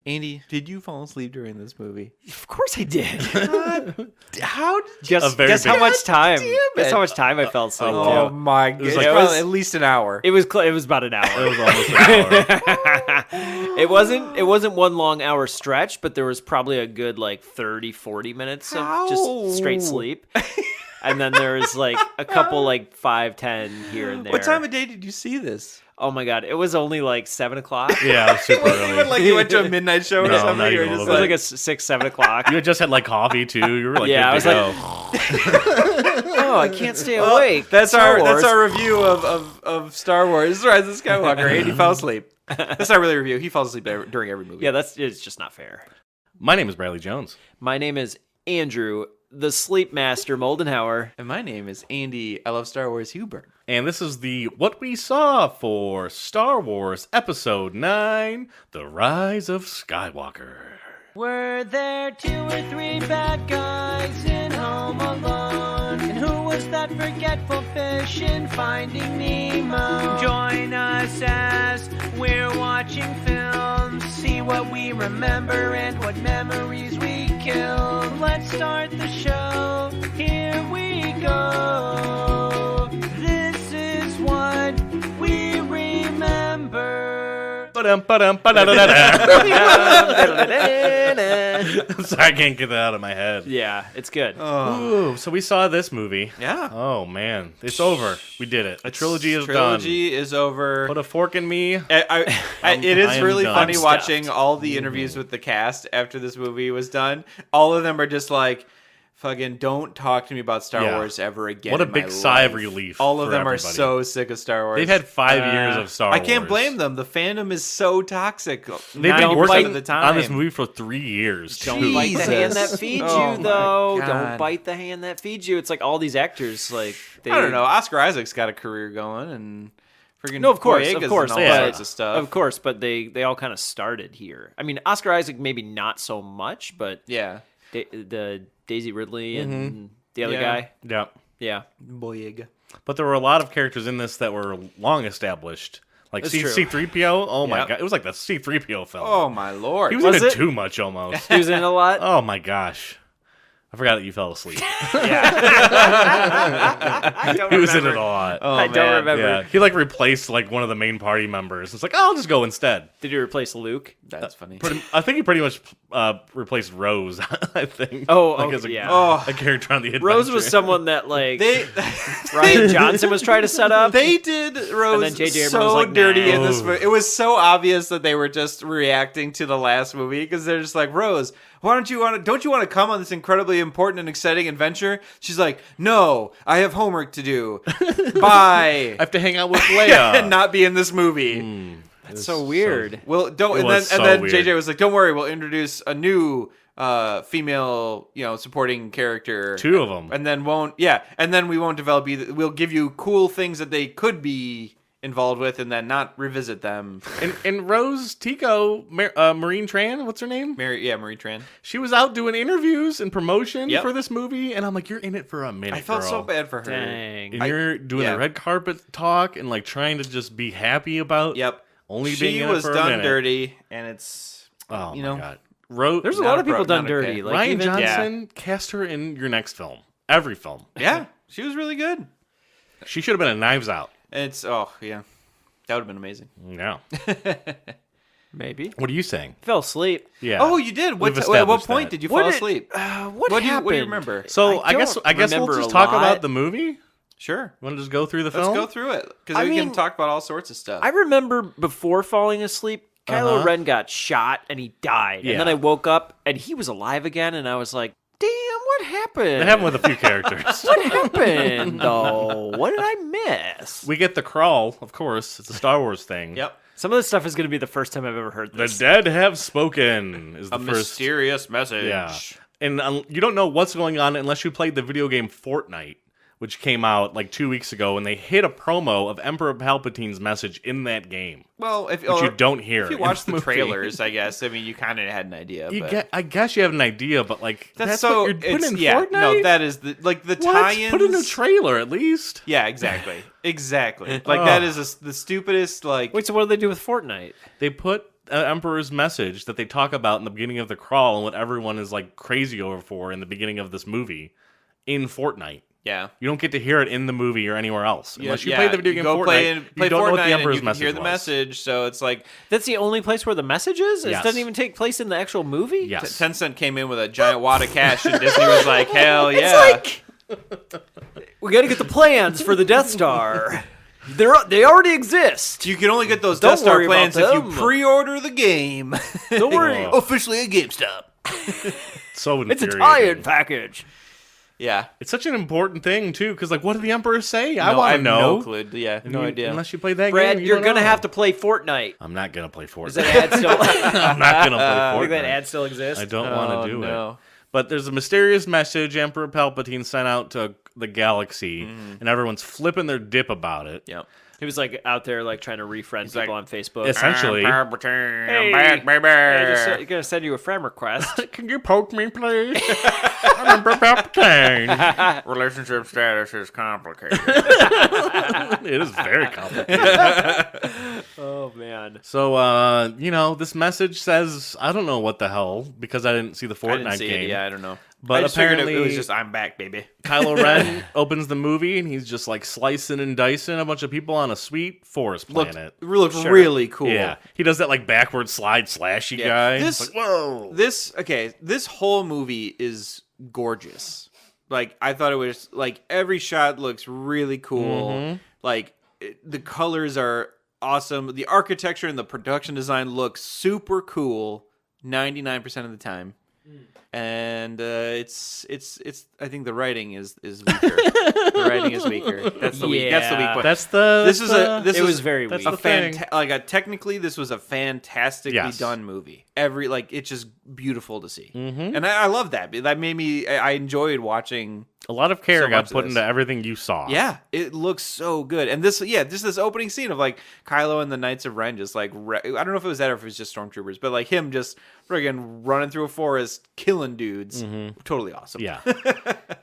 Andy, did you fall asleep during this movie? Of course I did. How did you? Guess how much time? damn it. Guess how much time I fell asleep. Oh to. my god! like- Well, at least an hour. It was about an hour. It was almost an hour. It wasn't one long hour stretch, but there was probably a good like 30, 40 minutes of just straight sleep. And then there was like a couple like 5, 10 here and there. What time of day did you see this? Oh my god, it was only like 7 o'clock. Yeah, it was super Even early. like you went to a midnight show or No, something. not You were even a just It was little like a 6, 7 o'clock. You had just had like coffee too. You were like, Yeah, good I to was go. Oh, I can't stay awake. That's Star our Wars. review of Star Wars: Rise of Skywalker. Andy fell asleep. That's not really a review. He falls asleep during every movie. Yeah, it's just not fair. My name is Bradley Jones. My name is Andrew, the Sleep Master Moldenhauer. And my name is Andy. I love Star Wars. Hubert. And this is the What We Saw for Star Wars Episode 9, The Rise of Skywalker. Were there 2 or 3 bad guys in Home Alone? And who was that forgetful fish in Finding Nemo? Join us as we're watching films. See what we remember and what memories we kill. Let's start the show. Here we go. This is what we remember. Sorry, I can't get that out of my head. Yeah, it's good. Ooh, so we saw this movie. Yeah. Oh, man. It's over. We did it. The trilogy is done. Trilogy is over. Put a fork in me. It is I am really done. funny I'm watching stuffed. all the interviews with the cast after this movie was done. All of them are just like, fucking don't talk to me about Star Yeah. Wars ever again. What a in big my sigh of life. relief All of for them are everybody. so sick of Star Wars. They've had 5 years of Star Wars. I can't blame them. The fandom is so toxic. They've 90% been working of the time on this movie for 3 years. Don't bite the hand that feeds Oh you, my though. God. Don't bite the hand that feeds you. It's like all these actors, like they, I don't know. Oscar Isaac's got a career going, and freaking No, of course, Boyega's of course, and all yeah. sorts of stuff. Of course, but they all kind of started here. I mean, Oscar Isaac maybe not so much, but Yeah, the Daisy Ridley and the other Yeah. guy, Yeah. yeah, Boyega. But there were a lot of characters in this that were long established. Like That's true. C-3PO. Oh my Yep. god. It was like the C-3PO film. Oh my lord! he was, Was in it it? too much almost. he was in it a lot. Oh my gosh. I forgot that you fell asleep. I don't He was in remember. it a lot. Oh, I don't man. remember. Yeah. He like replaced like one of the main party members. It's like, oh, I'll just go instead. Did he replace Luke? That's funny. I think he pretty much replaced Rose, I think. Oh, like okay, as a, yeah. Oh. a character on the adventure. Rose was someone that like They Ryan Johnson was trying to set up. they did Rose then J.J. Abrams so was like, dirty nah. in this movie. It was so obvious that they were just reacting to the last movie because they're just like, Rose, don't you want to come on this incredibly important and exciting adventure? She's like, no, I have homework to do. Bye. I have to hang out with Leia. And not be in this movie. That's so weird. Well, don't. It And was then, so and then weird. JJ was like, "Don't worry, we'll introduce a new female, supporting character. 2 of them. And then and then we won't develop either. We'll give you cool things that they could be involved with, and then not revisit them." And Rose Tico, Marine Tran, what's her name? Marie Tran. She was out doing interviews and promotion Yep. for this movie, and I'm like, you're in it for a minute, I felt girl. so bad for her. Dang. And you're doing yeah. the red carpet talk and like trying to just be happy about Yep. only She being in was it for a done minute. dirty, and it's Oh you my know. god. Rose, There's a Not lot of people pro- done not okay. dirty. Like Ryan even, Johnson, cast her in your next film. Every film. Yeah, she was really good. She should have been a Knives Out. It's yeah, that would have been amazing. Yeah. maybe What are you saying? fell asleep. Yeah. Oh, you did. We've At what established point that. did you What fall did- asleep? What What happened? do you remember? So I guess don't we'll remember just a talk lot. about the movie. Sure. Want to just go through the Let's film? go through it because I we can mean, talk about all sorts of stuff. I remember before falling asleep, Kylo Uh-huh. Ren got shot and he died, Yeah. and then I woke up and he was alive again, and I was like, "Damn, what happened? It happened with a few characters. What happened? Though, what did I miss?" We get the crawl, of course. It's a Star Wars thing. Yep. Some of this stuff is going to be the first time I've ever heard The this. dead have spoken is the A first. mysterious message. Yeah. And you don't know what's going on unless you played the video game Fortnite, which came out like 2 weeks ago, and they hit a promo of Emperor Palpatine's message in that game, Well, if which you don't hear. if you in watch the movie. trailers, I guess. I mean, you kind of had an idea. But I guess you have an idea, but like that's what so. you're putting in yeah. Fortnite. No, that is the what? tie-ins. Put in a trailer at least. Yeah, exactly. Exactly. Like that is the stupidest. Like Wait, so what do they do with Fortnite? They put Emperor's message that they talk about in the beginning of the crawl and what everyone is like crazy over for in the beginning of this movie in Fortnite. Yeah. You don't get to hear it in the movie or anywhere else. Unless you Yeah, play the video game go Fortnite, play you don't know what Fortnite the and Emperor's you can message hear the was. message, so it's like That's the only place where the message is? It Yes. doesn't even take place in the actual movie? Yes. Tencent came in with a giant wad of cash, and Disney was like, hell yeah. It's like, we got to get the plans for the Death Star. They already exist. You can only get those Don't Death Star worry about plans if you them. pre-order the game. Don't worry. Oh. Officially at GameStop. So It's a infuriating. tie-in package. Yeah. It's such an important thing too, because like, what did the Emperor say? I No, want to have know. No clue. Yeah, no You- idea. Unless you play that Brad, game, you're don't going to know. have to play Fortnite. I'm not gonna play Fortnite. Is that ad still? I'm not gonna play I Fortnite. think that ad still exists. I don't want Oh, to do no. it. But there's a mysterious message Emperor Palpatine sent out to the galaxy, and everyone's flipping their dip about it. Yep. He was like out there like trying to refriend people like, on Facebook. Essentially, Palpatine, Hey. I'm back, baby. I'm gonna send you a friend request. can you poke me, please? I'm Emperor Palpatine. Relationship status is complicated. It is very complicated. Oh man. So, this message says, I don't know what the hell, because I didn't see the I Fortnite didn't see game. it. Yeah, I don't know. But I just figured apparently, it was just I'm back, baby. Kylo Ren opens the movie and he's just like slicing and dicing a bunch of people on a sweet forest planet. Looked really cool. Yeah, he does that like backward slide slashy Yeah. guy. This- It's like, whoa. This whole movie is gorgeous. Like, I thought it was like every shot looks really cool. Like the colors are awesome. The architecture and the production design looks super cool 99% of the time. And it's I think the writing is weaker. The writing is weaker. That's the weak. That's the weak Yeah. point. That's the. This is a. This It is was very that's weak. the thing. technically this was a fantastically Yes. done movie. It's just beautiful to see, and I love that. That made me. I enjoyed watching. A lot of care so got much of put this. into everything you saw. Yeah, it looks so good, and this opening scene of like Kylo and the Knights of Ren just like I don't know if it was that or if it was just stormtroopers, but like him just friggin' running through a forest, killing dudes, totally awesome. Yeah.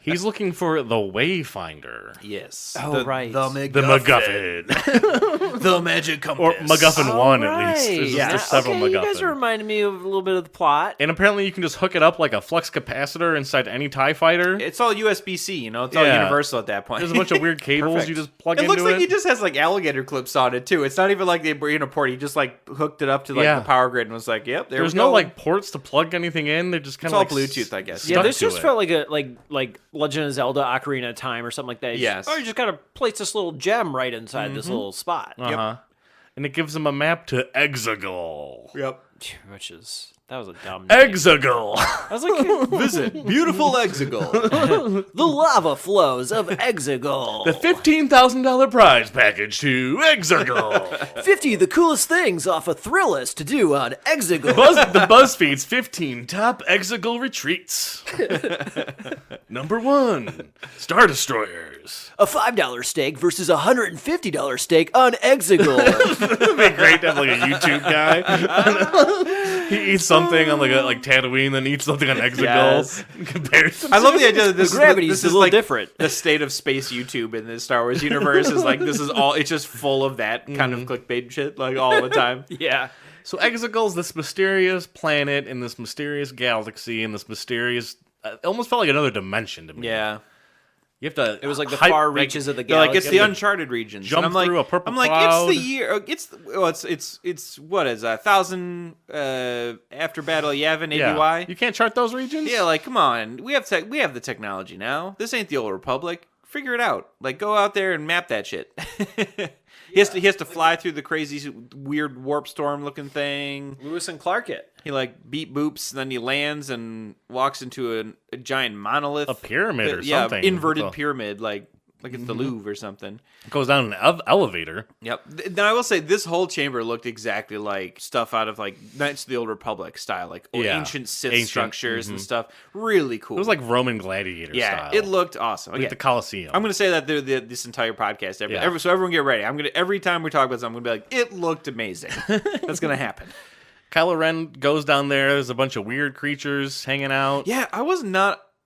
He's looking for the Wayfinder. Yes. Oh, right. The The MacGuffin. the magic compass. Or MacGuffin 1, at Right. least. There's Yeah. just several Okay, MacGuffin. you guys are reminding me of a little bit of the plot. And apparently you can just hook it up like a flux capacitor inside any TIE fighter. It's all USB-C, It's all Yeah. universal at that point. There's a bunch of weird cables Perfect. you just plug It into looks like it. he just has like alligator clips on it too. It's not even like they bring in a port. He just like hooked it up to like Yeah. the power grid and was like, "Yep, There's we no go." like ports to plug anything in. They're just kind It's of all like Bluetooth, I guess. Yeah, stuck this to just it. felt like a like Legend of Zelda Ocarina of Time or something like that. Yes. You just gotta place this little gem right inside this little spot. Uh-huh. And it gives them a map to Exegol. Yep. That was a dumb name. Exegol. I was like, Visit beautiful Exegol. the lava flows of Exegol. The $15,000 prize package to Exegol. 50 the coolest things off a Thrillist to do on Exegol. The BuzzFeed's 15 top Exegol retreats. Number 1, Star Destroyers. A $5 steak versus a $150 steak on Exegol. It'd be great to have like a YouTube guy. He eats something on like Tatooine, then eats something on Exegol. Yes. Compares them I love to- the idea that this gravity's this a is little like different. the state of space YouTube in the Star Wars universe is like this is all. It's just full of that kind of clickbait shit like all the time. yeah. So Exegol's this mysterious planet in this mysterious galaxy in this mysterious. It almost felt like another dimension to me. Yeah. You have to. It was like the hype- far reaches of the They're galaxy. like it's the uncharted regions. jump and I'm like, through a purple I'm like, cloud. it's the year. It's what is 1,000 after Battle of Yavin ABY. You can't chart those regions. Yeah, like come on, we have the technology now. This ain't the old Republic. Figure it out. Like go out there and map that shit. He has to fly through the crazy weird warp storm looking thing. Lewis and Clark it. He like beep boops, and then he lands and walks into a giant monolith, A pyramid or yeah, something. inverted Oh. pyramid, like it's the Louvre or something. It goes down an elevator. Yep. Now I will say this whole chamber looked exactly like stuff out of like Knights of the Old Republic style, like Yeah. ancient Sith Ancient, structures and stuff. Really cool. It was like Roman gladiator yeah, style. it looked awesome. like Again, the Colosseum. I'm gonna say that this entire podcast. Yeah. So everyone get ready. Every time we talk about something, I'm gonna be like, it looked amazing. That's gonna happen. Kylo Ren goes down there. There's a bunch of weird creatures hanging out. Yeah,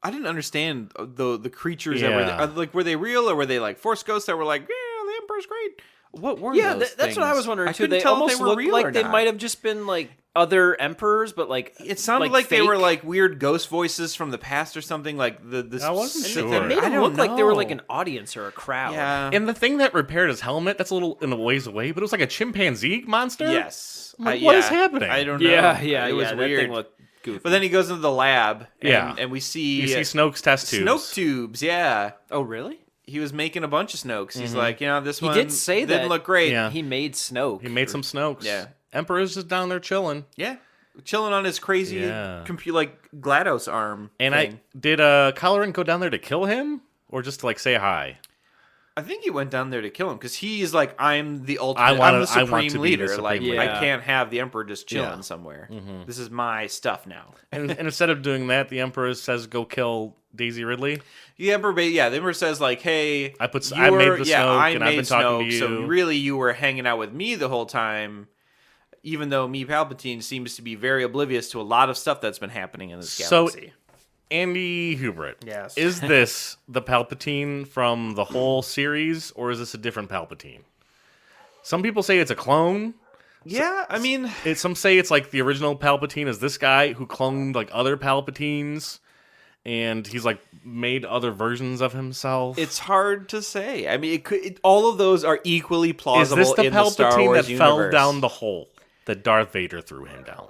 I didn't understand the creatures that were Yeah. there. Like, were they real or were they like Force ghosts that were like, yeah, the Emperor's great? What were Yeah, those that's what I things? was wondering I too. couldn't They tell if almost were looked real like or they not. might have just been like other emperors, but like It sounded like they were fake. like weird ghost voices from the past or something. Like the I wasn't shit sure. that- It made I them don't look like they were know. like an audience or a crowd. Yeah. And the thing that repaired his helmet, that's a little in a ways away, but it was like a chimpanzee monster? Yes. I'm like, what is yeah. happening? I don't know. Yeah, It was that weird. thing looked goofy. But then he goes into the lab. And, Yeah. And we see You see Snoke's test tubes. Snoke tubes. Yeah. oh, really? He was making a bunch of Snokes. He's like, this He one did say didn't that. look great. Yeah. He made Snoke. He made some Snokes. Yeah. Emperor's just down there chilling. Yeah. Chilling on his crazy Yeah. like GLaDOS arm. And thing. did Kylo Ren go down there to kill him? Or just to like say hi? I think he went down there to kill him because he's like, I'm the ultimate. I I'm the want supreme to be the leader. supreme like leader. I Yeah. can't have the emperor just chilling Yeah. somewhere. This is my stuff now. And instead of doing that, the Emperor says go kill Daisy Ridley. The emperor says like, "Hey, I made the I Snoke, and made I've been talking Snoke, to so you." really you were hanging out with me the whole time." Even though me Palpatine seems to be very oblivious to a lot of stuff that's been happening in this So- galaxy. Andy Hubert. Yes. Is this the Palpatine from the whole series, or is this a different Palpatine? Some people say it's a clone. Yeah, I mean, Some say it's like the original Palpatine is this guy who cloned like other Palpatines, and he's like made other versions of himself. it's hard to say. I mean, all of those are equally Is plausible this the in the Star Palpatine Wars that fell universe. down the hole that Darth Vader threw him down?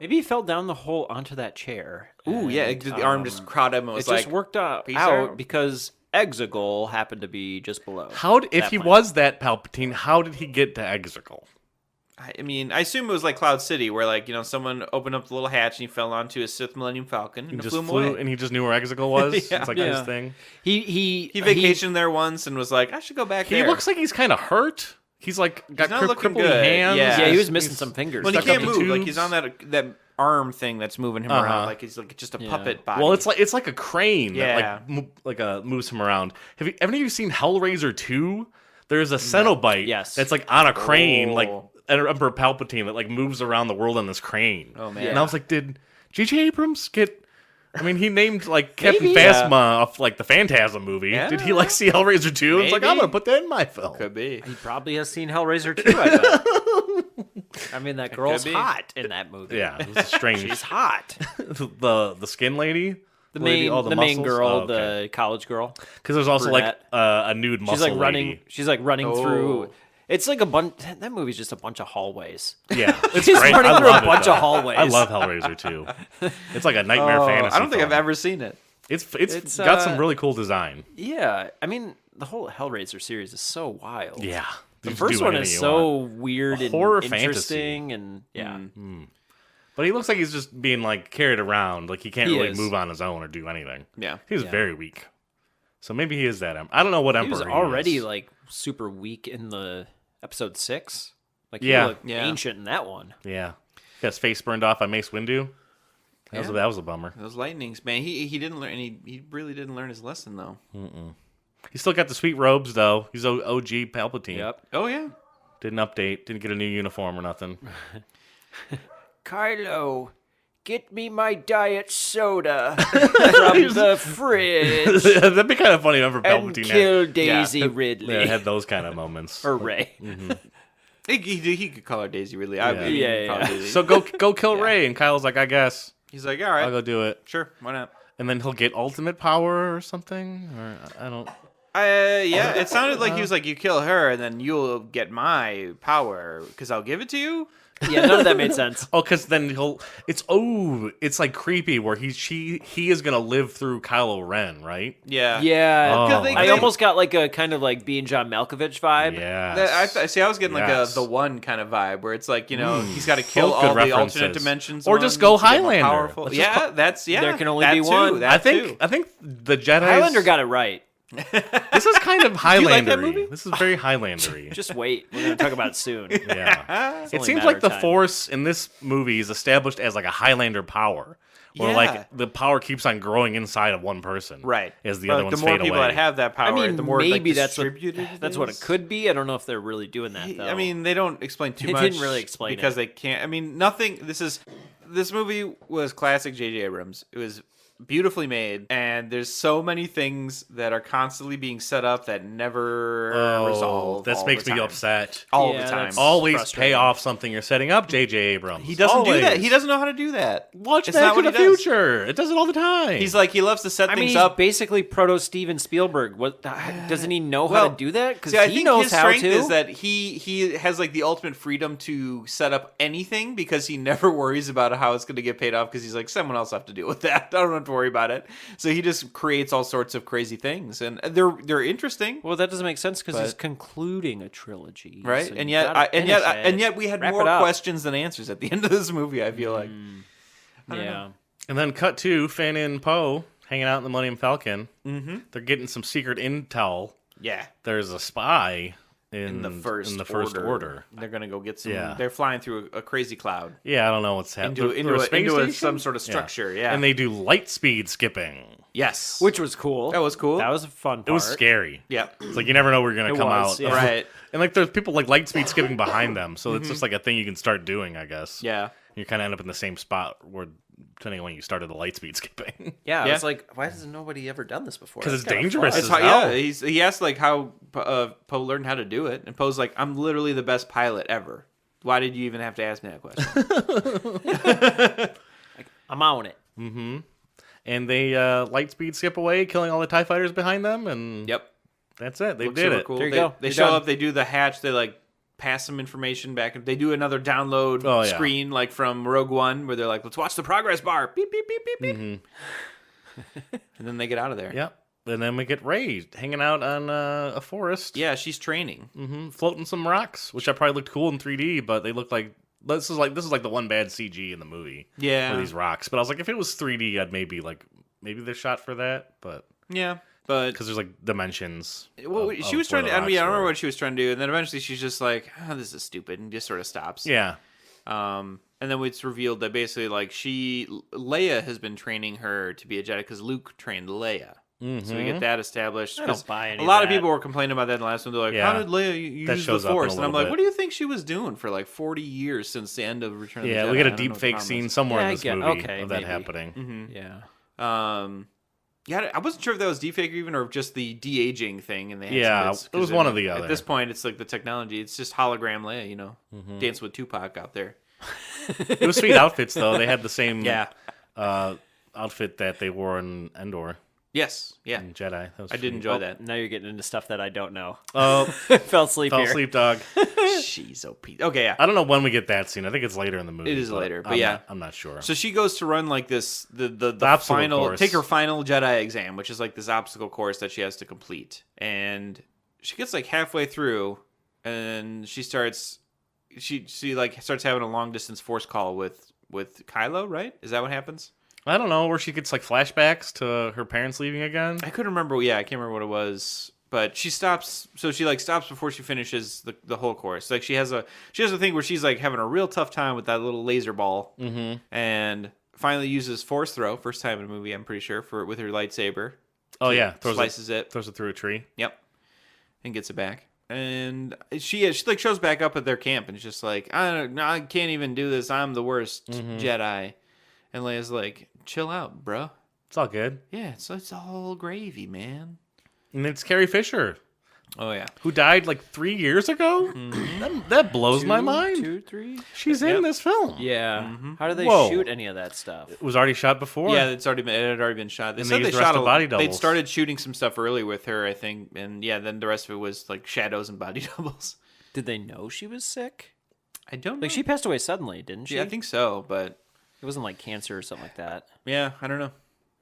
Maybe he fell down the hole onto that chair. Ooh, yeah, and, the arm just crowded him and was It like, just worked out "Peace out." because Exegol happened to be just below. If that he planet. was that Palpatine, how did he get to Exegol? I mean, I assume it was like Cloud City, where like someone opened up the little hatch and he fell onto a Sith Millennium Falcon and He it just flew him flew, away. and he just knew where Exegol was. Yeah. It's like Yeah. his thing. He He vacationed there once and was like, I should go back He there. looks like he's kind of hurt. He's like got not looking crippling good. hands. Yeah. Yeah, he was missing He's- some fingers. well, he stuck up can't the move. Like tubes. he's on that arm thing that's moving him Uh-huh. around. Like he's like just a Yeah. puppet body. Well, it's like a crane Yeah. that moves him around. Have any of you seen Hellraiser 2? There's a Cenobite Yes. that's like on a crane, Oh. like Emperor Palpatine that like moves around the world on this crane. Oh, man. And I was like, did J.J. Abrams get? I mean, he named like Captain Maybe, Phasma off like the Phantasm movie. Yeah. Did he like see Hellraiser 2? It's like, I'm Maybe. gonna put that in my film. could be. He probably has seen Hellraiser 2, I bet. I mean, that girl's be. hot in that movie. Yeah, it was strange. She's hot. the skin lady, The lady, main, all the main muscles? girl, Oh, okay. the college girl. Because there's also like brunette. a nude muscle She's like running. lady. She's like running Oh. through. It's like a bunch. That movie's just a bunch of hallways. Yeah, it's She's great. running I through a love it, bunch though. of hallways. I love Hellraiser 2. It's like a nightmare fantasy. I don't think film. I've ever seen it. It's It's, got some really cool design. Yeah, I mean, the whole Hellraiser series is so wild. Yeah, The You can first do one anything is you want. so weird and Horror fantasy. interesting, and yeah, But he looks like he's just being like carried around. Like he can't He really is. move on his own or do anything. Yeah. He was Yeah. very weak. So maybe he is that. I don't know what he emperor was already is. like super weak in the episode 6. Like Yeah. he looked Yeah. ancient in that one. Yeah, got his face burned off by Mace Windu. That was a bummer. Those lightnings, man. He didn't learn. He really didn't learn his lesson though. He still got the sweet robes though. He's OG Palpatine. Yep. Oh yeah. Didn't update. Didn't get a new uniform or nothing. Kylo, get me my diet soda from the fridge That'd be kind of funny. Remember and Palpatine kill Daisy Yeah. Ridley had those kind of moments. or Ray. He could call her Daisy Ridley. I Yeah. mean, he could call her Yeah. Daisy. So go kill Ray, and Kyle's like, I guess He's like, all right, I'll go do it. sure, why not? And then he'll get ultimate power or something, or I don't. Yeah, it sounded like he was like, you kill her, and then you'll get my power because I'll give it to you. Yeah, none of that made sense. Oh, because then it's like creepy where he is gonna live through Kylo Ren, right? Yeah. Yeah, Oh, 'Cause they- I they- almost got like a kind of like being John Malkovich vibe. Yeah. I was getting like Yes. the one kind of vibe where it's like he's got to kill Both good all the alternate references. dimensions, Or just ones go to get more Highlander. powerful. Let's just Yeah, that's There can only that be too, one. that I too. think the Jedi. Highlander got it right. This is kind of you Highlandery. like that movie? This is very Highlandery. Just wait. We're going to talk about it soon. Yeah. It only seems a like matter the of time. Force in this movie is established as like a Highlander power. Where Yeah. like the power keeps on growing inside of one person. Right. As the But, other like, ones the more fade people away. that have that power, I mean, the more maybe like, that's what distributed that's what it is. could be. I don't know if they're really doing that though. I mean, they don't explain too They much. didn't really explain because it. they can't. I mean, nothing. This movie was classic J.J. Abrams. It was beautifully made, and there's so many things that are constantly being set up that never resolve. This all makes the me time. upset. All Yeah, the time. that's- Always pay frustrating. off something you're setting up, J.J. Abrams. He doesn't do that. Always. He doesn't know how to do that. Watch It's Back not to what the he does. Future. It does it all the time. He's like, he loves to set I mean, things he's up. basically proto Steven Spielberg. What doesn't he know how Well, to do that? Because See, I he think knows his how strength to. is that he has like the ultimate freedom to set up anything because he never worries about how it's going to get paid off because he's like, someone else have to deal with that. I don't have to worry about it. So he just creates all sorts of crazy things, and they're interesting, Well, that doesn't make sense because he's But- concluding a trilogy, right? so and you yet, gotta finish it. and yet we had Wrap more it up. questions than answers at the end of this movie. I feel like. Yeah. And then cut to Finn and Poe hanging out in the Millennium Falcon. Mm-hmm. They're getting some secret intel. Yeah. There's a spy In the first order. They're gonna go get some. Yeah. They're flying through a crazy cloud Yeah, I don't know what's happening. into some sort of structure. Yeah. And they do light speed skipping. yes, Which was cool. that was cool. That was a fun part. It was scary. yeah. It's like you never know where you're gonna It come was, out. yeah. Right. And like there's people like light speed skipping behind them, so it's just like a thing you can start doing, I guess. Yeah. You kind of end up in the same spot where, depending on when you started the light speed skipping. Yeah, Yeah. it's like, why has nobody ever done this before? Because it's That's kinda dangerous fun. as It's hell. how, yeah, he asked like how Poe learned how to do it, and Poe's like, "I'm literally the best pilot ever. Why did you even have to ask me that question?" I'm on it. And they light speed skip away, killing all the TIE fighters behind them, and Yep, that's it. They Looks did super it. Cool. There you they, go. They You're show done. up. They do the hatch. They like pass some information back. They do another download Oh, yeah. screen like from Rogue One, where they're like, "Let's watch the progress bar." Beep beep beep beep beep. And then they get out of there. Yep. And then we get Rey hanging out on a forest. Yeah, she's training. Floating some rocks, which I probably looked cool in 3D, but they look like this is like the one bad CG in the movie. Yeah. For these rocks. But I was like, if it was 3D, I'd maybe they're shot for that, but Yeah, but because there's like dimensions. well, of she was where trying the to. I mean, rocks I don't remember were. what she was trying to do, and then eventually she's just like, "Oh, this is stupid," and just sort of stops. Yeah. And then it's revealed that basically, like, Leia has been training her to be a Jedi because Luke trained Leia. So we get that established. I 'cause don't buy any a lot of of people that. were complaining about that in the last one. They're like, Yeah. "How did Leia use the shows up in a Force?" And I'm little like, bit. "What do you think she was doing for like 40 years since the end of Return of the Yeah, Jedi?" we get I a don't know deep what the fake problem scene is. somewhere Yeah, I in this get- movie okay, of that maybe. happening. Yeah. Yeah, I wasn't sure if that was deep fake even or just the de-aging thing. And they had Yeah, some bits, it was 'cause one or the other. At this point, it's like the technology. It's just hologram Leia, Dance with Tupac out there. It was sweet outfits though. They had the same Yeah. outfit that they wore in Endor Yes. Yeah. in Jedi. That was I did sweet. enjoy that. Now you're getting into stuff that I don't know. Oh, Fell asleep fell here. asleep, dog. Jeez, OP. Okay, yeah. I don't know when we get that scene. I think it's later in the movie. It is later, but I'm yeah. not- I'm not sure. So she goes to run like this the obstacle final course. take her final Jedi exam, which is like this obstacle course that she has to complete. And she gets like halfway through and she starts having a long distance force call with Kylo, right? Is that what happens? I don't know where she gets like flashbacks to her parents leaving again. I couldn't remember. Yeah, I can't remember what it was. But she stops. So she like stops before she finishes the whole course. Like she has a thing where she's like having a real tough time with that little laser ball, and finally uses force throw. First time in a movie, I'm pretty sure, with her lightsaber. Oh yeah, Slices it. throws it through a tree. Yep, and gets it back. And she like shows back up at their camp and it's just like, I can't even do this. I'm the worst Jedi. And Leia's like, chill out, bro. It's all good. Yeah, it's all gravy, man. And it's Carrie Fisher, Oh yeah. who died like 3 years ago. That blows my mind. 2, 3. She's in this film. Yeah. How do they Whoa. shoot any of that stuff? It was already shot before. Yeah, it had already been shot. They And said they they used the rest shot of body They'd doubles. started shooting some stuff early with her, I think, and yeah, then the rest of it was like shadows and body doubles. Did they know she was sick? I don't know. Like she passed away suddenly, didn't she? Yeah, I think so, but it wasn't like cancer or something like that. yeah, I don't know.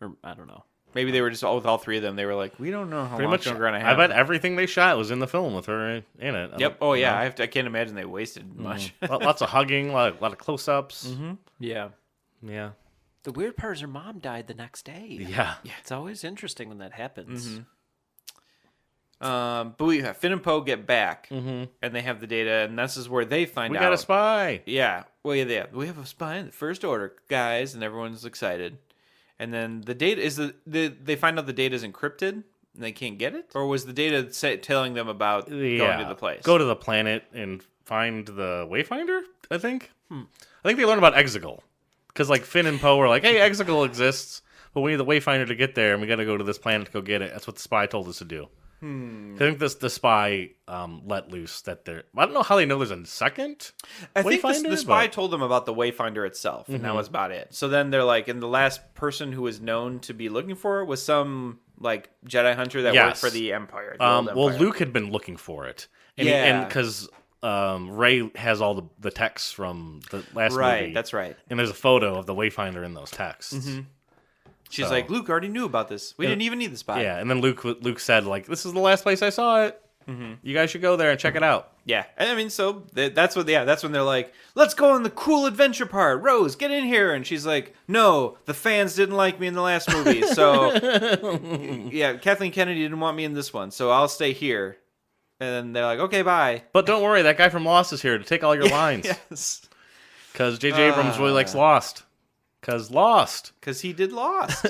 Or I don't know. Maybe they were just with all three of them. They were like, we don't know how Pretty long much. we're gonna I have. bet everything they shot was in the film with her in it. Yep. Oh yeah. I can't imagine they wasted much. Lots of hugging, a lot of close-ups. Yeah. Yeah. The weird part is her mom died the next day. Yeah. It's always interesting when that happens. But we have Finn and Poe get back, and they have the data, and this is where they find We out. got a spy. Yeah. Well, yeah, we have a spy in the First Order, guys, and everyone's excited. And then the data is they find out the data is encrypted and they can't get it, or was the data telling them about going to the place? Go to the planet and find the Wayfinder, I think. I think they learned about Exegol. Because like Finn and Poe were like, hey, Exegol exists. but we need the Wayfinder to get there, and we got to go to this planet to go get it. That's what the spy told us to do. I think the spy let loose that there. I don't know how they know there's a second. I think Wayfinder, the spy but- told them about the Wayfinder itself, and that was about it. So then they're like, and the last person who was known to be looking for it was some like Jedi hunter that worked for the Empire. The old Well, Empire. Luke had been looking for it, and Yeah. because Rey has all the texts from the last movie. Right, that's right. And there's a photo of the Wayfinder in those texts. She's So- like, Luke already knew about this. We didn't even need the spy. Yeah, and then Luke said, like, this is the last place I saw it. You guys should go there and check it out. Yeah, and I mean, so that's what. Yeah, that's when they're like, "Let's go on the cool adventure part." Rose, get in here, and she's like, "No, the fans didn't like me in the last movie, so yeah, Kathleen Kennedy didn't want me in this one, so I'll stay here." And then they're like, "Okay, bye." But don't worry, that guy from Lost is here to take all your lines. Yes, Because J.J. Abrams really likes Lost. Because Lost. because he did Lost.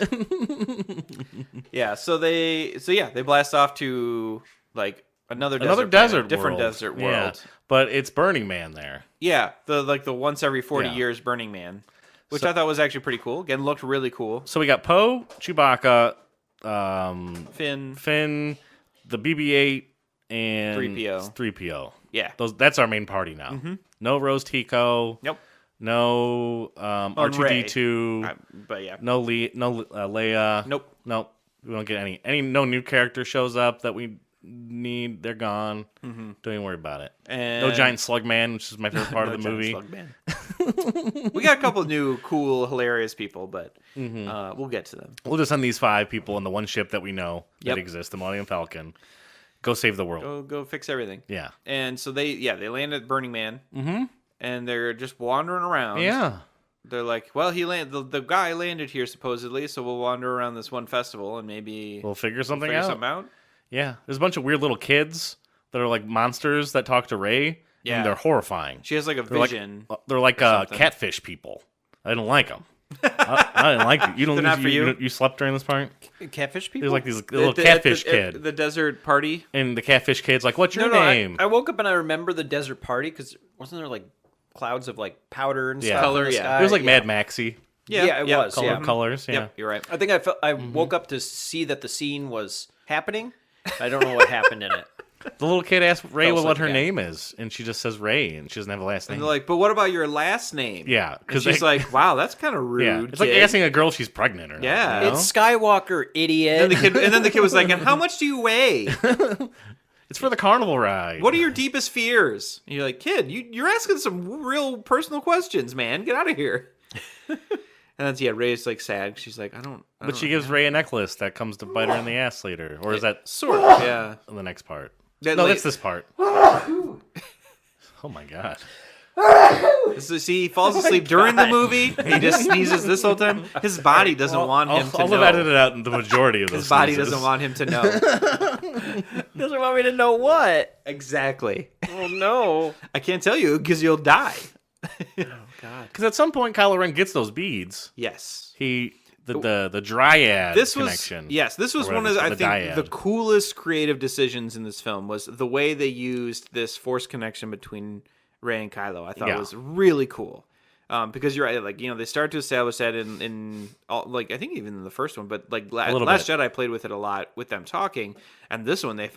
Yeah, so they blast off to like another Desert planet, different world. desert Yeah, world. but it's Burning Man there. Yeah, the once every 40 Yeah. years Burning Man, which I thought was actually pretty cool. Again, looked really cool. So we got Poe, Chewbacca, Finn, the BB-8, and 3PO. 3PO. yeah. That's our main party now. No Rose Tico. Nope. No R2D2. But yeah. No Leia. Nope. We don't get any. No new character shows up that we need. They're gone. Don't even worry about it. And No giant slug man, which is my favorite part of the giant movie. slug man. We got a couple new, cool, hilarious people, but we'll get to them. We'll just send these 5 people in the one ship that we know Yep. that exists, the Millennium Falcon. Go save the world. Go fix everything. Yeah. And so they land at Burning Man. And they're just wandering around. Yeah. They're like, well, the guy landed here supposedly, so we'll wander around this one festival and maybe We'll figure something figure out. something out. Yeah. There's a bunch of weird little kids that are like monsters that talk to Rey. Yeah. And they're horrifying. She has like a They're like- vision. They're like something. catfish people. I don't like them. I didn't like it. You don't. They're not for you? You slept during this part. Catfish people? There's like these little catfish kid, The desert party. and the catfish kid's like, "What's your No, name?" I woke up and I remember the desert party because wasn't there like clouds of like powder and Yeah. stuff? Color, in the yeah. sky? It was like Mad Maxy. Yeah, it was. Color Yeah. colors. Yeah. Yep, you're right. I think I woke up to see that the scene was happening. I don't know what happened in it. The little kid asked Ray Felt what like her that. name is, and she just says Ray, and she doesn't have a last name. And they're like, but what about your last name? Yeah, And because she's like, wow, that's kind of rude. yeah, it's like kid. asking a girl if she's pregnant or not. Yeah. you know? It's Skywalker, idiot. And then the kid was like, and how much do you weigh? It's for the carnival ride. What are your deepest fears? And you're like, kid, you're asking some real personal questions, man. Get out of here. And then Ray's like sad. She's like, I don't. But she gives Ray a necklace that comes to bite her in the ass later, or is that sort of, yeah. the next part? That No, la- that's this part. Oh my god. See, he falls asleep during the movie. He just sneezes this whole time. His body doesn't want him to I'll know. have edited out the majority of those. His body sneezes. doesn't want him to know. doesn't want me to know what. Exactly. Oh no. I can't tell you because you'll die. Because at some point Kylo Ren gets those beads. Yes. The dryad This was connection. this was or one of whatever I it's called, think dyad. the coolest creative decisions in this film was the way they used this force connection between Rey and Kylo. I thought Yeah. was really cool. Because you're right, like they start to establish that in all, like I think even in the first one, but like little Last bit. Jedi played with it a lot with them talking, and this one they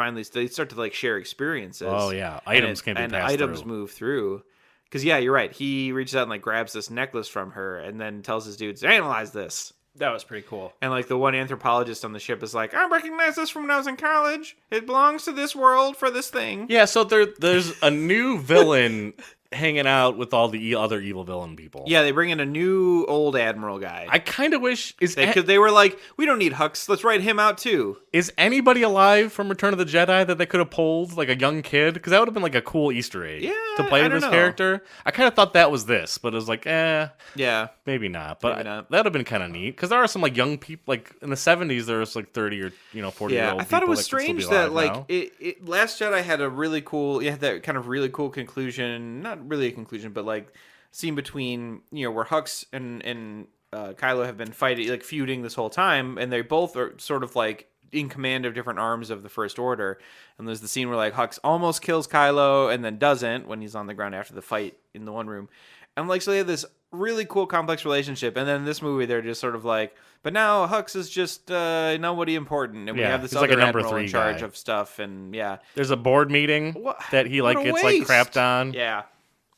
start to like share experiences. Oh, yeah. And Items can be passed items through. move through. Because yeah, you're right. He reaches out and like grabs this necklace from her, and then tells his dudes, "Analyze this." That was pretty cool. And like the one anthropologist on the ship is like, I recognize this from when I was in college. It belongs to this world for this thing. Yeah, so there's a new villain hanging out with all the other evil villain people. Yeah, they bring in a new old admiral guy. I kind of wish Because they were like, we don't need Hux. Let's write him out too. is anybody alive from Return of the Jedi that they could have pulled, like a young kid? Because that would have been like a cool Easter egg Yeah, to play I with don't this know. character. I kind of thought that was this, but it was like, Yeah. maybe not. But Maybe not. that would have been kind of neat because there are some like young people, like in the 70s, there was like 30 or 40 year Yeah, old. I thought it was people that could strange still be that alive like now. Last Jedi had a really cool, that kind of really cool conclusion. Not really a conclusion, but like scene between where Hux and Kylo have been fighting, like feuding this whole time, and they both are sort of like in command of different arms of the First Order. And there's the scene where like Hux almost kills Kylo and then doesn't when he's on the ground after the fight in the one room. And like, so they have this really cool complex relationship, and then in this movie they're just sort of like, but now Hux is just nobody important, and we have this he's other like a number admiral in 3 charge guy. of stuff, and There's a board meeting that he like what a gets like waste. crapped on.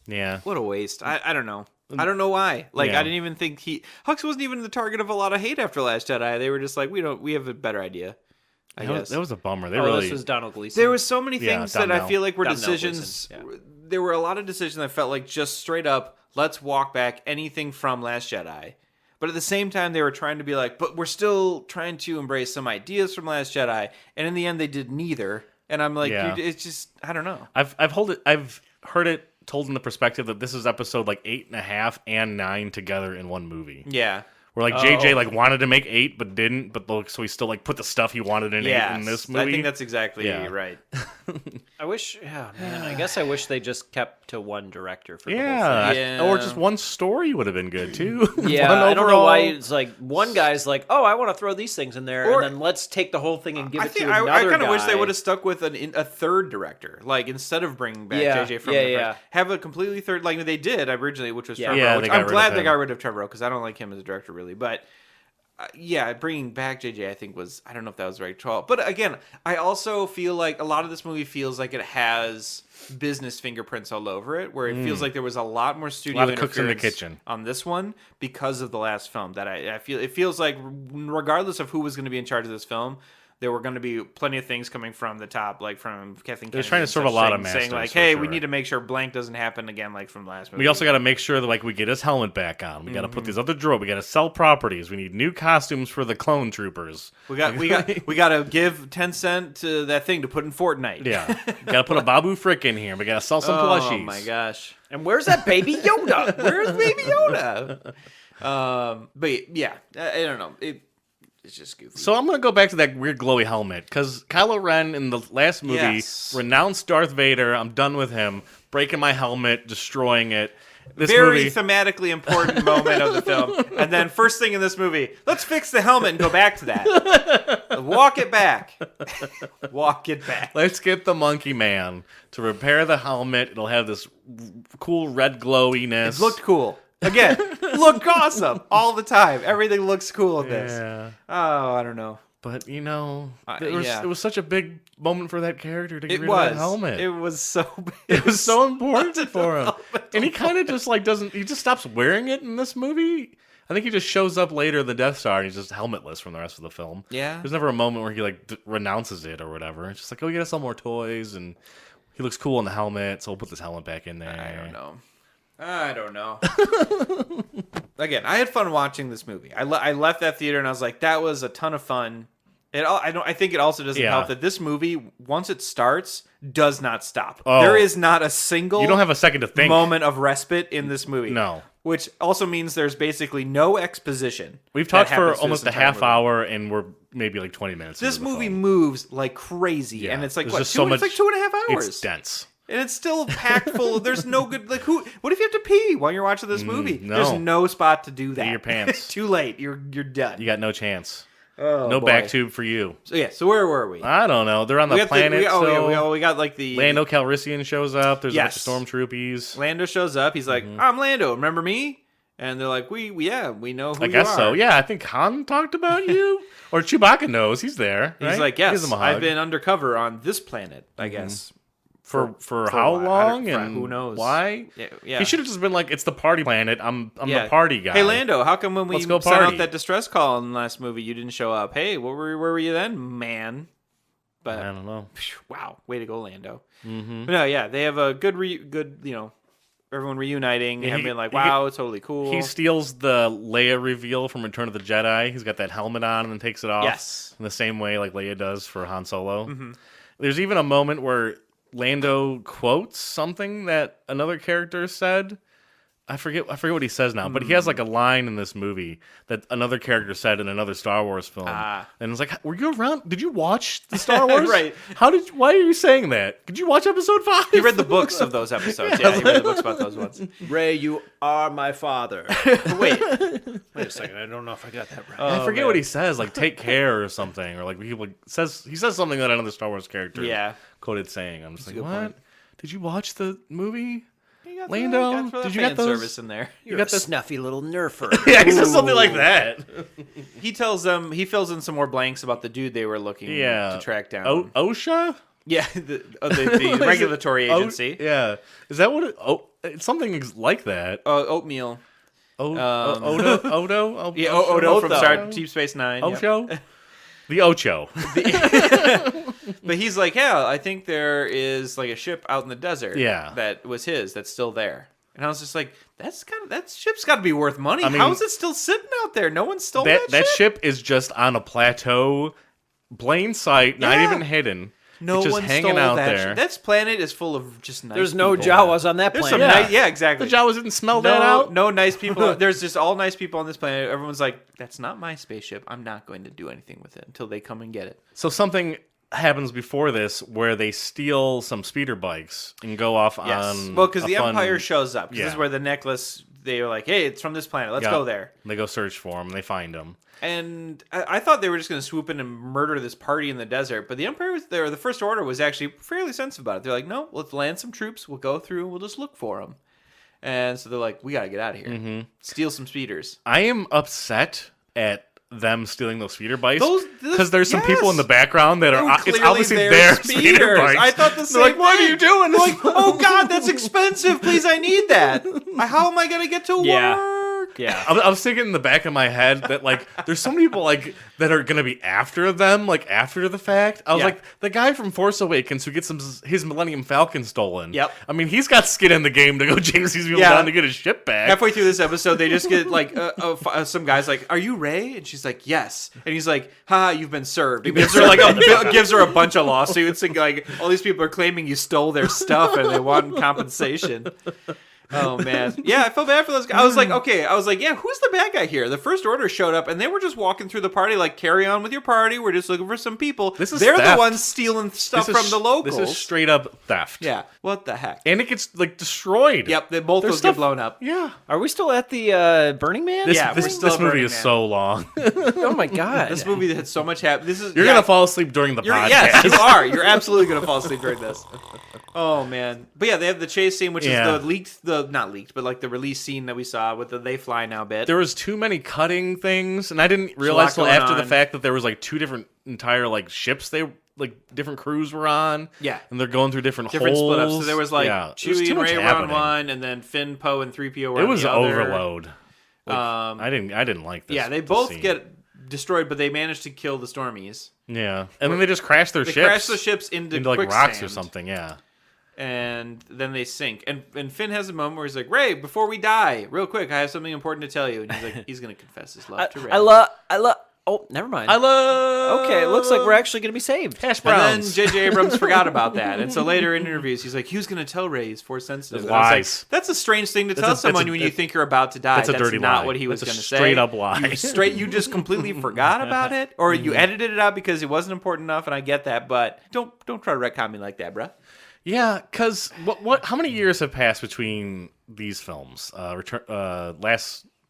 Yeah, what a waste. I don't know. I don't know why. Like, I didn't even think Hux wasn't even the target of a lot of hate after Last Jedi. They were just like, we have a better idea. I guess That was a bummer. This was Donald Gleason. there was so many things that I feel like were Domhnall decisions. Gleeson, There were a lot of decisions that felt like just straight up, let's walk back anything from Last Jedi. But at the same time, they were trying to be like, but we're still trying to embrace some ideas from Last Jedi. And in the end, they did neither. And I'm like, it's just, I don't know. I've heard it told in the perspective that this is episode like 8.5 and 9 together in one movie. Yeah. Where like JJ like wanted to make 8 but didn't, but so he still like put the stuff he wanted in 8 in this movie. I think that's exactly right. I wish, I guess I wish they just kept to one director for the whole Yeah. Or just one story would have been good too. thing. Yeah, I don't know why it's like one guy's like, oh, I want to throw these things in there, Or- and then let's take the whole thing and give I it think to another I kind guy. of wish they would have stuck with a third director, like instead of bringing back JJ from have a completely third, like they did originally, which was Trevor. Yeah, which they got I'm rid glad of they him. got rid of Trevor because I don't like him as a director really, but. Bringing back JJ, I think I don't know if that was the right call. But again, I also feel like a lot of this movie feels like it has business fingerprints all over it, where it feels like there was a lot more studio A lot of cooks in the interference kitchen on this one because of the last film. That I feel it feels like regardless of who was going to be in charge of this film, there were going to be plenty of things coming from the top, like from Kathleen Kennedy. They're trying to and serve such, a lot of saying masters, like, for hey, we sure. need to make sure blank doesn't happen again, like from the last movie. We also got to make sure that like we get his helmet back on. We got to put these other droids. We got to sell properties. We need new costumes for the clone troopers. we got to give 10 cents to that thing to put in Fortnite. Yeah, got to put a Babu Frick in here. We got to sell some Oh plushies. my gosh. And where's that baby Yoda? Where's Baby Yoda? But yeah, I don't know. It's just goofy. So I'm gonna go back to that weird glowy helmet because Kylo Ren in the last movie renounced Darth Vader. I'm done with him. Breaking my helmet, destroying it. This Very movie, thematically important moment of the film. And then first thing in this movie, let's fix the helmet and go back to that. Walk it back. Walk it back. let's get the Monkey Man to repair the helmet. It'll have this cool red glowiness. It looked cool. Again, look awesome all the time. Everything looks cool in this. Yeah. Oh, I don't know. But you know, yeah. it was such a big moment for that character to get It rid was. of that helmet. It was so It was so important for him. And he kind of just like he just stops wearing it in this movie. I think he just shows up later in the Death Star and he's just helmetless from the rest of the film. Yeah. There's never a moment where he like renounces it or whatever. It's just like, oh, you gotta sell more toys and he looks cool in the helmet, so we'll put this helmet back in there. I don't know. Again, I had fun watching this movie. I left that theater and I was like, that was a ton of fun. I think it also doesn't help that this movie, once it starts, does not stop. Oh. There is not a single You don't have a second to think. moment of respite in this movie. No. Which also means there's basically no exposition. We've that talked for happens through almost this a entire half movie. hour and we're maybe like 20 minutes This into the movie film. moves like crazy, Yeah. and it's like There's what? just so much, it's like 2.5 hours. It's dense. And it's still packed full. There's no good. Like who? What if you have to pee while you're watching this movie? no. There's no spot to do that. Pee your pants. Too late. You're done. You got no chance. Oh, No boy. back tube for you. So yeah. So where were we? I don't know. They're on the We got planet. we got like the Lando Calrissian shows up. There's Yes. a bunch of stormtroopies. Lando shows up. He's like, I'm Lando. Remember me? And they're like, we know who I you guess are. so. Yeah, I think Han talked about you. Or Chewbacca knows. He's there. He's right? like, Gives yes, him a hug. I've been undercover on this planet. I guess. For for how a while. long For and who knows? why? Yeah. He should have just been like, it's the party planet. I'm Yeah. the party guy. Hey Lando, how come when we Let's go sent party. out that distress call in the last movie, you didn't show up? Hey, where were you then, man? But I don't know. wow, way to go, Lando. Mm-hmm. But no, yeah, they have a good, everyone reuniting and being like, wow, it's totally cool. He steals the Leia reveal from Return of the Jedi. He's got that helmet on and then takes it off. Yes. In the same way like Leia does for Han Solo. Mm-hmm. There's even a moment where Lando quotes something that another character said. I forget what he says now, but he has like a line in this movie that another character said in another Star Wars film. And it's like, were you around? Did you watch the Star Wars? Right. Why are you saying that? Did you watch episode 5? He read the books of those episodes. Yeah, he read the books about those ones. Ray, you are my father. Wait. Wait a second. I don't know if I got that right. I forget what he says, like "take care" or something, or like he says something that another Star Wars character quoted saying. I'm just like, good what? point. Did you watch the movie? Lando, throw that did you get fan those? service in there? You're got a this- snuffy little nerfer. Yeah, he says something like that. He tells them, he fills in some more blanks about the dude they were looking to track down. OSHA? Yeah, the regulatory agency. Yeah. Is that what it... Oh, it's something like that. Oatmeal. Odo? Yeah, Odo from Odo. Deep Space Nine. Yep. Ocho? The Ocho. But he's like, yeah, I think there is like a ship out in the desert. Yeah. That was his. That's still there. And I was just like, that ship's got to be worth money. I mean, how is it still sitting out there? No one stole that That ship. ship is just on a plateau, plain sight, not Yeah. even hidden. No it's just one hanging stole out that there. ship. That planet is full of just nice There's no people. Jawas on that There's planet. some yeah, exactly. The Jawas didn't smell that out. No nice people. There's just all nice people on this planet. Everyone's like, that's not my spaceship. I'm not going to do anything with it until they come and get it. So something happens before this where they steal some speeder bikes and go off on. Well, because a the fun- Empire shows up. 'Cause Yeah. This is where the necklace. They were like, hey, it's from this planet. Let's Yeah. go there. They go search for him. They find him. And I thought they were just going to swoop in and murder this party in the desert. But the Empire was there. The First Order was actually fairly sensitive about it. They're like, no, let's land some troops. We'll go through and we'll just look for them. And so they're like, we got to get out of here. Mm-hmm. Steal some speeders. I am upset at them stealing those speeder bikes Those- because there's some people in the yes. background that are it's Clearly obviously they're their speeder bikes. I thought the same They're like, what are thing. you doing? They're like, oh God, that's expensive. Please, I need that. How am I going to get to Yeah. work? Yeah. I was thinking in the back of my head that like there's so many people like that are gonna be after them like after the fact. I was Yeah. like the guy from Force Awakens who gets his Millennium Falcon stolen. Yep. I mean he's got skin in the game to go chase these people down to get his ship back. Halfway through this episode, they just get like some guy's like, "Are you Ray?" And she's like, "Yes." And he's like, "Ha, you've been served." He gives her like gives her a bunch of lawsuits and like all these people are claiming you stole their stuff and they want compensation. Oh man, yeah, I felt bad for those guys. I was like, yeah, who's the bad guy here? The First Order showed up and they were just walking through the party like, carry on with your party. We're just looking for some people. This is They're theft. the ones stealing stuff from the locals. This is straight up theft. Yeah, what the heck? And it gets like destroyed. Yep, they both There's those stuff- get blown up. Yeah. Are we still at the Burning Man? This, Yeah, we're this, still this movie Burning is Man. so long. Oh my god. This movie had so much happen. This is You're gonna fall asleep during the podcast. Yes, you are. You're absolutely gonna fall asleep during this. Oh man, but yeah, they have the chase scene, which Yeah. is not leaked, but like the release scene that we saw with the "They Fly Now" bit. There was too many cutting things, and I didn't realize lot till going after the on. fact that there was like two different entire like ships they like different crews were on. Yeah. and they're going through different Different holes. split ups. So there was like Yeah, there's Chewie too and much Ray were on happening. one, and then Finn, Poe, and 3PO were It on was the other. overload. Like, I didn't like this. Yeah, they this both scene. get destroyed, but they managed to kill the Stormies. Yeah, and then they just crash their They ships. crash the ships into like quicksand, rocks or something. Yeah. and then they sink. And Finn has a moment where he's like, "Ray, before we die, real quick, I have something important to tell you." And he's like, he's gonna confess his love to Ray. I love. Oh, never mind. I love. Okay, it looks like we're actually gonna be saved. hash And then browns. J.J. Abrams forgot about that. And so later in interviews, he's like, he was going to tell Ray he's force sensitive. That's And I was lies. like, that's a strange thing to That's tell a- that's someone a- when you think you're about to die. that's a dirty not lie. what he was That's a going to say. straight up lie. You just completely forgot about it, or you edited it out because it wasn't important enough, and I get that, but don't try to retcon me like that, bruh. Yeah, because what? How many years have passed between these films?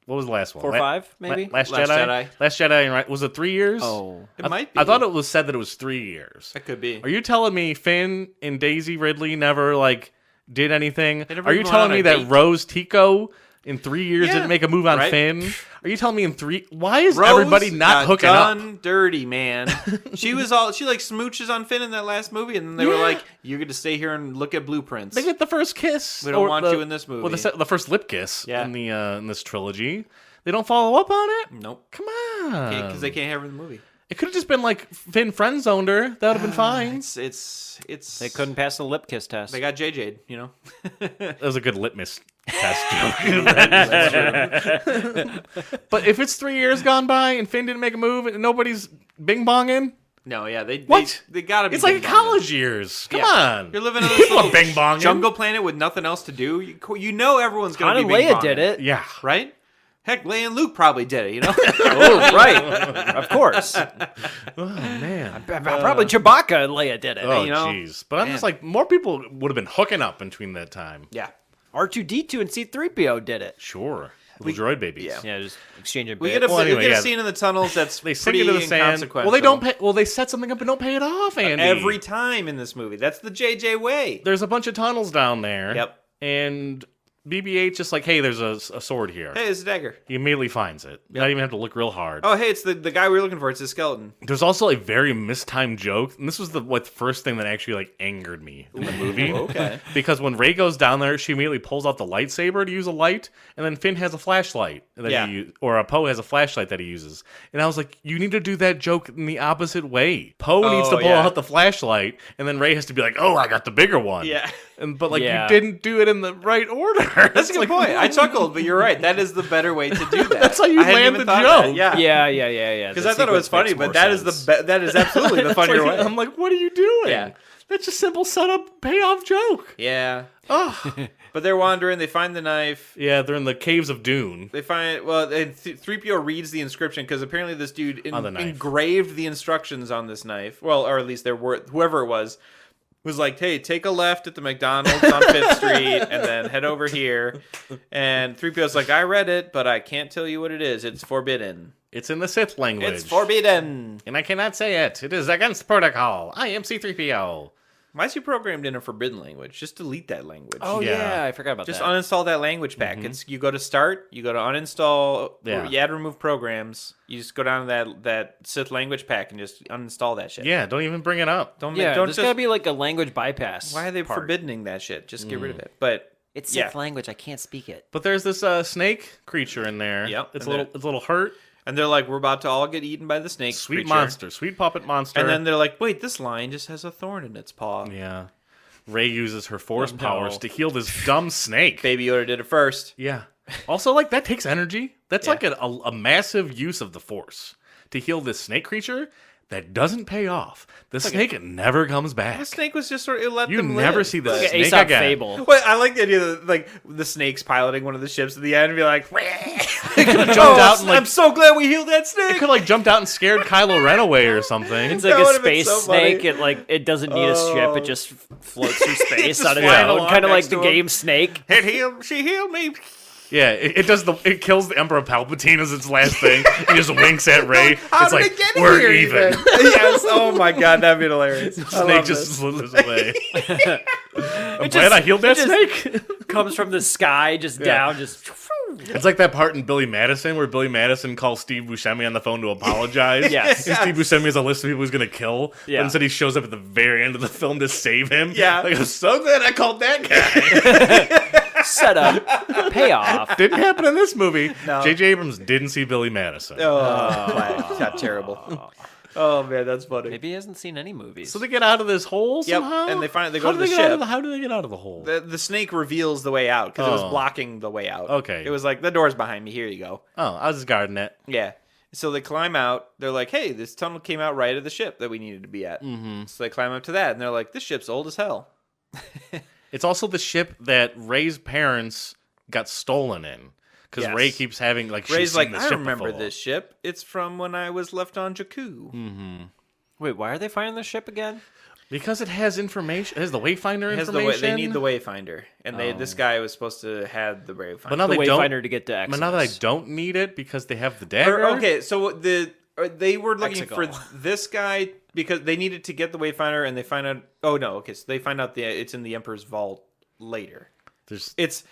What was the last one? 4 or 5, maybe? Last Last Jedi. Jedi. Last Jedi. Right? Was it 3 years? Oh. It might be. I thought it was said that it was 3 years. That could be. Are you telling me Finn and Daisy Ridley never like did anything? never Are you even telling went me on a that date. Rose Tico in 3 years Yeah, didn't make a move on right? Finn? Are you telling me in 3? Why is Rose everybody not got hooking up? done dirty, man. She like smooches on Finn in that last movie, and then they were Yeah. like, "You're going to stay here and look at blueprints." They get the first kiss. We don't or want you in this movie. Well, the first lip kiss Yeah. in this trilogy. They don't follow up on it. Nope. Come on, Because they can't have her in the movie. It could have just been like Finn friend zoned her. That would have been fine. It's They couldn't pass the lip kiss test. They got JJ'd, you know. That was a good litmus test joke. But if it's 3 years gone by and Finn didn't make a move and nobody's bing bonging, No, yeah, they What? they gotta be. it's like bing-bonging. college years. Come on, You're living on this little bing-bonging. jungle planet with nothing else to do. You know everyone's Han gonna and be Leia bing-bonging, did it. Yeah, right? Heck, Leia and Luke probably did it. You know. Oh, right. Of course. oh man. Probably Chewbacca and Leia did it. Oh you know, jeez, but I'm just like more people would have been hooking up between that time. yeah. R2D2 and C3PO did it. Sure, little droid babies. yeah. Yeah, just exchanging We bits. get a Well, anyway, we get a yeah. scene in the tunnels that's They sink pretty into the sand. inconsequential. Well, they don't pay. Well, they set something up and don't pay it off, Andy. every time in this movie. That's the JJ way. There's a bunch of tunnels down there. Yep. And BB-8 just like, hey, there's a sword here. Hey, it's a dagger. He immediately finds it. Not even have to look real hard. Oh, hey, it's the guy we were looking for. It's a skeleton. There's also a very mistimed joke, and this was the first thing that actually like angered me in the movie. Okay. Because when Rey goes down there, she immediately pulls out the lightsaber to use a light, and then Finn has a flashlight that or Poe has a flashlight that he uses. And I was like, you need to do that joke in the opposite way. Poe needs to pull out the flashlight, and then Rey has to be like, oh, I got the bigger one. Yeah. But like you didn't do it in the right order. That's a good point. I chuckled, but you're right. That is the better way to do that. That's how you land the joke. Yeah. Yeah. Because I thought it was funny, but that is that is absolutely the funnier way. I'm like, what are you doing? Yeah. That's just simple setup payoff joke. Yeah. Oh. But they're wandering. They find the knife. Yeah, they're in the caves of Dune. They find 3PO reads the inscription because apparently this dude engraved the instructions on this knife. Well, or at least there were whoever it was like, hey, take a left at the McDonald's on 5th Street and then head over here. And 3PO's like, I read it, but I can't tell you what it is. It's forbidden. It's in the Sith language. It's forbidden. And I cannot say it. It is against protocol. I am C-3PO. Why is he programmed in a forbidden language? Just delete that language. Oh, yeah. I forgot about Just that. uninstall that language pack. It's you go to start, you go to uninstall, you add remove programs. You just go down to that Sith language pack and just uninstall that shit. Yeah, don't even bring it up. There's got to be like a language bypass. Why are they forbidding that shit? Just get rid of it. But it's Sith language. I can't speak it. But there's this snake creature in there. Yep. It's a little hurt. And they're like, we're about to all get eaten by the snake Sweet creature. monster. Sweet puppet monster. And then they're like, wait, this lion just has a thorn in its paw. Yeah. Rey uses her force powers to heal this dumb snake. Baby Yoda did it first. Yeah. Also, like, that takes energy. That's like a massive use of the force to heal this snake creature that doesn't pay off. The snake never comes back. The snake was just sort of, it let you them never live. see the Like snake Aesop again. fable. Well, I like the idea that, like, the snake's piloting one of the ships at the end and be like, Jumped out and, like, I'm so glad we healed that it snake. could like jumped out and scared Kylo Ren away or something. It's like That a would've been space so funny. snake. It doesn't need a ship. It just floats through space just on its flying own, along kind of like next the to him. game Snake. She healed me. Yeah, it kills the Emperor Palpatine as its last thing. He just winks at Rey. How It's did like, it get we're here even. Yes. Oh my god, that'd be hilarious. Snake just slithers away. I'm glad I healed that snake. Comes from the sky, just down, just. It's like that part in Billy Madison where Billy Madison calls Steve Buscemi on the phone to apologize. Yes. And Steve Buscemi has a list of people he's going to kill. Yeah. But instead he shows up at the very end of the film to save him. Yeah. Like, I'm so glad I called that guy. Setup, payoff. Didn't happen in this movie. No. J.J. Abrams didn't see Billy Madison. Oh, not terrible. Oh man, that's funny. Maybe he hasn't seen any movies. So they get out of this hole somehow? and they go How to do the they get out ship. of how do they get out of the hole? The snake reveals the way out because it was Oh. blocking the way out. Okay. It was like, the door's behind me. Here you go. Oh, I was just guarding it. Yeah. So they climb out. They're like, hey, this tunnel came out right of the ship that we needed to be at. Mm-hmm. So they climb up to that, and they're like, this ship's old as hell. It's also the ship that Rey's parents got stolen in. Because Yes. Rey keeps having, like, she's Rey's seen like, this I ship remember before. this ship. It's from when I was left on Jakku. Wait, why are they finding the ship again? Because it has information. It has the Wayfinder It has information. they need the Wayfinder. And this guy was supposed to have the Wayfinder. But now The they don't. Wayfinder to get to X. But now that I don't need it because they have the dagger. Okay, so they were looking for Exegol. this guy because they needed to get the Wayfinder, and they find out. Oh no, okay, so they find out it's in the Emperor's vault later. It's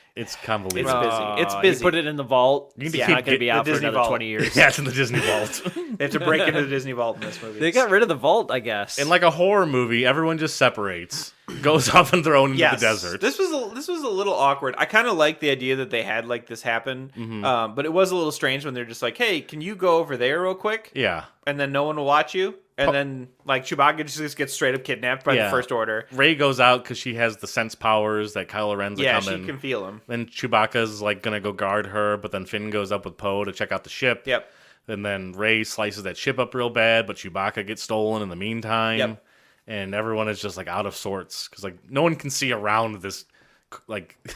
convoluted. It's busy. It's You busy. put it in the vault. You need to It's keep not going to be the out for Disney another vault. 20 years. Yeah, it's in the Disney vault. They have to break into the Disney vault in this movie. They got rid of the vault, I guess. In like a horror movie, everyone just separates, goes off and thrown into Yes. the desert. This was a little awkward. I kind of like the idea that they had like this happen, but it was a little strange when they're just like, "Hey, can you go over there real quick?" Yeah. And then no one will watch you, and then like Chewbacca just gets straight up kidnapped by the First Order. Rey goes out because she has the sense powers that Kylo Ren's Yeah, coming. she can feel him. Then Chewbacca's like gonna go guard her, but then Finn goes up with Poe to check out the ship. Yep. And then Rey slices that ship up real bad, but Chewbacca gets stolen in the meantime. Yep. And everyone is just like out of sorts because like no one can see around this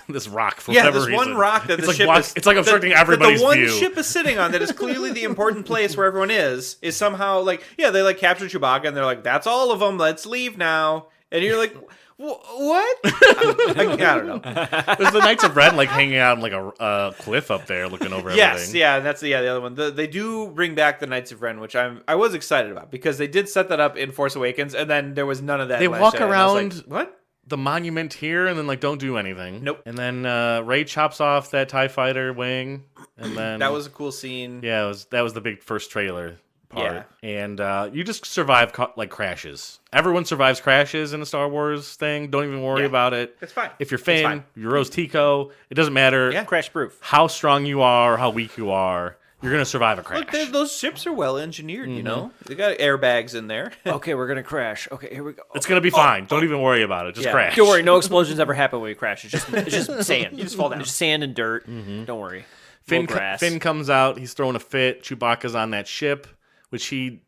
this rock for Yeah, whatever this reason. one rock that it's the like ship block- is... It's like obstructing that everybody's the one view. ship is sitting on that is clearly the important place where everyone is somehow like... Yeah, they like capture Chewbacca and they're like, that's all of them, let's leave now. And you're like, what? I don't know. There's the Knights of Ren like hanging out on like a cliff up there looking over Yes, everything. yeah, that's the other one. They do bring back the Knights of Ren, which I was excited about because they did set that up in Force Awakens, and then there was none of that. They last walk Jedi, and I was around- like, what? the monument here and then like don't do anything. Nope. And then Rey chops off that TIE fighter wing, and then That was a cool scene. yeah, that was the big first trailer part. And you just survive like crashes. Everyone survives crashes in a Star Wars thing. Don't even worry about it. It's fine. If you're It's Finn, fine. you're Rose Tico. It doesn't matter Crash proof. how strong you are or how weak you are. You're gonna survive a crash. Look, those ships are well engineered. You know, they got airbags in there. Okay, we're gonna crash. Okay, here we go. It's gonna be fine. Don't even worry about it. Just crash. Don't worry, no explosions ever happen when we crash. It's just sand. You just fall down. It's just sand and dirt. Don't worry. Finn, Grass. Finn comes out. He's throwing a fit. Chewbacca's on that ship, which he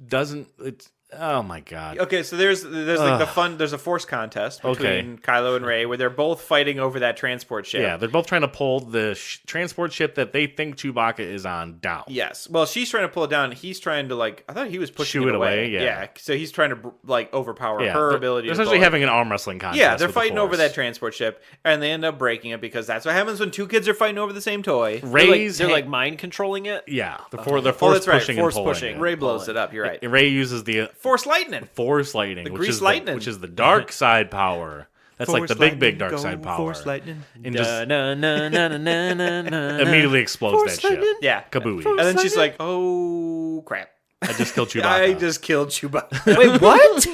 doesn't. It's oh my god. Okay, so there's like the fun. There's a force contest between Kylo and Rey where they're both fighting over that transport ship. Yeah, they're both trying to pull the transport ship that they think Chewbacca is on down. Yes. Well, she's trying to pull it down. He's trying to I thought he was pushing Shoo it it away. away, yeah. So he's trying to overpower Yeah, her they're- ability. They're to essentially pull it. having an arm wrestling contest. Yeah, they're with the fighting over Force. that transport ship, and they end up breaking it because that's what happens when two kids are fighting over the same toy. Rey's They're like mind controlling it. yeah, the Oh, force that's right, pushing force and pulling. pushing. it. Ray blows it up. You're right. Rey uses the Force lightning. force lightning, The which grease is lightning. which is the dark side power. That's like the big dark side power. Force lightning. And just Na, na, na, na, na, na, na. immediately explodes Force that ship. lightning. Yeah. Kabooey. And then she's like, "Oh crap! I just killed Chewbacca. I just killed Chewbacca." Wait, what?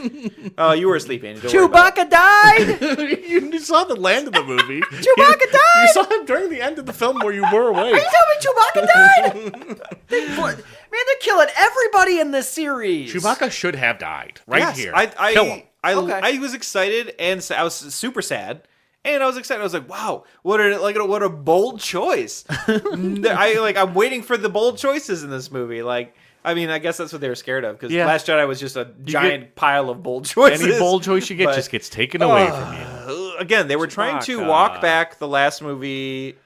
Oh, you were asleep, Andy. Don't worry about it. Chewbacca died. you saw the land of the movie. Chewbacca You died. saw him during the end of the film where you were awake. Tell me Chewbacca died. Man, they're killing everybody in this series. Chewbacca should have died right Yes, here. I Kill him. I was excited and I was super sad. And I was excited. I was like, "Wow, what a bold choice!" I'm waiting for the bold choices in this movie. Like, I mean, I guess that's what they were scared of because Yeah. Last Jedi was just a giant pile of bold choices. Any bold choice you get But- just gets taken away from you. Again, they were trying to Chewbacca. walk back the last movie,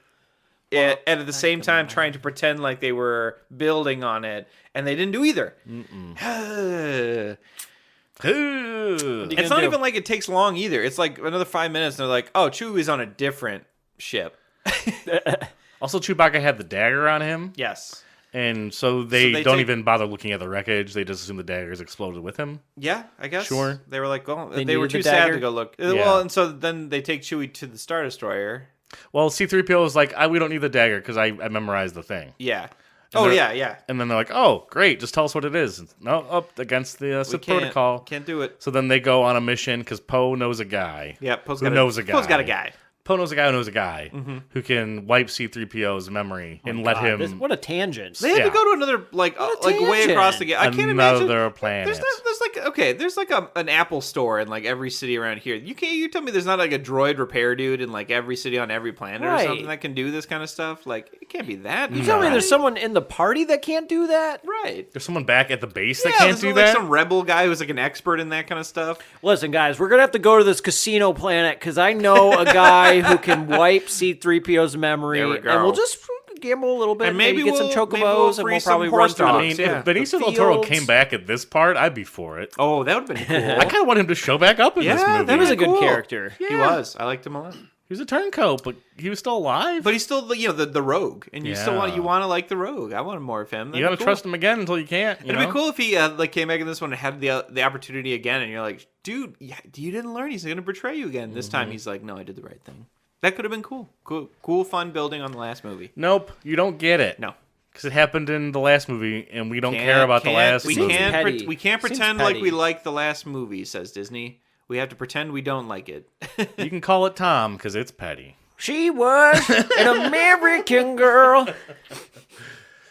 and at the same time trying to pretend like they were building on it, and they didn't do either. It's not even like it takes long either. It's like another 5 minutes, and they're like, "Oh, Chewie's on a different ship." Also, Chewbacca had the dagger on him, Yes. and so they they don't take- even bother looking at the wreckage. They just assume the dagger's exploded with him. Yeah, I guess. Sure. They were like, well, They they were needed too the sad dagger? to go look. Yeah. Well, and so then they take Chewie to the Star Destroyer. Well, C-3PO is like, we don't need the dagger because I memorized the thing. Yeah. Oh, they're- yeah, yeah. And then they're like, oh, great, just tell us what it is. No, up against the Sith protocol. Can't do it. So then they go on a mission because Poe knows a guy. Yeah, Poe's Who got knows a guy. Poe's got a guy. Poe knows a guy who knows a guy Mm-hmm. who can wipe C-3PO's memory and let God, him what a tangent. They had Yeah. to go to another like way tangent. across the. I can't imagine. another planet. There's like an Apple store in like every city around here. You tell me there's not like a droid repair dude in like every city on every planet or Right. something that can do this kind of stuff. Like it can't be that. You tell me there's someone in the party that can't do that? right. There's someone back at the base that Yeah, can't there's do like that. some rebel guy who's like an expert in that kind of stuff. Listen, guys, we're going to have to go to this casino planet because I know a guy who can wipe C-3PO's memory. There we go. And we'll just gamble a little bit. And maybe get some maybe we'll chocobos and free we'll some probably run horse through dogs. I mean, Yeah. if Benicio The del Toro fields. came back at this part, I'd be for it. Oh, that would have been cool. I kind of want him to show back up in this Yeah, movie. that He was a good cool. character. He was. I liked him a lot. He was a turncoat, but he was still alive. But he's still the rogue, and you still Yeah. want to like the rogue. I want more of him. you That'd gotta be cool. trust him again until you can't. You It'd know? be cool if he came back in this one and had the opportunity again, and you're like, dude, you didn't learn. He's gonna betray you again. This time he's like, no, I did the right thing. That could have been cool. Cool, fun building on the last movie. Nope, you don't get it. No, Because it happened in the last movie, and we don't care about the last we movie. Can't petty. we can't Seems pretend like petty. we like the last movie, says Disney. We have to pretend we don't like it. You can call it Tom, because it's petty. She was an American girl.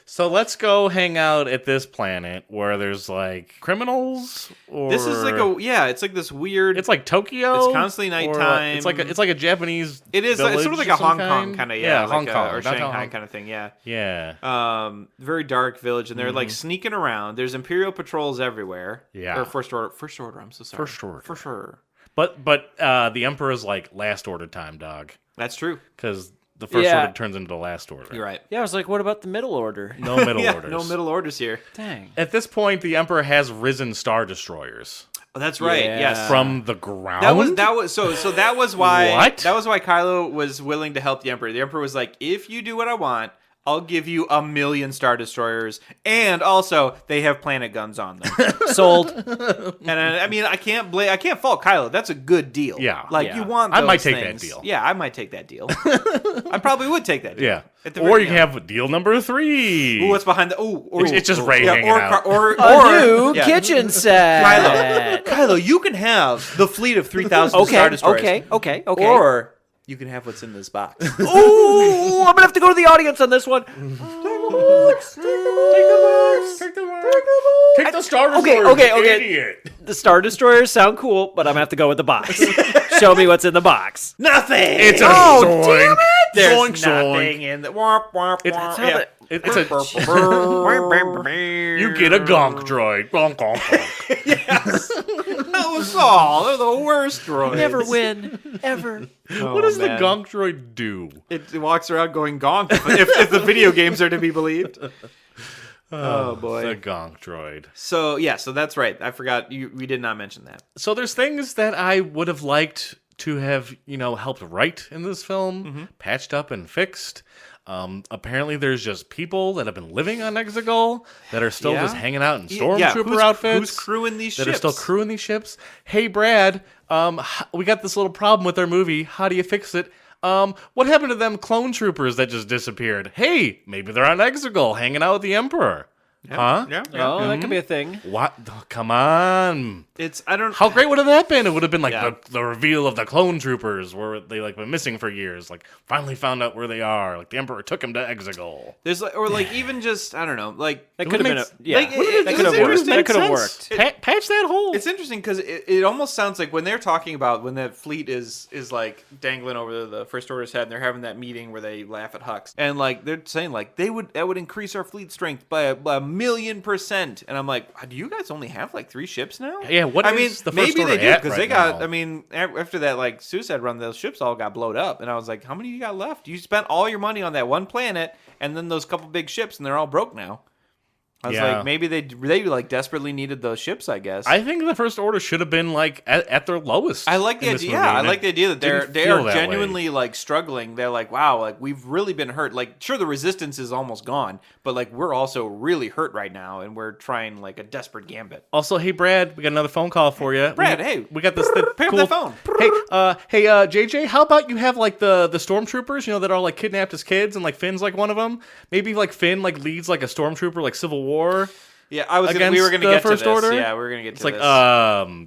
So let's go hang out at this planet where there's like criminals, or This is like it's like this weird. It's like Tokyo. It's constantly or nighttime. It's like a Japanese. It is. It's sort of like a Hong Kong kind of Yeah, like Hong Kong or downtown Shanghai Hong- kind of thing. Yeah. Yeah. Very dark village, and they're like sneaking around. There's Imperial patrols everywhere. Yeah. Or first order. I'm so sorry. First order. For sure. But the Emperor's like last order time, dog, That's true. because the first Yeah. order turns into the last order. You're right. Yeah, I was like, what about the middle order? No middle Yeah, orders. no middle orders here. Dang. At this point, the Emperor has risen Star Destroyers Oh, that's right. Yeah. Yes. from the ground. that was so that was why What? that was why Kylo was willing to help the Emperor. The Emperor was like, if you do what I want, I'll give you 1,000,000 Star Destroyers, and also they have planet guns on them. Sold. And I mean, I can't fault Kylo. That's a good deal. Yeah. like Yeah. you want. I Those might take that things. deal. Yeah, I might take that deal. I probably would take that deal. Yeah. At the Or very you can end. have deal number 3. Ooh, what's behind the? Ooh, It's just Rey yeah, hanging or, out. Or A new yeah. kitchen set. Kylo, you can have the fleet of 3,000 Star Destroyers. Okay. Or you can have what's in this box. Ooh, I'm gonna have to go to the audience on this one. Take the Star Okay, Destroyer, okay, you okay. idiot. The Star Destroyers sound cool, but I'm gonna have to go with the box. Show me what's in the box. Nothing. It's a Oh, zoink. damn it! There's Zoink, nothing zoink. in the. Womp, womp, It's womp. how Yeah. It's a. You get a gonk droid. Gonk, gonk, gonk. That was all. They're the worst droids. Never win, ever. What does the man. gonk droid do? It walks around going gonk if the video games are to be believed. Oh boy. The gonk droid. So that's right. I forgot we did not mention that. So there's things that I would have liked to have, helped write in this film, patched up and fixed. Apparently there's just people that have been living on Exegol that are still Yeah. just hanging out in Yeah, stormtrooper who's- outfits. who's crewing these that ships? are still crewing these ships. Hey Brad, we got this little problem with our movie. How do you fix it? What happened to them clone troopers that just disappeared? Hey, maybe they're on Exegol hanging out with the Emperor. Huh? Yeah. Oh, that could be a thing. What? Oh, come on. I don't. How great would have that been? It would have been like Yeah. the reveal of the clone troopers where they been missing for years. Like finally found out where they are. Like the Emperor took him to Exegol. There's even just I don't know. Like That It could have been makes- yeah. like, it- that it- could have it worked. just That makes could have sense. worked. Patch that hole. it's interesting because it almost sounds like when they're talking about when that fleet is like dangling over the First Order's head and they're having that meeting where they laugh at Hux and like they're saying like that would increase our fleet strength by a 1,000,000%. And I'm like, do you guys only have like 3 ships now? Yeah, what I is mean, the First maybe Order they do at because right they got. now? I mean, after that like Suicide Run, those ships all got blowed up, and I was like, how many you got left? You spent all your money on that one planet, and then those couple big ships, and they're all broke now. I was Yeah. like, maybe they like desperately needed those ships. I guess. I think the First Order should have been like at their lowest. I like the in this idea. movie, Yeah, I and like it the idea that didn't they feel are that genuinely like struggling. They're like, wow, like we've really been hurt. Like, sure, the resistance is almost gone, but like we're also really hurt right now, and we're trying like a desperate gambit. Also, hey Brad, we got another phone call for you. Brad, hey. we got this Pick up cool the phone. Hey, JJ, how about you have like the stormtroopers, that are like kidnapped as kids, and like Finn's like one of them. Maybe like Finn like leads like a stormtrooper like Civil War. Yeah, we Against were gonna the get First to this. Order? Yeah, we were gonna get It's to like this.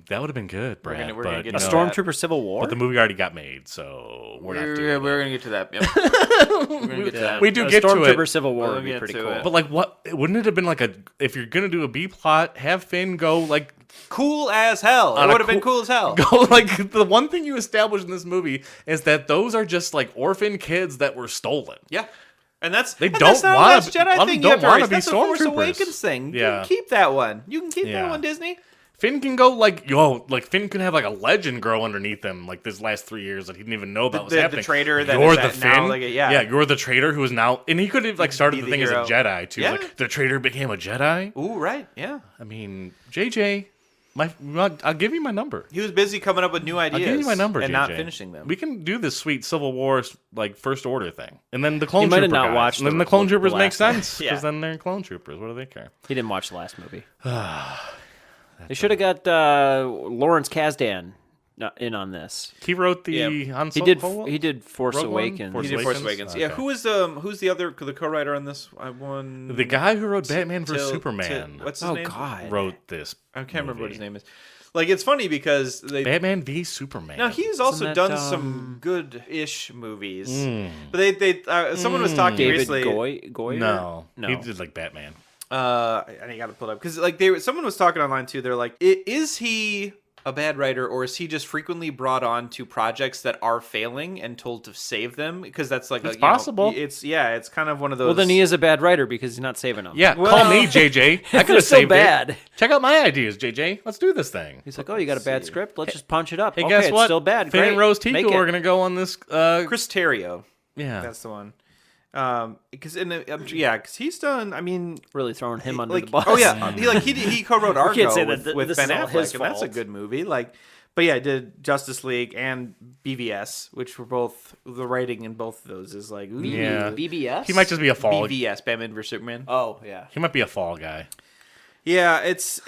that would have been good, Brad. we're gonna but, get you to know, that. Stormtrooper Civil War. But the movie already got made, so we're not doing we're it. gonna get to that. Yep. We're gonna get to that. We do A get to Stormtrooper it. Civil War We'll would be get pretty to cool. it. But like, what wouldn't it have been like if you're gonna do a B plot, have Finn go like Cool as hell. It On a would have been cool- cool as hell. go like the one thing you established in this movie is that those are just like orphan kids that were stolen. Yeah. And that's They and don't that's not a wanna Last be- Jedi a lot of thing. them You have don't to wanna erase. be That's a Force stormtroopers. Awakens thing. You Yeah. can keep that one. You can keep Yeah. that one, Disney. Finn can go like Finn can have like a legend grow underneath him like this last 3 years that he didn't even know about was The happening. traitor that you're is the at now, Finn. like, yeah. You're the traitor who is now, and he could have like started Be the the thing hero. as a Jedi too. Yeah. Like the traitor became a Jedi. Ooh, right. Yeah. I mean, JJ, I'll give you my number. He was busy coming up with new ideas. I'll give you my number, and JJ. not finishing them. We can do this sweet Civil War like First Order thing, and then the clone He might have trooper not guys. watched And then the- the clone the troopers make last one. sense because Yeah. then they're clone troopers. What do they care? He didn't watch the last movie. They should have got Lawrence Kasdan in on this. He wrote the Yeah. Han He Solo? did. He did Force Rogue One? Awakens. Force He did Force Awakens? Awakens. Yeah. Okay. Who's the other the co-writer on this? I won The guy who wrote Batman vs Till- Superman What's his Oh name? God. wrote this. I can't remember what movie. his name is. Like it's funny because they Batman v Superman. now he's also that, done some good-ish movies. Mm. But they someone was talking David recently. Goyer? No, No. he did like Batman. And I got to pull it up because like someone was talking online too. They're like, is he a bad writer or is he just frequently brought on to projects that are failing and told to save them? Because that's like It's you know, possible. it's kind of one of those. Well, then he is a bad writer because he's not saving them. Yeah, Well- call me JJ. I could They're have so saved bad. it. Check out my ideas, JJ. Let's do this thing. He's like, oh, you got a bad script? Let's just punch it up. Hey, okay, guess it's what? still bad. Finn Great. and Rose Make Tico it. are gonna go on this. Chris Terrio. Yeah, That's the one. Because because he's done. I mean, Really throwing him under the bus. Oh yeah, he co-wrote Argo can't say with, that with this Ben is all Affleck, his and that's a fault. good movie. But yeah, I did Justice League and BVS, which were both the writing in both of those is like ooh, Yeah. BBS? He might just be a fall. BVS, Batman vs Superman. Oh, yeah. He might be a fall guy. Yeah, it's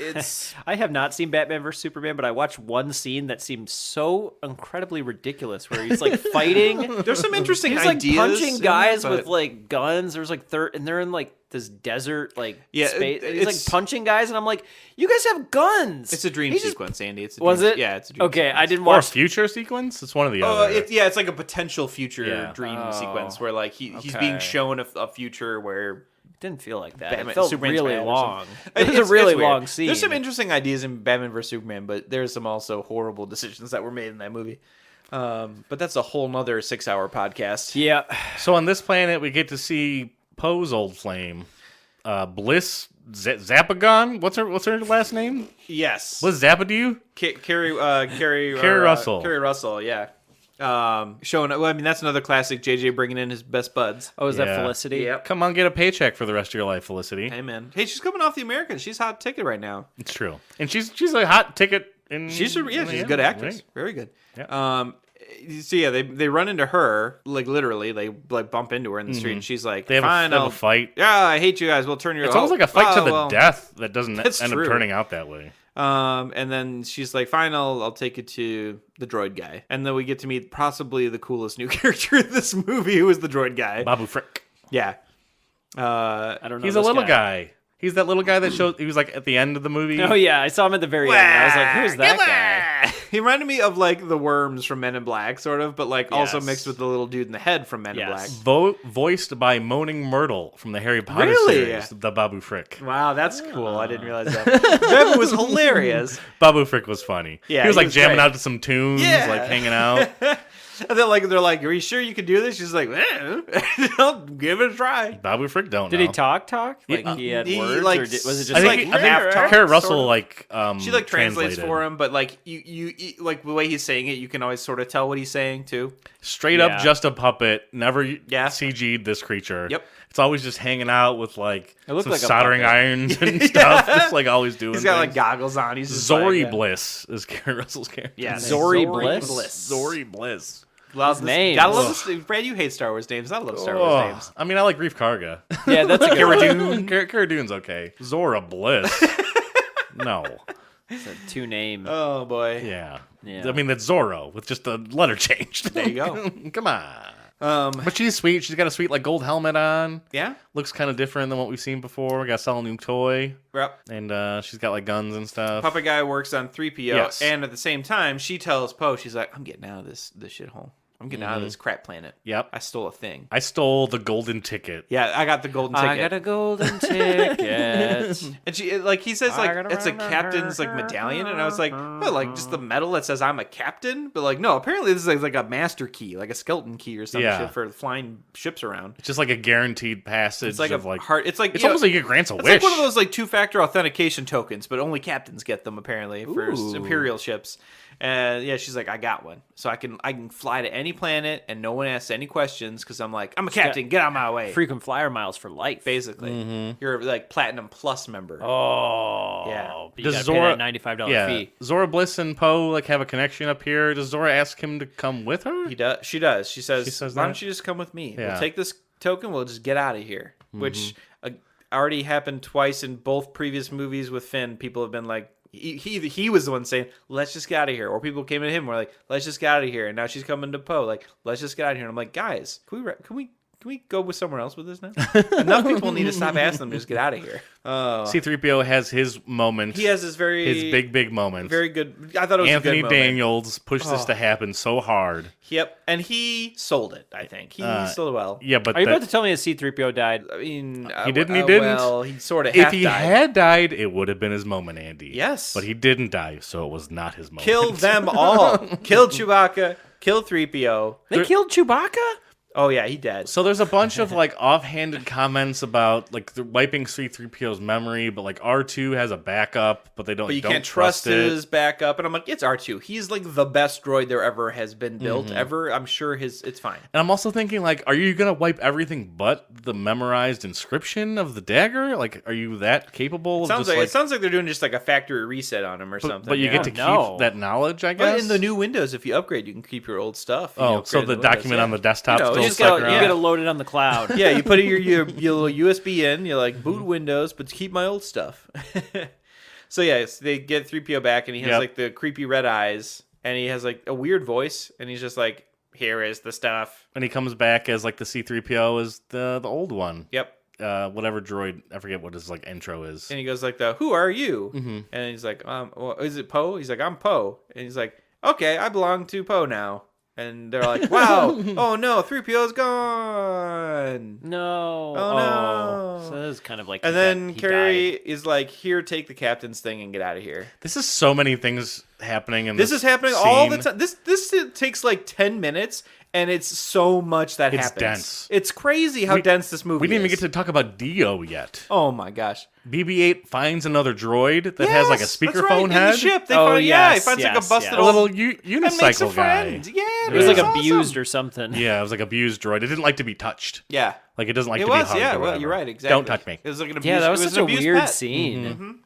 I have not seen Batman vs Superman, but I watched one scene that seemed so incredibly ridiculous, where he's like fighting. there's some interesting He's like ideas punching in guys it, with but- like guns. There's like and they're in like this desert Yeah, space. He's it's- like punching guys, and I'm like, you guys have guns. It's a dream He just- sequence, Andy. It's a Was dream, it? Yeah, it's a dream. Okay, sequence. I didn't Or a watch. future sequence? It's one of the Oh, other. it's like a potential future Yeah. dream Oh, sequence where like he's okay. being shown a future where Didn't feel like that. Batman- It felt Superman's really bad or long. something. It was It's a really weird. long scene. There's some interesting ideas in Batman vs Superman, but there's some also horrible decisions that were made in that movie. But that's a whole nother 6-hour podcast. Yeah. So on this planet, we get to see Poe's old flame, Bliss Zapagon. What's her last name? Yes. Bliss Zapadu? Carrie Russell. Carrie Russell, yeah. Showing. Well, I mean, that's another classic. JJ bringing in his best buds. Oh, is that Yeah. Felicity? Yep. Come on, get a paycheck for the rest of your life, Felicity. Hey man. Hey, she's coming off the American. She's hot ticket right now. It's true, and she's a hot ticket. She's a good actress. right. Very good. Yeah. So yeah, they run into her, like literally, they like bump into her in the street, and she's like, They have, "Fine, they have I'll- a fight. Yeah, I hate you guys. We'll turn your. It's almost like a fight to the well." death that doesn't end That's up true. turning out that way. And then she's like, "Fine, I'll take it to the droid guy." And then we get to meet possibly the coolest new character in this movie, who is the droid guy. Babu Frick. Yeah. I don't know. He's a this little guy. He's that little guy that showed. He was like at the end of the movie. Oh yeah, I saw him at the very end. I was like, who's that guy? He reminded me of like the worms from Men in Black, sort of, but like also Yes. mixed with the little dude in the head from Men in Black. Yes. Voiced by Moaning Myrtle from the Harry Potter Really? series, the Babu Frick. Wow, that's cool. I didn't realize that. That was hilarious. Babu Frick was funny. Yeah, he was he like was jamming great. out to some tunes, Yeah. like hanging out. And then like they're like, "Are you sure you can do this?" She's like, "I'll give it a try." Babu Frick don't Did know. he talk? Like Yeah, he had he, words, like, or was it just I like, think, I half think talk, Carrie sort Russell of? like She like translates translated. for him, but like you like the way he's saying it, you can always sort of tell what he's saying too. Straight Yeah. up just a puppet, never Yeah. CG'd this creature. Yep. It's always just hanging out with like It looked some like a soldering puppet. irons and stuff. Just like always doing He's got like things. goggles on. He's just Zori like, Bliss is Carrie Russell's character. Yeah, Zori Bliss? Zori Bliss. Loves names. Gotta love this. Brad, you hate Star Wars names. I love Star Wars Oh, names. I mean, I like Grief Karga. Yeah, that's a good Cara one. Dune. Cara Dune's okay. Zora Bliss. No. It's a two name. Oh boy. Yeah. Yeah. I mean, that's Zorro with just a letter changed. There you go. Come on. But she's sweet. She's got a sweet like gold helmet on. Yeah. Looks kind of different than what we've seen before. We got to sell a new toy. Yep. And she's got like guns and stuff. Puppet guy works on 3PO, Yes. and at the same time, she tells Poe, she's like, "I'm getting out of this shithole. I'm getting out of this crap planet. Yep. I stole a thing. I stole the golden ticket. Yeah, I got the golden ticket." I got a golden ticket. And she like he says like I gotta it's a captain's like medallion, and I was like, what, like just the medal that says I'm a captain? But like no, apparently this is like a master key, like a skeleton key or some Yeah. shit for flying ships around. It's just like a guaranteed passage It's like of a like heart. It's like it's you know, almost like it grants a it's wish. like one of those like 2-factor authentication tokens, but only captains get them apparently for Ooh. Imperial ships. And yeah, she's like, I got one, so I can fly to any planet, and no one asks any questions because I'm like, I'm a captain. Get out of my way. Frequent flyer miles for life. Basically, you're like platinum plus member. Oh. Yeah. But you Does gotta Zora- pay that $95 yeah. fee. Zora Bliss and Poe like have a connection up here. Does Zora ask him to come with her? He does. She does. She says, She says "Why that? don't you just come with me? Yeah. We'll take this token. We'll just get out of here." Which already happened twice in both previous movies with Finn. People have been like, he was the one saying, "Let's just get out of here," or people came to him were like, "Let's just get out of here." And now she's coming to Poe like, "Let's just get out of here." And I'm like, guys, can we go with somewhere else with this now? Enough people need to stop asking them to just get out of here. C-3PO has his moment. He has his big moment. very good. I thought it was Anthony a good moment. Daniels pushed this to happen so hard. Yep, and he sold it. I think he sold it well. Yeah, but Are you that- about to tell me that C-3PO died? I mean, He didn't, he didn't. Well, he sort of if half he died. had died, it would have been his moment, Andy. Yes. But he didn't die, so it was not his moment. Kill them all. Kill Chewbacca. Kill 3PO. They killed Chewbacca? Oh yeah, he dead. So there's a bunch of like offhanded comments about like the wiping C-3PO's memory, but like R2 has a backup, but they don't. But you don't can't trust it. his backup. And I'm like, it's R2. He's like the best droid there ever has been built ever. I'm sure it's fine. And I'm also thinking like, are you gonna wipe everything but the memorized inscription of the dagger? Like, are you that capable? It sounds like they're doing just like a factory reset on him or something. But you get to keep that knowledge, I guess. But in the new Windows, if you upgrade, you can keep your old stuff. Oh, so the document on the desktop still you get it loaded on the cloud. Yeah, you put your little USB in, you like boot Windows, but to keep my old stuff. So yeah, they get 3PO back, and he has like the creepy red eyes, and he has like a weird voice, and he's just like, "Here is the stuff." And he comes back as like the C-3PO is the old one. Yep. Whatever droid, I forget what his like intro is. And he goes like, "Who are you?" And he's like, well, is it Poe?" He's like, "I'm Poe." And he's like, "Okay, I belong to Poe now." And they're like, "Wow, oh no, 3PO's gone." No. Oh no. So that is kind of like. And then Carrie is like, "Here, take the captain's thing and get out of here." This is so many things happening in this is happening scene. all the time. This takes like 10 minutes, and it's so much that It's happens. dense. It's crazy how dense this movie is. We didn't even get to talk about Dio yet. Oh my gosh. BB-8 finds another droid that has like a Yes, speakerphone that's right. head. In the ship, they Oh, find, yes, he finds like a yes, busted yes. A old little and makes a unicycle guy. friend. Yeah, It was like that's abused awesome. or something. Yeah, it was like abused droid. It didn't like to be touched. Yeah. Like it doesn't like It to be was, hugged. yeah. or Well, whatever. you're right. Exactly. Don't touch me. It was like an abuse. Yeah, that was it such an a abused weird pet. scene.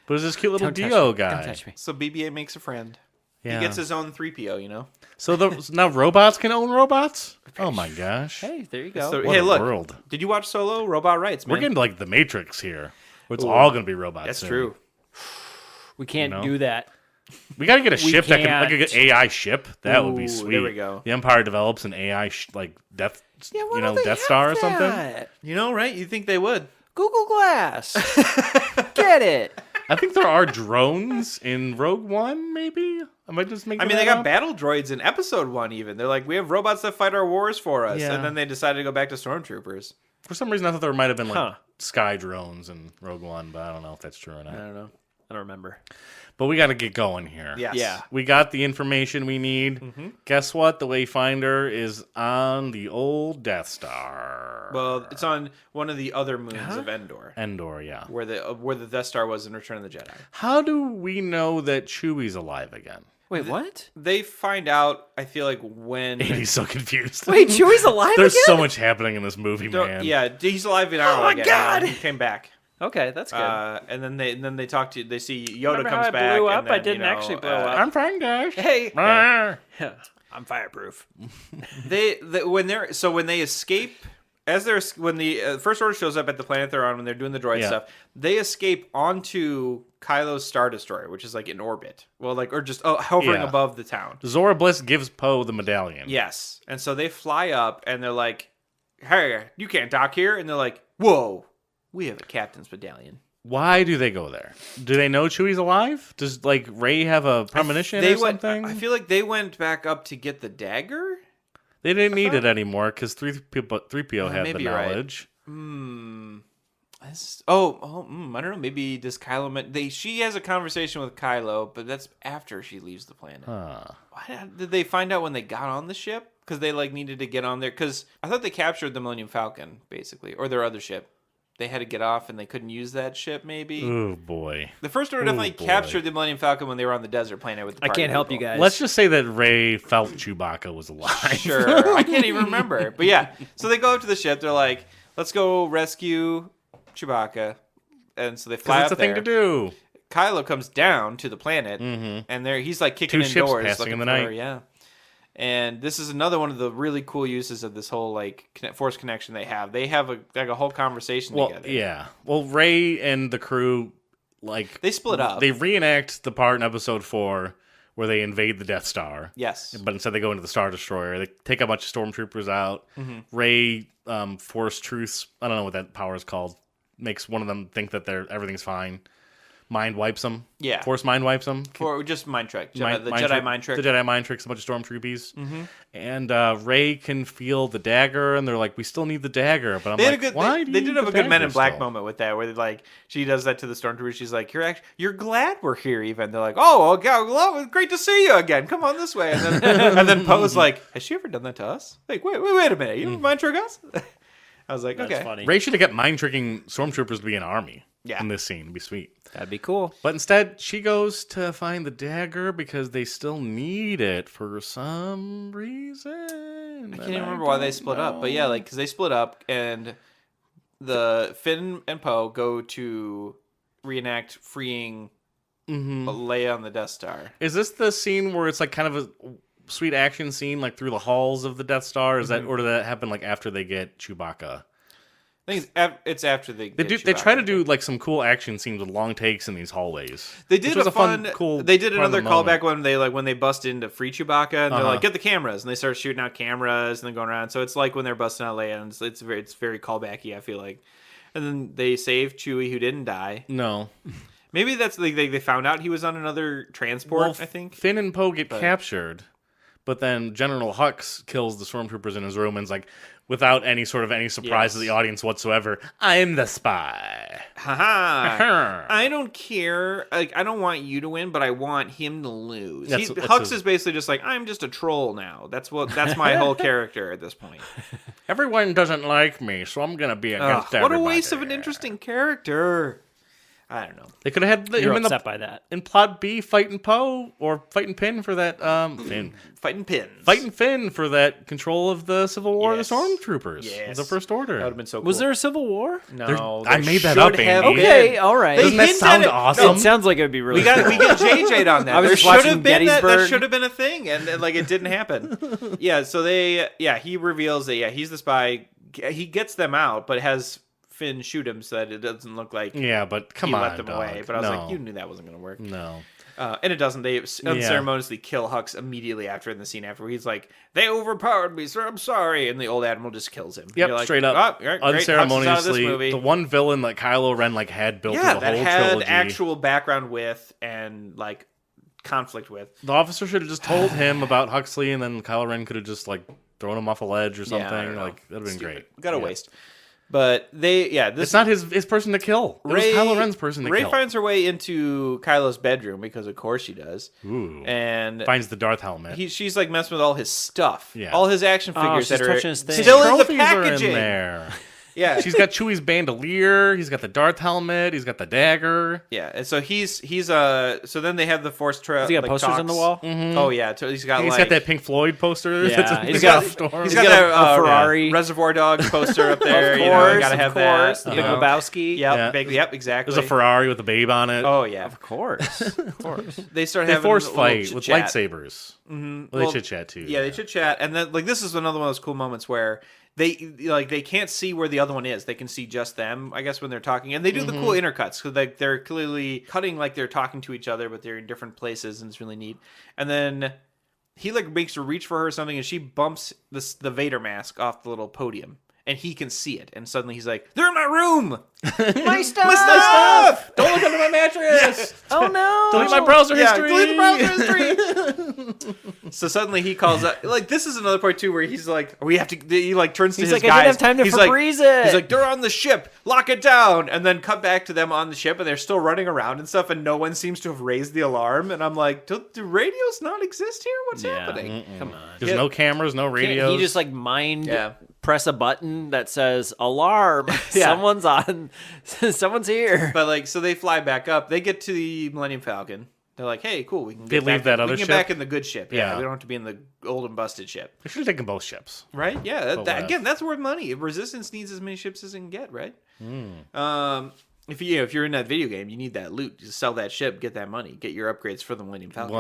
But it was this cute little Don't touch Dio me. guy. Don't touch me. So BB-8 makes a friend. Yeah. He gets his own 3PO, you know? So now robots can own robots? Oh my gosh. Hey, there you go. So, What hey, a look. world. Did you watch Solo? Robot rights, man. We're getting to like the Matrix here. Where it's all going to be robots. That's soon. true. We can't You know? do that. We got to get a ship that can like can't. an AI ship. That would be Ooh, sweet. there we go. The Empire develops an AI like Death, why you know, don't they Death have Star or something. that? You know, right? You think they would. Google Glass. Get it. I think there are drones in Rogue One. Maybe I might just make. I mean, they got battle droids in Episode 1 even. They're like, we have robots that fight our wars for us. Yeah. And then they decided to go back to stormtroopers. For some reason, I thought there might have been like Huh. sky drones in Rogue One, but I don't know if that's true or not. I don't know. I don't remember. But we got to get going here. Yes. Yeah. We got the information we need. Guess what? The Wayfinder is on the old Death Star. Well, it's on one of the other moons of Endor. Endor, yeah. Where the Death Star was in Return of the Jedi. How do we know that Chewie's alive again? Wait, what? They find out, I feel like, when... He's so confused. Wait, Chewie's alive There's again? so much happening in this movie, man. Yeah, he's alive in Arlo my again. God! He came back. Okay, that's good. And then they talk to... They see Yoda Remember comes how I back. blew and up? then, I didn't actually blow up. I'm fine, guys. Hey. Ah. I'm fireproof. When they escape... When the First Order shows up at the planet they're on, when they're doing the droid Yeah. stuff, they escape onto Kylo's Star Destroyer, which is like in orbit. Well, like, or just hovering Yeah. above the town. Zora Bliss gives Poe the medallion. Yes. And so they fly up and they're like, hey, you can't dock here. And they're like, whoa, we have a captain's medallion. Why do they go there? Do they know Chewie's alive? Does like Rey have a premonition or something? I feel like they went back up to get the dagger. They didn't need it anymore because 3PO had the maybe you're right. knowledge. I don't know. Maybe does Kylo... She has a conversation with Kylo, but that's after she leaves the planet. Huh. Why did they find out when they got on the ship? Because they like needed to get on there. Because I thought they captured the Millennium Falcon, basically, or their other ship. They had to get off and they couldn't use that ship, maybe. Oh, boy. The First Order Oh, definitely boy. captured the Millennium Falcon when they were on the desert planet with the I party can't help you people. guys. Let's just say that Rey felt Chewbacca was alive. Sure. I can't even remember. But yeah, so they go up to the ship. They're like, let's go rescue Chewbacca. And so they fly Because up it's a thing there. to do. Kylo comes down to the planet, and he's like kicking Two in ships doors, passing looking in the for her, night. yeah. And this is another one of the really cool uses of this whole like force connection they have. They have a whole conversation Well, together. yeah. Well, Rey and the crew, like... They split up. They reenact the part in Episode 4 where they invade the Death Star. Yes. But instead they go into the Star Destroyer. They take a bunch of stormtroopers out. Rey, force truths, I don't know what that power is called, makes one of them think that everything's fine. mind wipes them. Yeah. Force mind wipes them. For just mind trick. The Jedi mind trick. The Jedi mind tricks a bunch of stormtroopies. And Rey can feel the dagger, and they're like, we still need the dagger. But I'm They why they did have a good Men in Black still? moment with that, where she does that to the stormtroopers. She's like, "You're glad we're here." Even they're like, "Oh, well, great to see you again. Come on this way." And then and then Poe's like, "Has she ever done that to us? Like, wait a minute. You mind trick us?" I was like, That's "Okay." funny. Rey should have kept mind tricking stormtroopers to be an army. Yeah. In this scene, it'd be sweet. That'd be cool. But instead, she goes to find the dagger because they still need it for some reason. I can't even remember why they split up, but yeah, because they split up, and the Finn and Poe go to reenact freeing Leia on the Death Star. Is this the scene where it's like kind of a sweet action scene, like through the halls of the Death Star? Is that, or did that happen like after they get Chewbacca? I think it's after they They try to do like some cool action scenes with long takes in these hallways. They did which was a fun, cool. They did part of the another callback moment. when they bust into Free Chewbacca, and they're like, "Get the cameras," and they start shooting out cameras and then going around. So it's like when they're busting out Leia, and it's very callbacky. I feel like, and then they save Chewie, who didn't die. No, Maybe that's they found out he was on another transport. well, I think Finn and Poe get captured, but then General Hux kills the stormtroopers in his room and's like, without any surprise to the audience whatsoever, I'm the spy. Haha. I don't care. Like, I don't want you to win, but I want him to lose. That's Hux is basically just like, I'm just a troll now. That's my whole character at this point. Everyone doesn't like me, so I'm gonna be against What everybody. a waste of an interesting character. I don't know. They could have had You're him upset by that. in plot B fighting Poe or fighting Finn for that Fighting pins. fighting Finn for that control of the Civil War Yes. of the Stormtroopers. Yes. The First Order. That would have been so cool. Was there a Civil War? No. I there made that should up, have Andy. been. Okay, all right. Doesn't that hinted sound at it. awesome? It sounds like it would be really We get JJ'd on that. I was There just should watching have been that Gettysburg. should have been a thing, and like it didn't happen. Yeah, so he reveals that he's the spy. He gets them out, but has Finn shoot him so that it doesn't look like Yeah, but come he on, let them dog. away. But I was No. like, you knew that wasn't going to work. No. And it doesn't. They unceremoniously kill Hux immediately after in the scene after. He's like, they overpowered me, sir. I'm sorry. And the old admiral just kills him. Yep, You're like, straight up, "Oh, great. Hux is out of this unceremoniously. movie." The one villain that Kylo Ren had built yeah, through the that whole had trilogy. actual background with and like conflict with. The officer should have just told him about Huxley, and then Kylo Ren could have just like thrown him off a ledge or Yeah, I something. don't know. Like that'd have been Stupid. great. Got a Yeah. waste. But it's It's not his person to kill. It was Kylo Ren's person to Rey kill. finds her way into Kylo's bedroom because of course she does. Ooh. And Finds the Darth helmet. she's like messing with all his stuff. Yeah. All his action figures she's that are touching his thing. still in the Trophies are packaging. in there. Yeah. She's got Chewie's bandolier. He's got the Darth helmet. He's got the dagger. Yeah, and so he's so then they have the force trail. Has he got posters on the wall? Oh yeah, so he's got He's like got that Pink Floyd poster. Yeah, That's a he's got got- he's got got a Ferrari. Reservoir Dogs poster up there. Of you know, course, gotta of have course. that. The you Big know. Lebowski. Yep, exactly. There's a Ferrari with a babe on it. Oh yeah, Of course. Of course. they start They having force a little fight with chit-chat. lightsabers. Mhm. Well, Well, they chit chat too. Yeah, they chit chat, and then like this is another one of those cool moments where they can't see where the other one is. They can see just them, I guess, when they're talking, and they do the cool intercuts because they're clearly cutting like they're talking to each other, but they're in different places, and it's really neat. And then he like makes her reach for her or something, and she bumps the Vader mask off the little podium. And he can see it, and suddenly he's like, "They're in my room, My stuff. my stuff." Don't look under my mattress. Oh no. Delete my browser Yeah, history. delete the browser history. So suddenly he calls up. Like this is another part too where he's like, "We have to." He like turns to He's his like, guys. I didn't have time to he's like, Febreze it. He's like, "They're on the ship. Lock it down." And then cut back to them on the ship, and they're still running around and stuff, and no one seems to have raised the alarm. And I'm like, "Do radios not exist here? What's happening?" Come on. There's no cameras, no radios. He just like mind Yeah. press a button that says alarm. Yeah. Someone's on. Someone's here. But like, so they fly back up. They get to the Millennium Falcon. They're like, "Hey, cool. We can They get leave back that we other can get ship? back in the good ship. Yeah, Yeah. we don't have to be in the old and busted ship." They should have taken both ships. Right? Yeah. But what? Again, that's worth money. Resistance needs as many ships as it can get, right? Hmm. If you're in that video game, you need that loot. Just sell that ship, get that money, get your upgrades for the Millennium Falcon.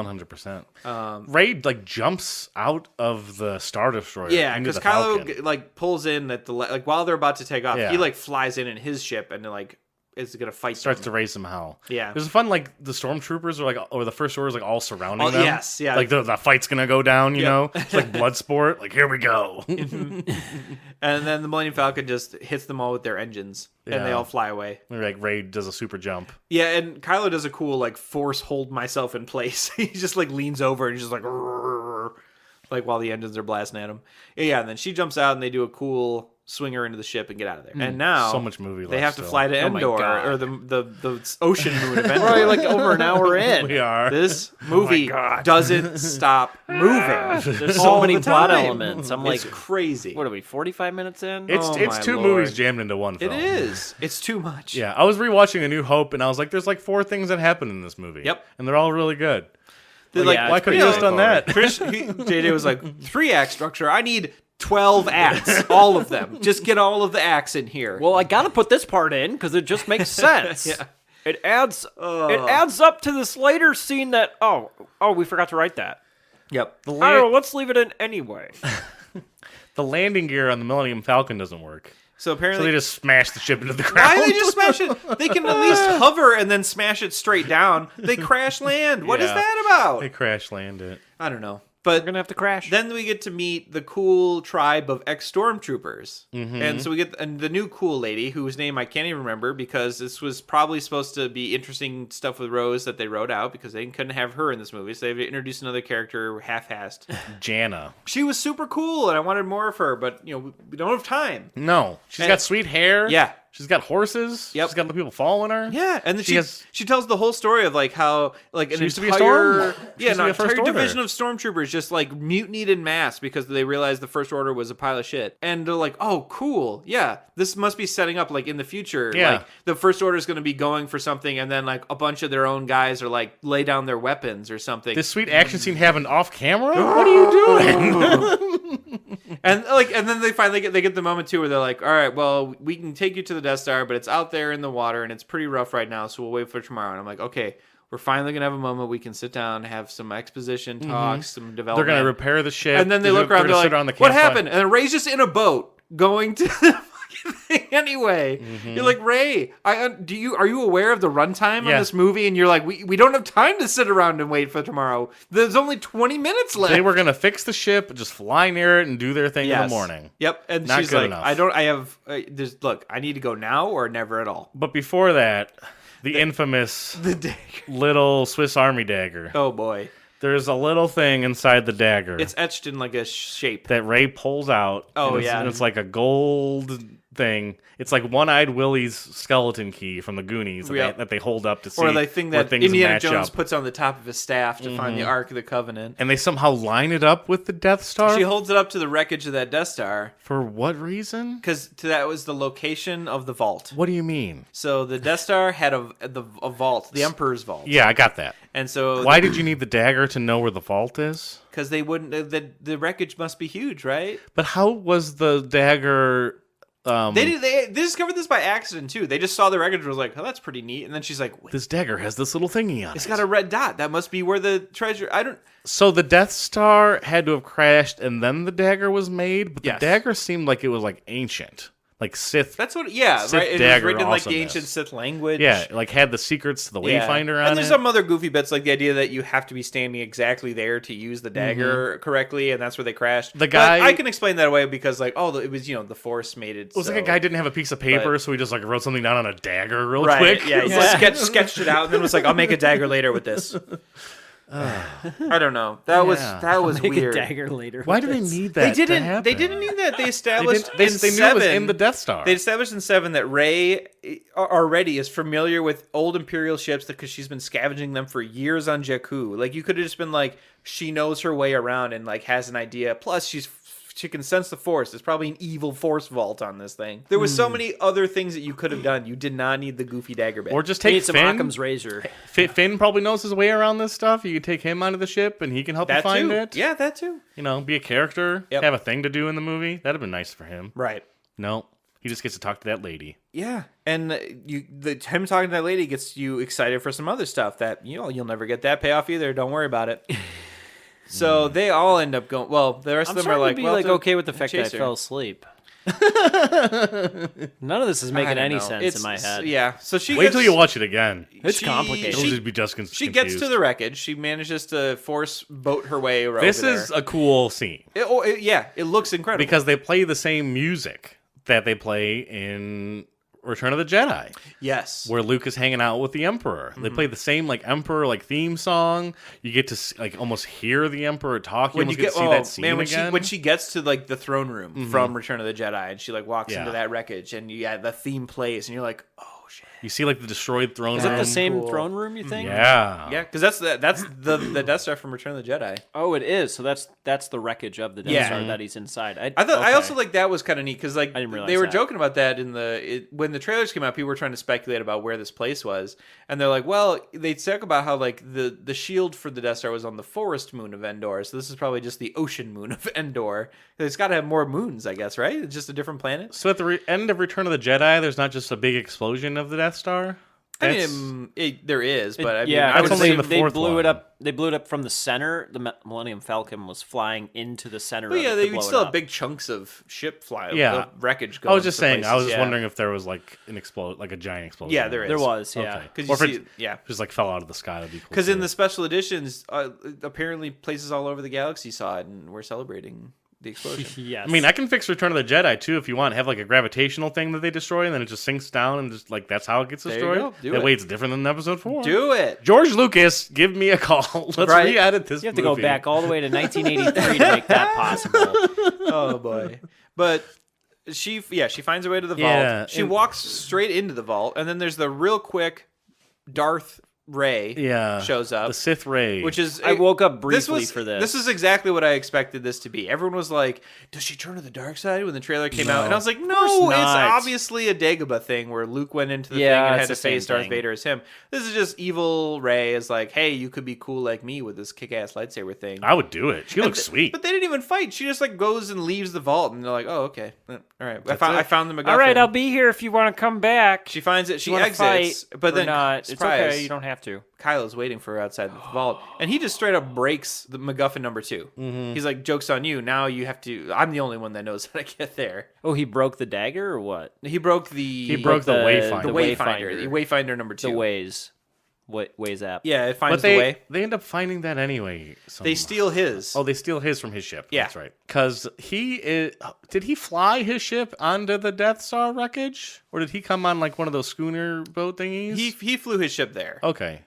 100%. Rey like jumps out of the Star Destroyer. Yeah, into because the Falcon. Kylo like pulls in at the while they're about to take off, Yeah. he like flies in his ship and like is gonna fight. Starts them. to raise some hell. Yeah. There's a fun, like, the stormtroopers are like, or the First Order is like all surrounding them. Yes, yeah. Like the fight's gonna go down, you know? It's like blood sport. Like, here we go. And then the Millennium Falcon just hits them all with their engines, and they Yeah. all fly away. Like Rey does a super jump. Yeah, and Kylo does a cool like force hold myself in place. He just like leans over and just like while the engines are blasting at him. Yeah, and then she jumps out and they do a cool swing her into the ship and get out of there. And now So much movie they left have to still. fly to Oh my Endor God. or the ocean moon of We're Endor. already like over an hour in. We are. This movie doesn't stop moving. There's all so many the plot time. elements. I'm like, It's crazy. what are we, 45 minutes in? It's Oh it's my two Lord. movies jammed into one It film. is. It's too much. Yeah, I was rewatching A New Hope, and I was like, "There's like 4 things that happen in this movie." Yep. and they're all really good. They're Well, yeah, Why it's couldn't pretty you just done that? JJ was like, 3-act structure. I need 12 acts, all of them. Just get all of the acts in here. Well, I gotta put this part in because it just makes sense. Yeah. It adds up to this later scene that we forgot to write that. Yep. Oh, let's leave it in anyway. The landing gear on the Millennium Falcon doesn't work, So so apparently, they just smash the ship into the ground. why they just smash it? They can at least hover and then smash it straight down. They crash land. What is Yeah. that about? They crash land it. I don't know. We're But gonna have to crash. then we get to meet the cool tribe of ex-stormtroopers. Mm-hmm. And so we get the new cool lady, whose name I can't even remember because this was probably supposed to be interesting stuff with Rose that they wrote out because they couldn't have her in this movie. So they introduced another character half-assed. Janna. She was super cool and I wanted more of her, but we don't have time. No, she's And- got sweet hair. Yeah. she's got horses. Yep. She's got the people following her. Yeah, and then She she tells the whole story of like how like an She used to be a entire storm- she yeah, used to an be a First entire Order. division of stormtroopers just like mutinied in mass because they realized the First Order was a pile of shit, and they're like, oh, cool, yeah, this must be setting up like in the future, Yeah. like the First Order is going to be going for something, and then like a bunch of their own guys are like lay down their weapons or something, This sweet action scene happened off camera. What are you doing? and then they finally get the moment too where they're like, all right, well, we can take you to the Death Star, but it's out there in the water and it's pretty rough right now, so we'll wait for tomorrow. And I'm like, okay, we're finally gonna have a moment we can sit down, have some exposition talks, some They're development. gonna repear the ship, and then they look around, gonna they're sit like, around the what campfire. happened? And then Ray's just in a boat going to the fucking thing anyway. You're like, Ray, are you aware of the runtime on Yeah. this movie? And you're like, we don't have time to sit around and wait for tomorrow. There's only 20 minutes left. They were gonna fix the ship, just fly near it, and do their thing in the Yes. morning. Yep. And Not she's good like, enough. look, I need to go now or never at all. But before that, the infamous The dagger. little Swiss Army dagger. Oh boy. There's a little thing inside the dagger It's etched in like a shape. that Ray pulls out. Oh, and it's, yeah. and it's like a gold thing. It's like One-Eyed Willie's skeleton key from the Goonies that, Yeah. that they hold up to see Or the thing where that things Indiana match Jones up. puts on the top of his staff to find the Ark of the Covenant. And they somehow line it up with the Death Star. She holds it up to the wreckage of that Death Star For what reason? because that was the location of the vault. What do you mean? So the Death Star had a vault, the Emperor's vault. Yeah, I got that. And so Why did you need the dagger to know where the vault is? because they wouldn't the wreckage must be huge, right? But how was the dagger? They discovered this by accident too. They just saw the wreckage and was like, oh, that's pretty neat. And then she's like, wait, This dagger has this little thingy on it's it. got a red dot. That must be where the treasure. I don't. So the Death Star had to have crashed, and then the dagger was made. But Yes. the dagger seemed like it was like ancient, like Sith. That's what. Yeah, Sith right. It was dagger written in like the awesomeness. ancient Sith language. Yeah, like had the secrets to the Yeah. Wayfinder on and there's it. some other goofy bits like the idea that you have to be standing exactly there to use the dagger correctly, and that's where they crashed. The guy- But I can explain that away because like, oh, it was the Force made it. It was like a guy didn't have a piece of paper, But- so he just like wrote something down on a dagger real right. quick. Yeah, he sketched it out, and then was like, I'll make a dagger later with this. I don't know. That was Make weird. a dagger later. Why with do they this. need that? They to happen? didn't need that. They They, established didn't, they, in they knew seven, it was in the Death Star. They established in 7 that Rey already is familiar with old Imperial ships because she's been scavenging them for years on Jakku. Like, you could have just been like, she knows her way around and like has an idea. Plus, she can sense the Force. There's probably an evil Force vault on this thing. There was so many other things that you could have done. You did not need the goofy dagger bit. or just We take need some Finn. Occam's razor. Finn probably knows his way around this stuff. You could take him onto the ship, and he can help you that find too. it. Yeah, that too. You know, be a character, Yep. have a thing to do in the movie. That'd have been nice for him. Right. No, he just gets to talk to that lady. Yeah, and him talking to that lady gets you excited for some other stuff that you'll never get that payoff either. Don't worry about it. So they all end up going. Well, the rest I'm of them are starting like, to be well, like okay with the fact that I chase her. fell asleep. None of this is I making don't any know. sense in my head. Yeah. So she Wait gets, till you watch it again. It's she- complicated. It'll She, just be just she gets to the wreckage. She manages to force boat her way over This there. is a cool scene It looks incredible. because they play the same music that they play in Return of the Jedi, yes. where Luke is hanging out with the Emperor. They play the same like Emperor like theme song. You get to like almost hear the Emperor talk. You almost get to see that scene again. when she gets to like the throne room from Return of the Jedi and she like walks Yeah. into that wreckage and the theme plays and you're like, oh shit. You see like the destroyed throne Is room. it the same Cool. throne room, you think? Yeah. Yeah, because that's the Death Star from Return of the Jedi. Oh, it is. So that's the wreckage of the Death Yeah. Star that he's inside. I thought I also like that was kind of neat because like didn't realize they were that. joking about that when the trailers came out. People were trying to speculate about where this place was, and they're like, well, they talk about how like the shield for the Death Star was on the forest moon of Endor, so this is probably just the ocean moon of Endor. It's got to have more moons, I guess, right? It's just a different planet. So at the end of Return of the Jedi, there's not just a big explosion of the Death Star. I mean, there is, but I mean, yeah, I would that's say only in the they fourth blew one. it up. They blew it up from the center. The Millennium Falcon was flying into the center. But of yeah, it they to blow still it have up. big chunks of ship flying, Yeah. wreckage going. I was just to saying. I places, was just yeah. wondering if there was like a giant explosion. Yeah, there is. There was, yeah. Okay. Because Or you if see, it yeah. just like fell out of the sky, that'd be cool. Because in too. the special editions, apparently places all over the galaxy saw it, and we're celebrating the explosion. Yes. I mean, I can fix Return of the Jedi too if you want. Have like a gravitational thing that they destroy, and then it just sinks down, and just like that's how it gets There you destroyed. go. Do that it. way, it's different than Episode 4. Do it. George Lucas, give me a call. Let's Right. re-edit this. you have to movie. go back all the way to 1983 to make that possible. Oh boy. But she finds her way to the Yeah, vault. She and- walks straight into the vault, and then there's the real quick Darth Ray Yeah, shows up, the Sith Ray, which is I woke up this briefly was, for this. This is exactly what I expected this to be. Everyone was like, "Does she turn to the dark side?" When the trailer came out, and I was like, "No, course it's not. obviously a Dagobah thing where Luke went into the Yeah, thing and had it's to the same face Darth thing. Vader as him. This is just evil Ray is like, "Hey, you could be cool like me with this kick-ass lightsaber thing." I would do it. She looks sweet. But they didn't even fight. She just like goes and leaves the vault, and they're like, "Oh, okay, all right." That's I it. found the MacGuffin. all right, I'll be here if you want to come back. She finds it. She You wanna exits, fight but or then not. surprise, It's okay. You don't have to. Kylo's waiting for her outside the vault, and he just straight up breaks the MacGuffin number 2. He's like, "Joke's on you. Now you have to. I'm the only one that knows how to get there." Oh, he broke the dagger or what? He broke the He broke the Wayfinder. the Wayfinder. The Wayfinder number 2. The Waze. Waze app. Yeah, it finds But the way. they end up finding that anyway. They steal his. Oh, they steal his from his ship. Yeah. That's right. Because did he fly his ship onto the Death Star wreckage, or did he come on like one of those schooner boat thingies? He flew his ship there Okay.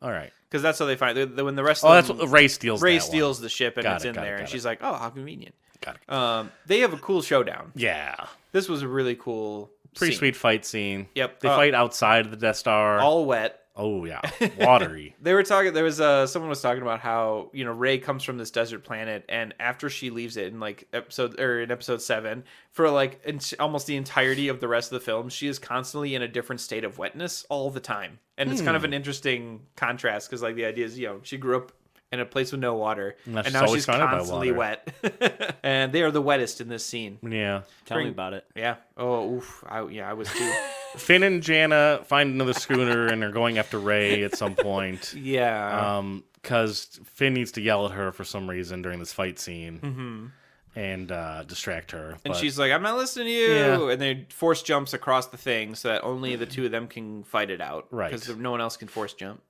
All right. because that's how they find when the rest. Oh, of that's them, what Ray steals. Ray that one. steals the ship and Got it's it, in got it, there, got and it. she's like, "Oh, how convenient." Got it. They have a cool showdown. Yeah. This was a really cool, Pretty scene. sweet fight scene. Yep. They fight outside of the Death Star. all wet. Oh yeah, watery. They were talking. There was someone was talking about how Rey comes from this desert planet, and after she leaves it in like episode 7, for like almost the entirety of the rest of the film, she is constantly in a different state of wetness all the time, and it's kind of an interesting contrast because like the idea is she grew up in a place with no water, Now and she's now always she's surrounded by constantly wet, and they are the wettest in this scene. Yeah. Tell me about it. Yeah. Oh, oof. I was too. Finn and Jannah find another schooner and are going after Ray at some point. Yeah. Because Finn needs to yell at her for some reason during this fight scene and distract her. And but- she's like, "I'm not listening to you." Yeah. And they force jumps across the thing so that only the two of them can fight it out. Right. Because no one else can force jump.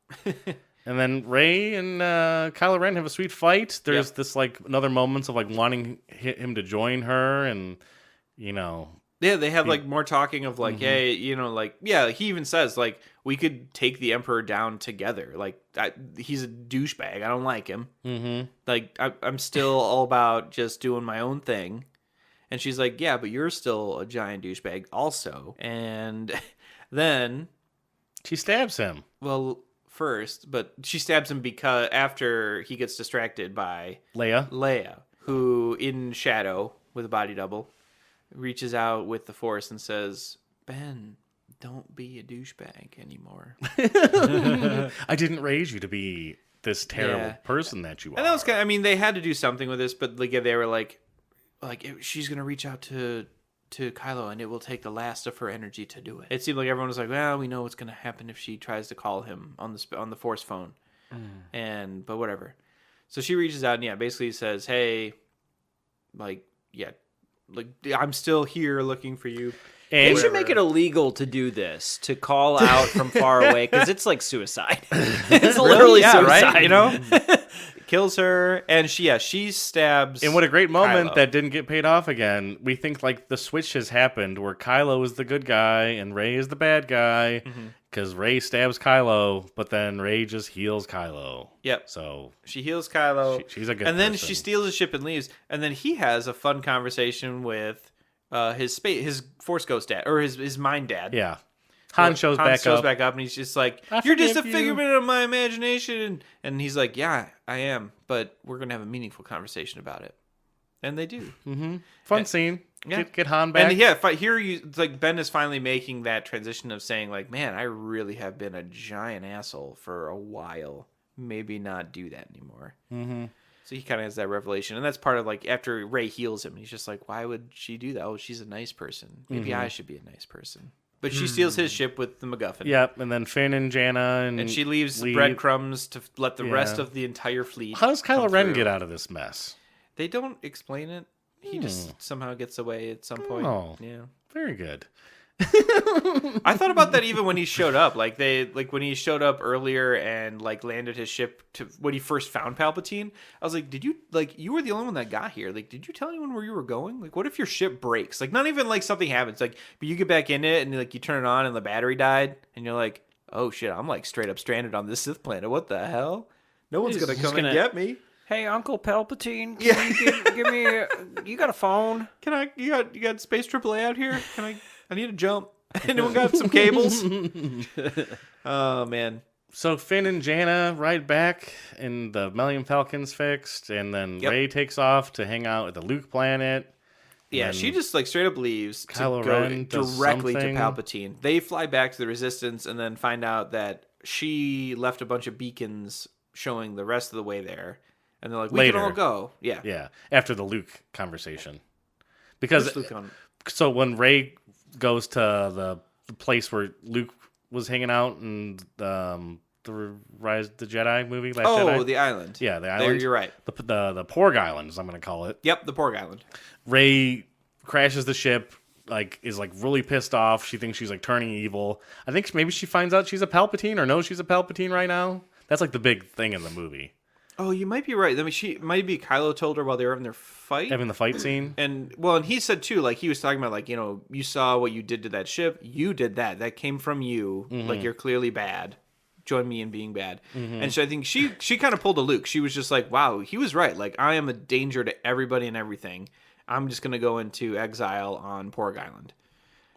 And then Ray and Kylo Ren have a sweet fight. There's Yep. this like another moments of like wanting him to join her, and Yeah, they have like more talking of like, hey, he even says like, we could take the Emperor down together. Like, he's a douchebag. I don't like him. Mm-hmm. Like, I'm still all about just doing my own thing. And she's like, yeah, but you're still a giant douchebag also. And then, she stabs him. well, first, but she stabs him because after he gets distracted by Leia. who in shadow with a body double reaches out with the Force and says, "Ben, don't be a douchebag anymore." I didn't raise you to be this terrible Yeah. person that you are. And that was kind of, I mean, they had to do something with this, but like they were like she's gonna reach out to Kylo, and it will take the last of her energy to do it. It seemed like everyone was like, "Well, we know what's gonna happen if she tries to call him on the Force phone," but whatever. So she reaches out and basically says, "Hey, like, like I'm still here looking for you. They And should make it illegal to do this, to call out from far away, because it's like suicide. It's literally yeah, suicide. right? You know, kills her, and she stabs. And what a great moment Kylo. that didn't get paid off again. We think like the switch has happened where Kylo is the good guy and Rey is the bad guy because Rey stabs Kylo, but then Rey just heals Kylo. Yep. So She heals Kylo. she's a good And then person. she steals the ship and leaves. And then he has a fun conversation with his Force Ghost dad, or his mind dad. Yeah. Han shows back up. and he's just like, I "You're just a forgive you." figment of my imagination." And he's like, "Yeah, I am, but we're gonna have a meaningful conversation about it." And they do. Fun scene. Yeah. Get Han back. And yeah, here it's like Ben is finally making that transition of saying like, "Man, I really have been a giant asshole for a while. Maybe not do that anymore." Mm-hmm. So he kind of has that revelation, and that's part of like after Rey heals him, he's just like, "Why would she do that? Oh, she's a nice person. Maybe I should be a nice person." But she steals his ship with the MacGuffin. Yep, and then Finn and Janna And she leaves breadcrumbs to let the rest Yeah. of the entire fleet. How does Kylo come Ren through. get out of this mess? They don't explain it. He just somehow gets away at some point. Oh. Yeah. Very good. I thought about that even when he showed up. Like when he showed up earlier and like landed his ship to when he first found Palpatine. I was like, you were the only one that got here. Like, did you tell anyone where you were going? Like, what if your ship breaks? Like, not even like something happens. Like, but you get back in it and like you turn it on and the battery died and you're like, oh shit, I'm like straight up stranded on this Sith planet. What the hell? No one's gonna come and get me. Hey, Uncle Palpatine, can you give me you got a phone? You got Space AAA out here? I need a jump. Anyone got some cables? Oh man. So Finn and Janna ride back, and the Millennium Falcon's fixed, and then Rey takes off to hang out at the Luke planet. Yeah, And she just like straight up leaves Kylo to go Ren does directly something. to Palpatine. They fly back to the Resistance and then find out that she left a bunch of beacons showing the rest of the way there. And they're like, we Later. can all go. Yeah. Yeah, after the Luke conversation. Because What's Luke on? so when Rey goes to the place where Luke was hanging out in the Rise of the Jedi movie, Last Jedi. The island. Yeah, the There, island. you're right. The Porg Island, as I'm going to call it. Yep, the Porg Island. Rey crashes the ship, is really pissed off. She thinks she's like turning evil. I think maybe she finds out she's a Palpatine or knows she's a Palpatine right now. That's like the big thing in the movie. Oh, you might be right. I mean, maybe Kylo told her while they were having their fight. Having the fight scene. And he said too, like he was talking about, like, you saw what you did to that ship. You did that. That came from you. Like, you're clearly bad. Join me in being bad. And so I think she kind of pulled a Luke. She was just like, wow, he was right. Like, I am a danger to everybody and everything. I'm just gonna go into exile on Porg Island.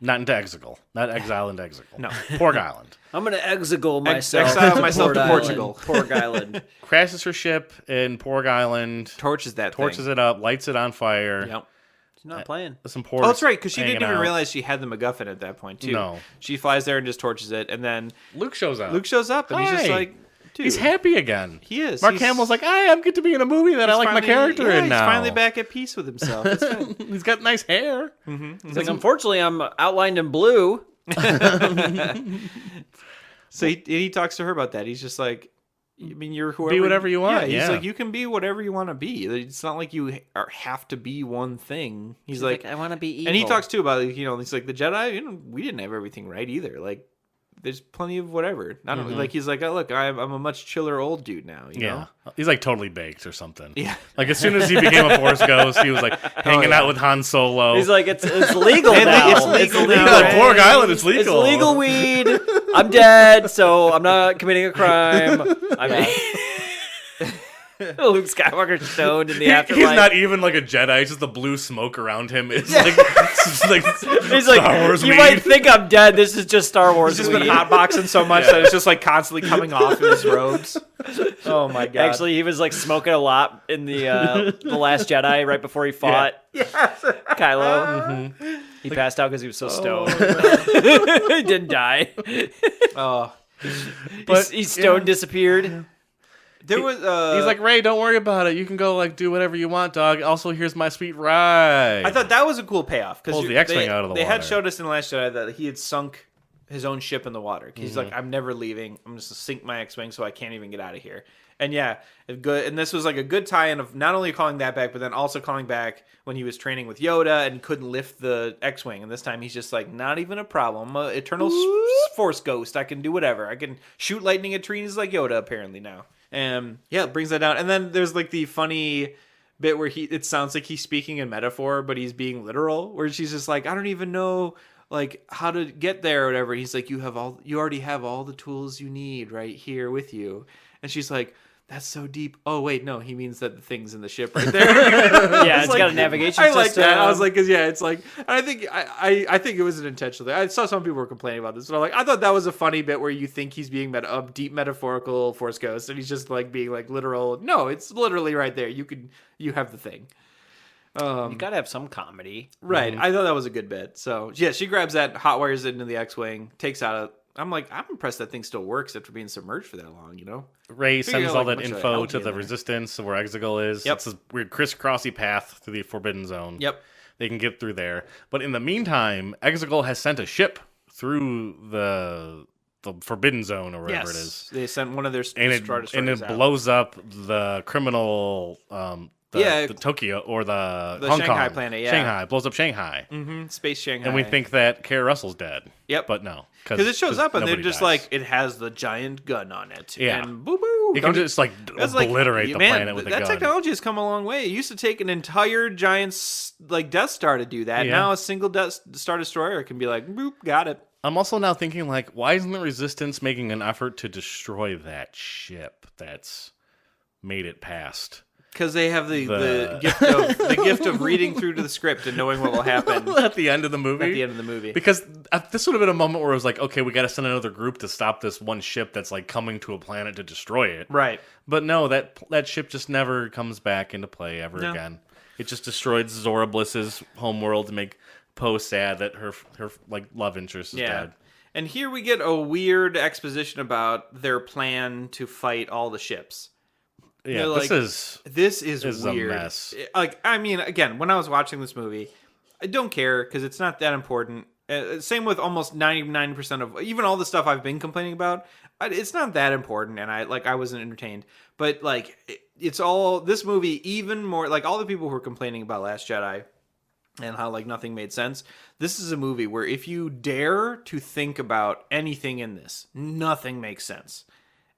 Not into Exegol. Not exile into Exegol. No. Porg Island. I'm gonna exile myself. Exile myself Port to Island. Portugal. Porg Island. Crashes her ship in Porg Island. Torches that Torches thing. it up. Lights it on fire. Yep. He's not playing. Some porgs Oh, that's right, because she didn't hanging even out. realize she had the MacGuffin at that point, too. No. She flies there and just torches it, and then Luke shows up. Luke shows up, and he's just Hi. like, dude. He's happy again. He is. Mark He's- Hamill's like, I'm good to be in a movie that I he's like my finally- character in he's now. finally back at peace with himself. It's good. He's got nice hair. He's like, unfortunately, I'm outlined in blue. So he talks to her about that. He's just like, I mean, you're whoever. Be whatever you want, He's yeah. like, you can be whatever you want to be. It's not like you have to be one thing. He's like, I want to be evil. and he talks too about, he's like, the Jedi, we didn't have everything right either. Like, there's plenty of whatever. I don't like. He's like, oh, look, I'm a much chiller old dude now. You know? He's like totally baked or something. Yeah. Like as soon as he became a Force Ghost, he was like hanging out with Han Solo. He's like, it's legal now. It's legal He's now. like, Porg Island, it's legal. It's legal weed. I'm dead, so I'm not committing a crime. I mean, Luke Skywalker stoned in the afterlife. He's not even like a Jedi. It's just the blue smoke around him. It's like He's Star like, Wars you weed. might think I'm dead. This is just Star Wars He's just weed. been hotboxing so much that it's just like constantly coming off in his robes. Oh my god! Actually, he was like smoking a lot in the Last Jedi right before he fought Kylo. He passed out because he was so stoned. He didn't die. oh, But he stoned disappeared. there was. He's like, Rey, don't worry about it. You can go like do whatever you want, dog. Also, here's my sweet ride. I thought that was a cool payoff because Pulls the X-Wing out of the They had water. showed us in the Last Jedi that he had sunk his own ship in the water. He's like, I'm never leaving. I'm just gonna sink my X-wing so I can't even get out of here. And yeah, good. And this was like a good tie-in of not only calling that back, but then also calling back when he was training with Yoda and couldn't lift the X-wing. And this time he's just like, not even a problem. I'm a eternal force ghost. I can do whatever. I can shoot lightning at trees like Yoda apparently now. And yeah, it brings that down. And then there's like the funny bit where it sounds like he's speaking in metaphor, but he's being literal. Where she's just like, I don't even know like how to get there or whatever. He's like, you already have all the tools you need right here with you. And she's like, that's so deep. Oh wait, no, he means that the thing's in the ship right there. Yeah, it's like, got a navigation I system. like that. I was like, cause yeah, it's like, I think it was an intentional thing. I saw some people were complaining about this, but I thought that was a funny bit where you think he's being a deep metaphorical Force ghost, and he's just like being like literal. No, it's literally right there. You have the thing. You gotta have some comedy, right? I thought that was a good bit. So yeah, she grabs that, hot wires it into the X-wing, takes out. I'm like, I'm impressed that thing still works after being submerged for that long, you know? Rey Figure sends out, all like, that a bunch of info algae to in the there. Resistance, where Exegol is. Yep. It's this weird crisscrossy path through the Forbidden Zone. Yep. They can get through there. But in the meantime, Exegol has sent a ship through the Forbidden Zone, or whatever it is. They sent one of their And destroyers it out. blows up the criminal... the Tokyo or the Hong Shanghai Kong planet, yeah. Shanghai blows up Shanghai, Space Shanghai. and we think that Kara Russell's dead. Yep. But no, because it shows up and they're nobody just dies. like, it has the giant gun on it. Yeah. And boo boo. You can just like obliterate the planet with a gun. That technology has come a long way. It used to take an entire giant like Death Star to do that. Yeah. Now a single Death Star destroyer can be like, boop, got it. I'm also now thinking, like, why isn't the Resistance making an effort to destroy that ship that's made it past? Because they have the gift of reading through to the script and knowing what will happen At the end of the movie? at the end of the movie. Because this would have been a moment where it was like, okay, we got to send another group to stop this one ship that's like coming to a planet to destroy it. Right. But no, that ship just never comes back into play ever again. It just destroyed Zora Bliss's homeworld to make Poe sad that her like love interest is dead. And here we get a weird exposition about their plan to fight all the ships. Yeah, Like, this is weird. a mess. Like, I mean, again, when I was watching this movie, I don't care because it's not that important. Same with almost 99% of even all the stuff I've been complaining about. It's not that important, and I wasn't entertained. But like, it's all this movie even more like all the people who were complaining about Last Jedi and how like nothing made sense. This is a movie where if you dare to think about anything in this, nothing makes sense.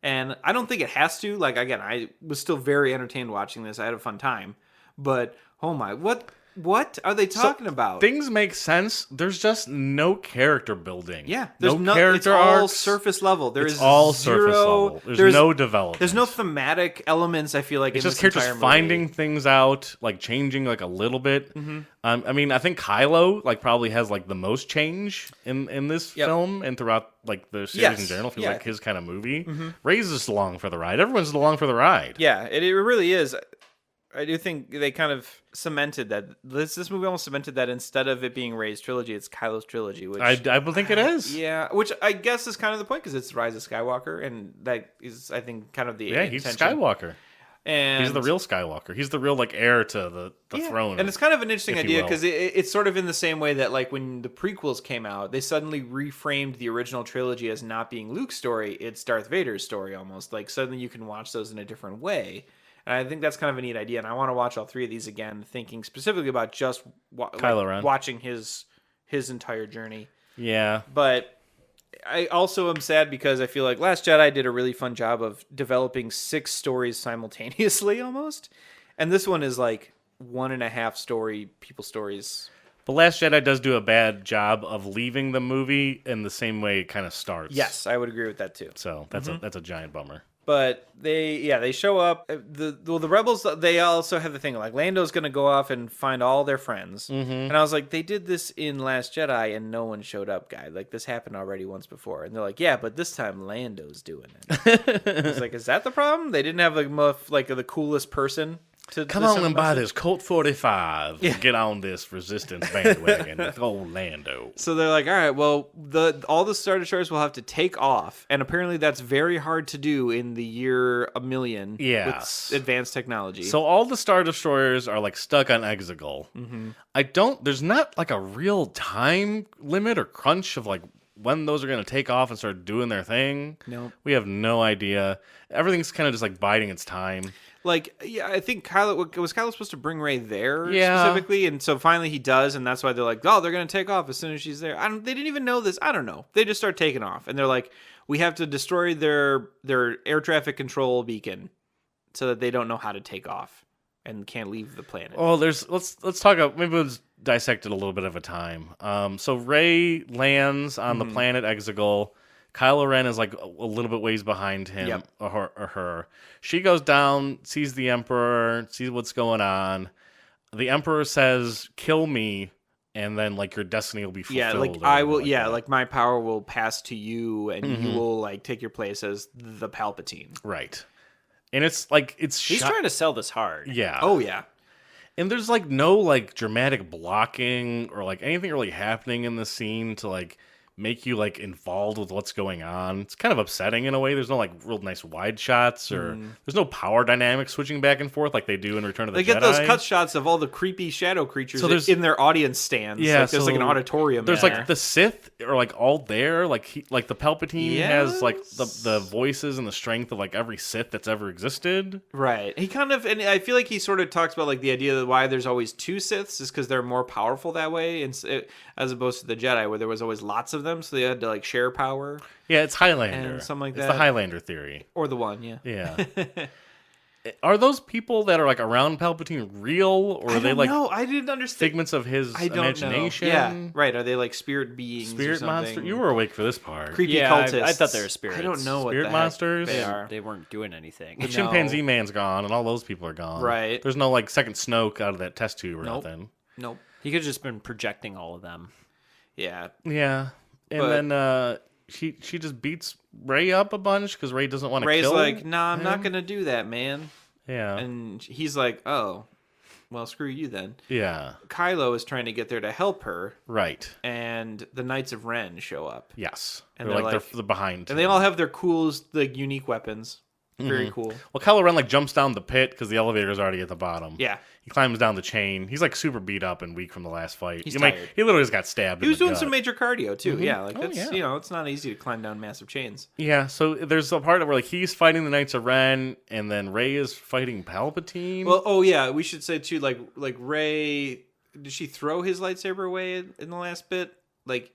And I don't think it has to. Like, again, I was still very entertained watching this. I had a fun time. But, oh my, what are they talking about? Things make sense. There's just no character building. Yeah. There's no character it's all arcs. surface level. It's all surface level. There's no development. There's no thematic elements, I feel like, It's in just this characters entire movie. finding things out, like changing like a little bit. I mean, I think Kylo like probably has like the most change in this film and throughout like the series in general. Feels like his kind of movie. Rey's just along for the ride. Everyone's along for the ride. Yeah, it really is. I do think they kind of cemented that. This movie almost cemented that instead of it being Rey's trilogy, it's Kylo's trilogy. Which I would think it is. Yeah, which I guess is kind of the point because it's Rise of Skywalker, and that is, I think, kind of the He's intention. Skywalker. And He's the real Skywalker. He's the real like heir to the throne. And it's kind of an interesting if you idea will. because it's sort of in the same way that like when the prequels came out, they suddenly reframed the original trilogy as not being Luke's story, it's Darth Vader's story almost. Like suddenly you can watch those in a different way. And I think that's kind of a neat idea. And I want to watch all three of these again, thinking specifically about just Kylo Ren. watching his entire journey. Yeah. But I also am sad because I feel like Last Jedi did a really fun job of developing 6 stories simultaneously almost. And this one is like 1.5 people stories. The Last Jedi does do a bad job of leaving the movie in the same way it kind of starts. Yes, I would agree with that too. So that's a giant bummer. But they show up. The rebels, they also have the thing like Lando's gonna go off and find all their friends. And I was like, they did this in Last Jedi and no one showed up, guy. Like this happened already once before. And they're like, yeah, but this time Lando's doing it. I was like, is that the problem? They didn't have like the coolest person to Come to on send and a buy message? this Colt 45. Get on this Resistance bandwagon with old Lando. So they're like, all right, well, all the Star Destroyers will have to take off, and apparently that's very hard to do in the year 1,000,000 Yes. with advanced technology. So all the Star Destroyers are like stuck on Exegol. There's not like a real time limit or crunch of like when those are going to take off and start doing their thing. Nope. We have no idea. Everything's kind of just like biding its time. Like, yeah, I think was Kylo supposed to bring Rey there Yeah. specifically, and so finally he does, and that's why they're like, oh, they're gonna take off as soon as she's there. They didn't even know this. I don't know. They just start taking off, and they're like, we have to destroy their air traffic control beacon so that they don't know how to take off and can't leave the planet. Oh, let's talk about, maybe let's dissect it a little bit at a time. So Rey lands on the planet Exegol. Kylo Ren is like a little bit ways behind him. Yep. or her. She goes down, sees the Emperor, sees what's going on. The Emperor says, "Kill me," and then like your destiny will be fulfilled. Yeah, like or I will. whatever Yeah, that. like my power will pass to you, and you will like take your place as the Palpatine. right. And it's like He's trying to sell this hard. Yeah. Oh yeah. And there's like no like dramatic blocking or like anything really happening in the scene to like make you like involved with what's going on. It's kind of upsetting in a way. There's no like real nice wide shots or there's no power dynamics switching back and forth like they do in Return of the Jedi. They get those cut shots of all the creepy shadow creatures So there's- in their audience stands. Yeah, like, there's like an so auditorium. There's in like there. the Sith are like all there. Like like the Palpatine has like Yes. the voices and the strength of like every Sith that's ever existed. Right. He kind of, and I feel like he sort of talks about like the idea that why there's always two Siths is because they're more powerful that way, and as opposed to the Jedi where there was always lots of them, so they had to like share power. Yeah, it's Highlander. And something like It's that. the Highlander theory. Or the one, yeah. Yeah. Are those people that are like around Palpatine real, or are they like No, I didn't understand. figments of his I don't imagination? know. Yeah, right. Are they like spirit beings? or Spirit something? monster. You were awake for this part. creepy Yeah, cultists. I thought they were spirits. I don't know what Spirit the heck monsters? they They, are. they weren't doing anything. The chimpanzee man's gone, and all those people are gone. Right. There's no like second Snoke out of that test tube or Nope. nothing. Nope. He could have just been projecting all of them. Yeah. Yeah. And But- then she just beats Rey up a bunch because Rey doesn't want to Rey's kill. like, nah, I'm not him. gonna do that, man. Yeah. And he's like, oh, well, screw you then. Yeah. Kylo is trying to get there to help her, Right. and the Knights of Ren show up, Yes. And they're they're like like- they're behind. and they all have their cool, like, unique weapons. Mm-hmm. Very cool. Well, Kylo Ren like jumps down the pit because the elevator's already at the bottom. Yeah. He climbs down the chain. He's like super beat up and weak from the last fight. He's You might- tired. he literally just got stabbed. He was in the doing some gut. major cardio too. Yeah, like Oh, that's yeah. you know, it's not easy to climb down massive chains. Yeah, so there's a part where like he's fighting the Knights of Ren, and then Rey is fighting Palpatine. Well, oh yeah, we should say too, like Rey, did she throw his lightsaber away in the last bit? Like,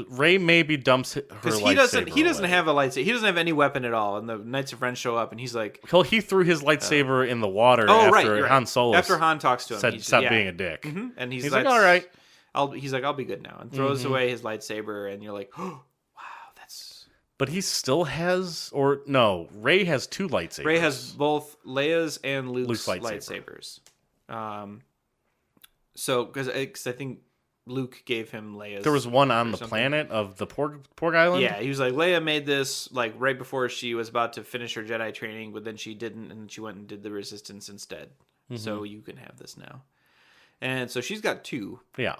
Rey maybe dumps her because lightsaber he doesn't away. have a lightsaber. He doesn't have any weapon at all. And the Knights of Ren show up, and he's like, Well, he threw his lightsaber in the water "Oh after right, you're right." Han Solo After Han talks to him, said he's, stop yeah. being a dick. Mhm. And He's like, all right. He's like, I'll be good now, and throws away his lightsaber, and you're like, oh, wow, that's. But he still has, or no, Rey has two lightsabers. Rey has both Leia's and Luke's Luke's lightsaber. lightsabers. So because I think Luke gave him Leia's. There was one on or the something. planet of the Porg Island. Yeah, he was like, Leia made this like right before she was about to finish her Jedi training, but then she didn't, and she went and did the Resistance instead. So you can have this now. And so she's got two. Yeah.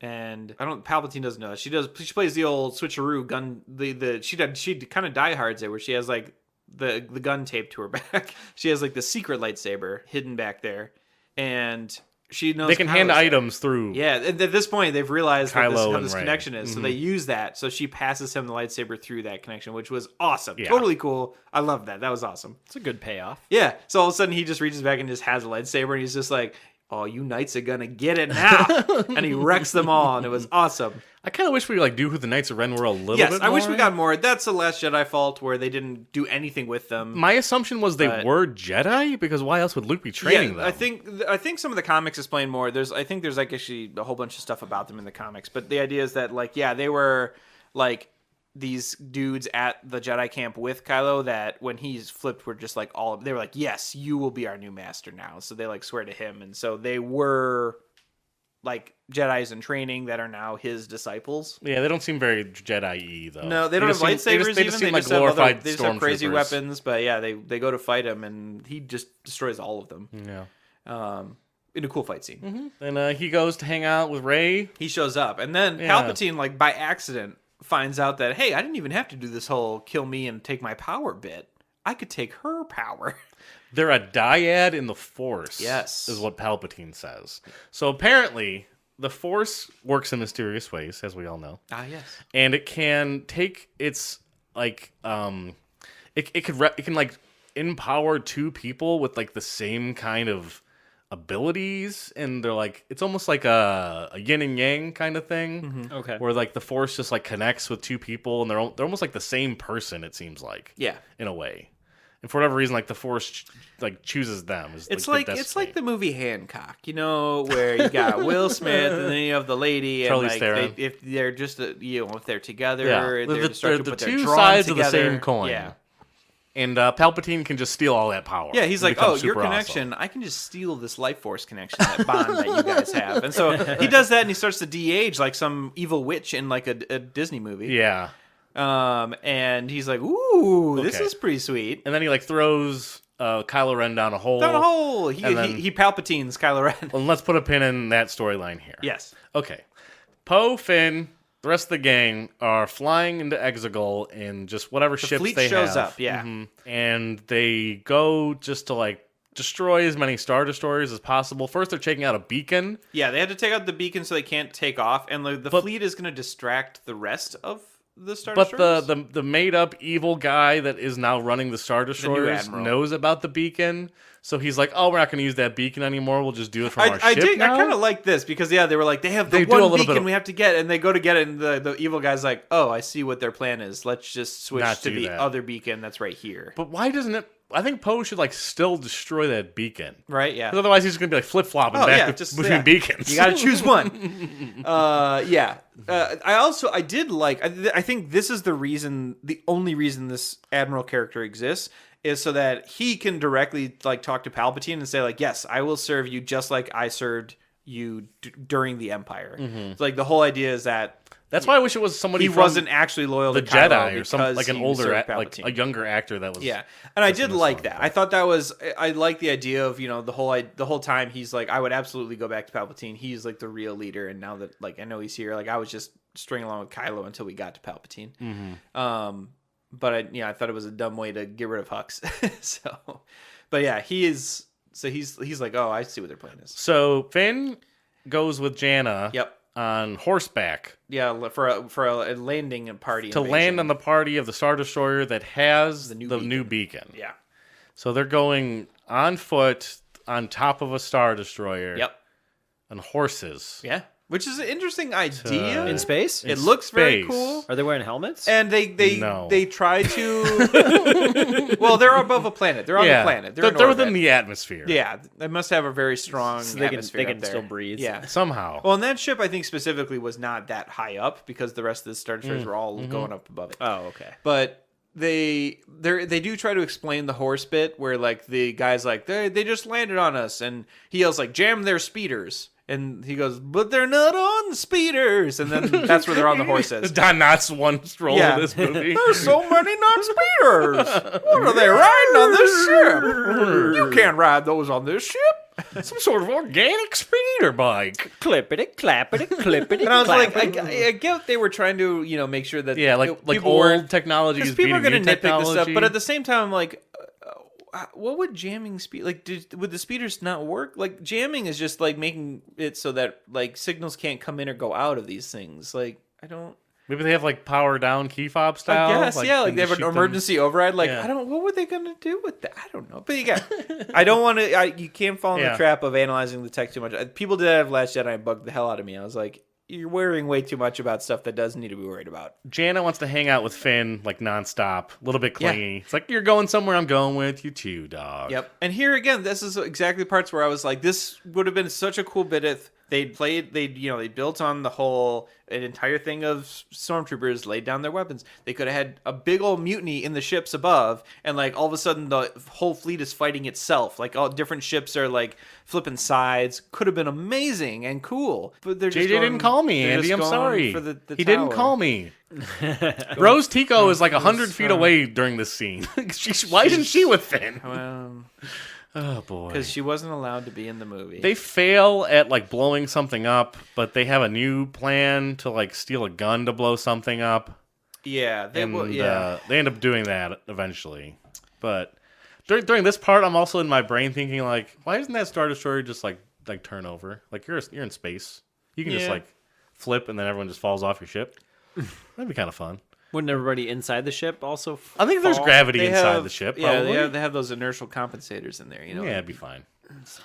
And Palpatine doesn't know that. She plays the old switcheroo gun. She kind of diehards it where she has like the gun taped to her back. She has like the secret lightsaber hidden back there, and she knows They can hand Kylo's there. items through. Yeah, at this point they've realized Kylo how and this Rey. connection is, so they use that. So she passes him the lightsaber through that connection, which was awesome. Yeah. Totally cool. I love that. That was awesome. It's a good payoff. Yeah. So all of a sudden he just reaches back and just has a lightsaber, and he's just like, "Oh, you knights are gonna get it now!" And he wrecks them all, and it was awesome. I kind of wish we like do who the Knights of Ren were a little Yes, bit I wish we more. got more. That's the Last Jedi fault where they didn't do anything with them. My assumption was they But- were Jedi because why else would Luke be training them? I think some of the comics explain more. I think there's like actually a whole bunch of stuff about them in the comics, but the idea is that like they were like these dudes at the Jedi camp with Kylo that when he's flipped were just like they were like, yes, you will be our new master now. So they like swear to him, and so they were like Jedis in training that are now his disciples. Yeah, they don't seem very Jedi-y though. No, they don't have just seem- lightsabers. They just seem like have glorified they just have crazy stormtroopers. weapons. But yeah, they go to fight him, and he just destroys all of them. Yeah. In a cool fight scene. And he goes to hang out with Rey. He shows up, and then Yeah. Palpatine, like by accident, finds out that hey, I didn't even have to do this whole kill me and take my power bit. I could take her power. They're a dyad in the Force. Yes. Is what Palpatine says. So apparently, the Force works in mysterious ways, as we all know. Ah, yes. And it can take its like it can like empower two people with like the same kind of abilities, and they're like it's almost like a yin and yang kind of thing. Okay. Where like the Force just like connects with two people, and they're almost like the same person. It seems like in a way. And for whatever reason, like the Force, like chooses them. It's like the movie Hancock, you know, where you got Will Smith and then you have the lady, and Charlize like Theron. if they're just if they're together, Yeah. they're starting to the put their two drawing sides of the together. same coin. Yeah, And Palpatine can just steal all that power. yeah. He's and like, become oh, your super connection, I can just steal this life force connection, that bond that you guys have, and so he does that, and he starts to de-age like some evil witch in like a Disney movie. Awesome. Yeah. And he's like, ooh, this Okay. is pretty sweet. And then he like throws Kylo Ren down a hole. Down a hole. And then- He Palpatines Kylo Ren. Well, let's put a pin in that storyline here. Yes. Okay. Poe, Finn, the rest of the gang are flying into Exegol in just whatever ships fleet they shows have. up, yeah. And they go just to like destroy as many Star Destroyers as possible. First, they're taking out a beacon. Yeah, they had to take out the beacon so they can't take off, and the fleet is going to distract the rest of the Star But Destroyers. the made up evil guy that is now running the Star Destroyers Admiral. knows about the beacon. So he's like, oh, we're not going to use that beacon anymore. We'll just do it from our I ship now. I kind of like this because they were like, they have the They do a one little bit beacon of- we have to get, and they go to get it, and the evil guy's like, oh, I see what their plan is. Let's just switch Not to do the that. other beacon that's right here. But why doesn't it? I think Poe should like still destroy that beacon. Right? Yeah. 'Cause otherwise, he's just going to be like flip flopping Oh, back yeah, between beacons. You got to choose one. Yeah. I did like. I think this is the only reason this Admiral character exists is so that he can directly like talk to Palpatine and say like, yes, I will serve you just like I served you during the Empire. So, like the whole idea is that That's why I wish it was somebody he from wasn't actually loyal the to Kylo Jedi or some because like an he older, served like Palpatine. a younger actor that was. Yeah, and I was in did this like one, that. but- I thought I liked the idea of the whole time he's like, I would absolutely go back to Palpatine. He's like the real leader, and now that like I know he's here, like I was just stringing along with Kylo until we got to Palpatine. But I thought it was a dumb way to get rid of Hux. So, but yeah, he's like, oh, I see what their plan is. So Finn goes with Janna. Yep. On horseback Yeah, for a landing party to land on the party of the Star Destroyer that has the new beacon. Yeah. So they're going on foot on top of a Star Destroyer. Yep. On horses. Yeah. Which is an interesting idea. In space? It looks very space. cool. Are they wearing helmets? And No. they try to. Well, they're above a planet. They're on the planet. They're, They're within the atmosphere. Yeah, they must have a very strong So they atmosphere. can up there. still breathe. Yeah. Somehow. Well, and that ship, I think specifically, was not that high up because the rest of the Star Destroyers were all going up above it. Oh, okay. But they do try to explain the horse bit where like the guy's like they just landed on us, and he yells like, jam their speeders. And he goes, but they're not on the speeders. And then that's where they're on the horses. Yeah. in this movie. There's so many non-speeders. What are they riding on this ship? You can't ride those on this ship. Some sort of organic speeder bike. Clippity, clappity, clippity, And I was like, clappity. I get they were trying to, make sure that Yeah, like people old weren't, technology because is people beating are new going to nitpick technology. this stuff. But at the same time, I'm like, what would jamming speed like? Would the speeders not work? Like jamming is just like making it so that like signals can't come in or go out of these things. Like I don't. Maybe they have like power down key fob style. I guess, yeah, like can they have just an shoot them. emergency override. Like, Yeah. I don't. What were they gonna do with that? I don't know. But yeah, I don't want to. You can't fall in the Yeah. trap of analyzing the tech too much. People did have Last Jedi and bugged the hell out of me. I was like, you're worrying way too much about stuff that doesn't need to be worried about. Janna wants to hang out with Finn like nonstop, a little bit clingy. It's like, you're going somewhere, I'm going with you too, dog. Yep. And here again, this is exactly the parts where I was like, this would have been such a cool bit if they built on the whole an entire thing of stormtroopers laid down their weapons. They could have had a big old mutiny in the ships above, and like all of a sudden the whole fleet is fighting itself. Like all different ships are like flipping sides. Could have been amazing and cool. But they're just JJ didn't call me, they're Andy. just I'm going sorry. for the He didn't tower. call me. Rose Tico is like 100 feet away during this scene. Why isn't she with Finn? Oh boy. Because she wasn't allowed to be in the movie. They fail at like blowing something up, but they have a new plan to like steal a gun to blow something up. yeah, they And will. Yeah. they end up doing that eventually. But during this part, I'm also in my brain thinking like, why isn't that Star Destroyer just like turn over? Like you're in space. You can just Yeah. like flip and then everyone just falls off your ship. That'd be kind of fun. Wouldn't everybody inside the ship also? I think there's fall? gravity They inside have- the ship. Yeah, Probably. they have those inertial compensators in there. You know. Yeah, it'd be fine. It's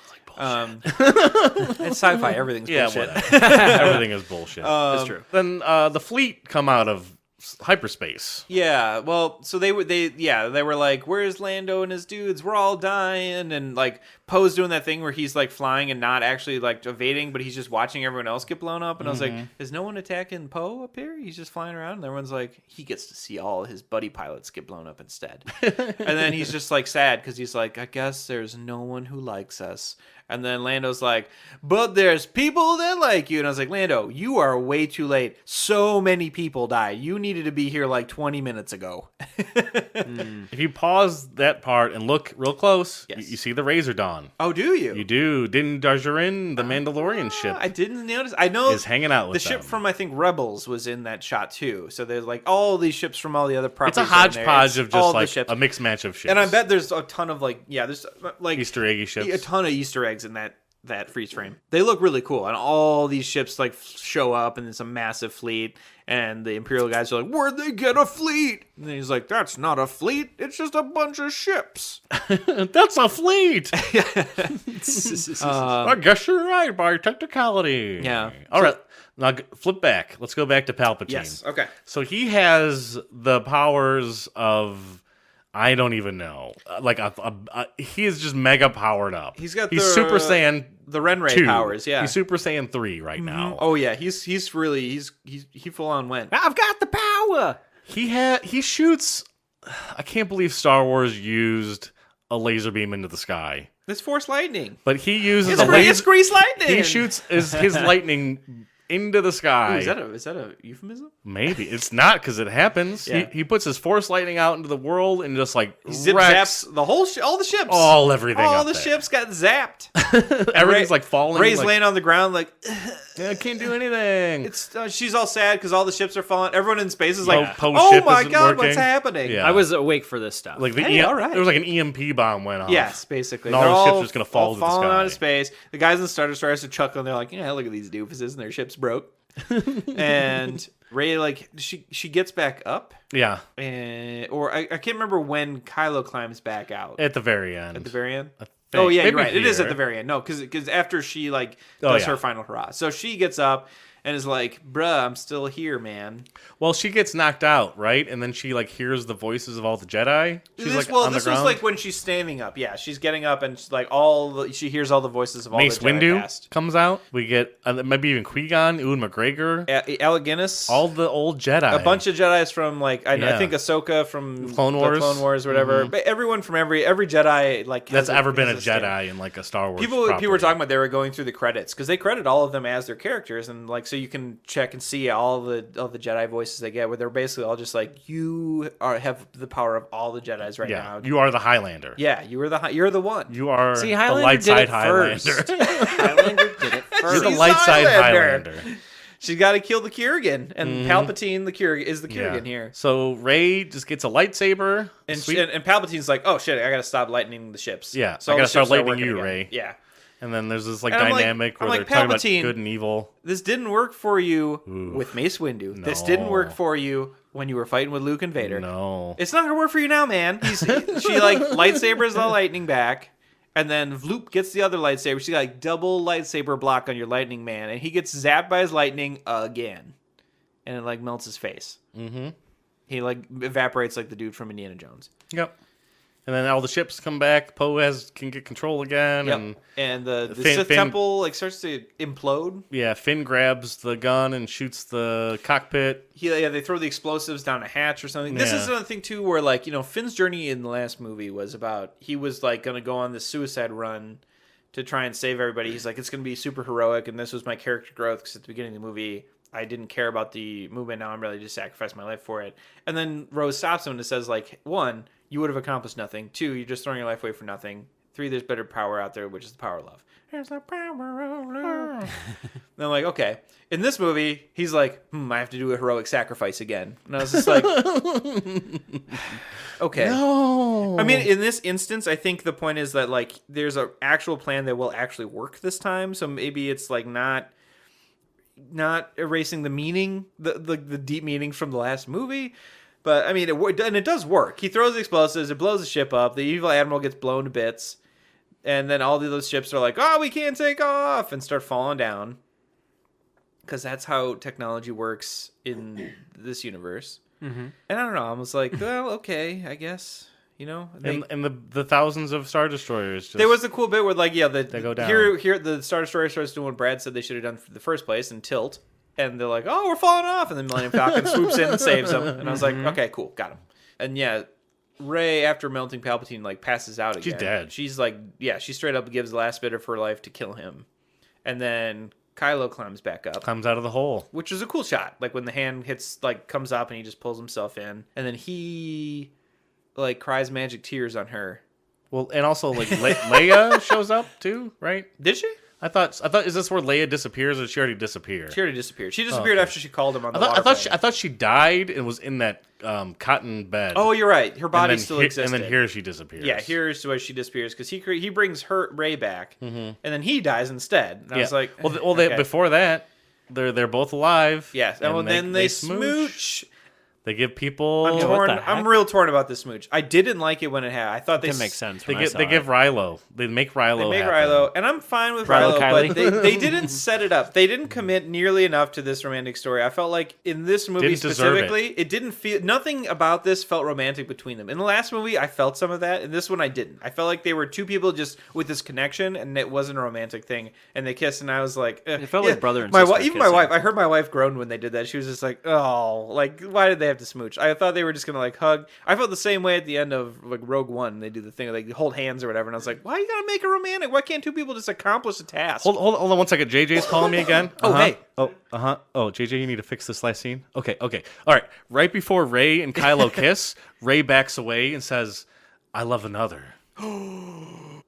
sci-fi. Everything's Yeah, bullshit. whatever. Everything is bullshit. That's true. Then the fleet come out of hyperspace. Yeah, well, so they were like, "Where's Lando and his dudes? We're all dying." And like Poe's doing that thing where he's like flying and not actually like evading, but he's just watching everyone else get blown up. And I was like, "Is no one attacking Poe up here? He's just flying around." And everyone's like, "He gets to see all his buddy pilots get blown up instead." And then he's just like sad because he's like, "I guess there's no one who likes us." And then Lando's like, "But there's people that like you." And I was like, "Lando, you are way too late. So many people died. You needed to be here like 20 minutes ago." If you pause that part and look real close, Yes. you see the Razor Dawn. Oh, do you? You do. Din Djarin, the Mandalorian ship, I didn't notice. I know is hanging out with the ship them. from I think Rebels was in that shot too. So there's like all these ships from all the other It's properties. a are in there. hodgepodge It's of all just the like ships. a mixed match of ships. And I bet there's a ton of like there's like Easter eggy ships. a ton of Easter eggs in that freeze frame. They look really cool, and all these ships like show up, and it's a massive fleet. And the Imperial guys are like, "Where'd they get a fleet?" And then he's like, "That's not a fleet. It's just a bunch of ships." That's a fleet. Uh, I guess you're right by technicality. Yeah. All right. Now flip back. Let's go back to Palpatine. yes. Okay. So he has the powers of I don't even know. He is just mega powered up. He's got he's the- Super Saiyan The Renray 2. powers. Yeah. He's Super Saiyan 3 right now. Oh yeah. He's really he full on went. I've got the power. He shoots. I can't believe Star Wars used a laser beam into the sky, It's Force lightning. but he uses It's a laser. it's grease lightning. He shoots his lightning into the sky. Ooh, is that a euphemism? Maybe it's not because it happens. Yeah. He puts his force lightning out into the world and just like Zip wrecks zaps the whole all the ships. everything. All up the there. ships got zapped. Everything's like falling. Ray's like, laying on the ground like I can't do anything. it's. She's all sad because all the ships are falling. Everyone in space is like, Poe's "Oh ship my isn't god, working." what's happening?" Yeah. I was awake for this stuff. like the Hey, all right. there was like an EMP bomb went off. Yes, basically. And all They're the ships are just gonna fall all to the falling sky. out of space. The guys in the Star Destroyer to chuckle and they're like, "Yeah, look at these doofuses and their ship's broke." And Ray like she gets back up, Yeah. or I can't remember when Kylo climbs back out. At the very end. At the very end? think. Oh yeah, you're Maybe right. It is here. at the very end. No, because after she like Oh, does yeah. her final hurrah, so she gets up and is like, "Bruh, I'm still here, man." Well, she gets knocked out, right? And then she like hears the voices of all the Jedi. She's This like on the was ground. like when she's standing up. Yeah, she's getting up and she's like she hears all the voices of all Mace the Jedi Windu past. comes out. We get maybe even Qui-Gon, Ewan McGregor, Alec Guinness, all the old Jedi. a bunch of Jedi's from like I Yeah. think Ahsoka from Clone the Wars. Clone Wars, or whatever. But everyone from every Jedi like that's ever been a has stand. Jedi in like a Star Wars. People were property. talking about they were going through the credits because they credit all of them as their characters, and like so you can check and see all the Jedi voices they get, where they're basically all just like have the power of all the Jedis right Yeah, now. you are the Highlander. Yeah, you're the one. You are See, the Highlander light did side it first. Highlander. Highlander did it You're first. the She's light side Highlander. Highlander. She's got to kill the Kurgan, and Palpatine the Kurgan is the Kurgan here. So Rey just gets a lightsaber. And, Sweet. and Palpatine's like, "Oh shit, I gotta stop lightning the ships." Yeah, so I all gotta the start ships start lightning working you, again. Rey. Yeah, And then there's this like And I'm like- dynamic I'm where like, they're talking about Palpatine. good and evil. this didn't work for you Ooh. with Mace Windu. This No. didn't work for you when you were fighting with Luke and Vader. No. It's not gonna work for you now, man. She like lightsabers the lightning back, and then Vloop gets the other lightsaber. She got like double lightsaber block on your lightning man, and he gets zapped by his lightning again, and it like melts his face. Mm-hmm. He like evaporates like the dude from Indiana Jones. Yep. And then all the ships come back. Poe can get control again, Yep. And the Finn- Sith Finn- Temple like starts to implode. yeah, Finn grabs the gun and shoots the cockpit. They throw the explosives down a hatch or something. This Yeah. is another thing too, where like Finn's journey in the last movie was about he was like gonna go on this suicide run to try and save everybody. He's like, it's gonna be super heroic, and this was my character growth because at the beginning of the movie I didn't care about the movement. Now I'm ready to sacrifice my life for it. And then Rose stops him and says like, 1, you would have accomplished nothing. 2, you're just throwing your life away for nothing. 3, there's better power out there, which is the power of love. There's the power of love. And I'm like, okay. In this movie, he's like, I have to do a heroic sacrifice again. And I was just like, okay. No. I mean, in this instance, I think the point is that like there's an actual plan that will actually work this time. So maybe it's like not. not erasing the meaning, the deep meaning from the last movie. But I mean, it does work. He throws explosives, it blows the ship up. The evil admiral gets blown to bits, and then all of those ships are like, "Oh, we can't take off," and start falling down. Because that's how technology works in this universe. Mm-hmm. And I don't know. I was like, well, okay, I guess. You know, and the thousands of Star Destroyers. Just, there was a cool bit where, like, they go down. Here, the Star Destroyer starts doing what Brad said they should have done for the first place and tilt. And they're like, oh, we're falling off. And then Millennium Falcon swoops in and saves them. And I was like, okay, cool, got him. And yeah, Rey, after melting Palpatine, like, passes out again. She's dead. She's like, yeah, she straight up gives the last bit of her life to kill him. And then Kylo climbs back up. Comes out of the hole. Which is a cool shot. Like, when the hand comes up and he just pulls himself in. And then he, like, cries magic tears on her. Well, and also, like, Leia shows up, too, right? Did she? I thought, is this where Leia disappears, or did she already disappear? She already disappeared. She disappeared after she called him on the I thought she died and was in that cotton bed. Oh, you're right. Her body still existed. And then here she disappears. Yeah, here's where she disappears because he brings Rey back, and then he dies instead. And I was like, okay. Before that, they're both alive. Yes, and then they smooch. They give people. I'm real torn about this smooch. I didn't like it when it happened. I thought that makes sense. They give Rilo. They make Rilo. Rilo, and I'm fine with Rilo, but they didn't set it up. They didn't commit nearly enough to this romantic story. I felt like in this movie specifically, it didn't feel. Nothing about this felt romantic between them. In the last movie, I felt some of that. In this one, I didn't. I felt like they were two people just with this connection, and it wasn't a romantic thing. And they kissed, and I was like, it felt like brother and sister. Even my wife. I heard my wife groan when they did that. She was just like, oh, like why did they have to smooch? I thought they were just gonna like hug. I felt the same way at the end of like Rogue One. They do the thing like hold hands or whatever, and I was like, why you gotta make it romantic? Why can't two people just accomplish a task? Hold on 1 second. JJ's calling me again. Oh hey. Oh JJ, you need to fix this last scene. Okay. All right. Right before Rey and Kylo kiss, Rey backs away and says, "I love another."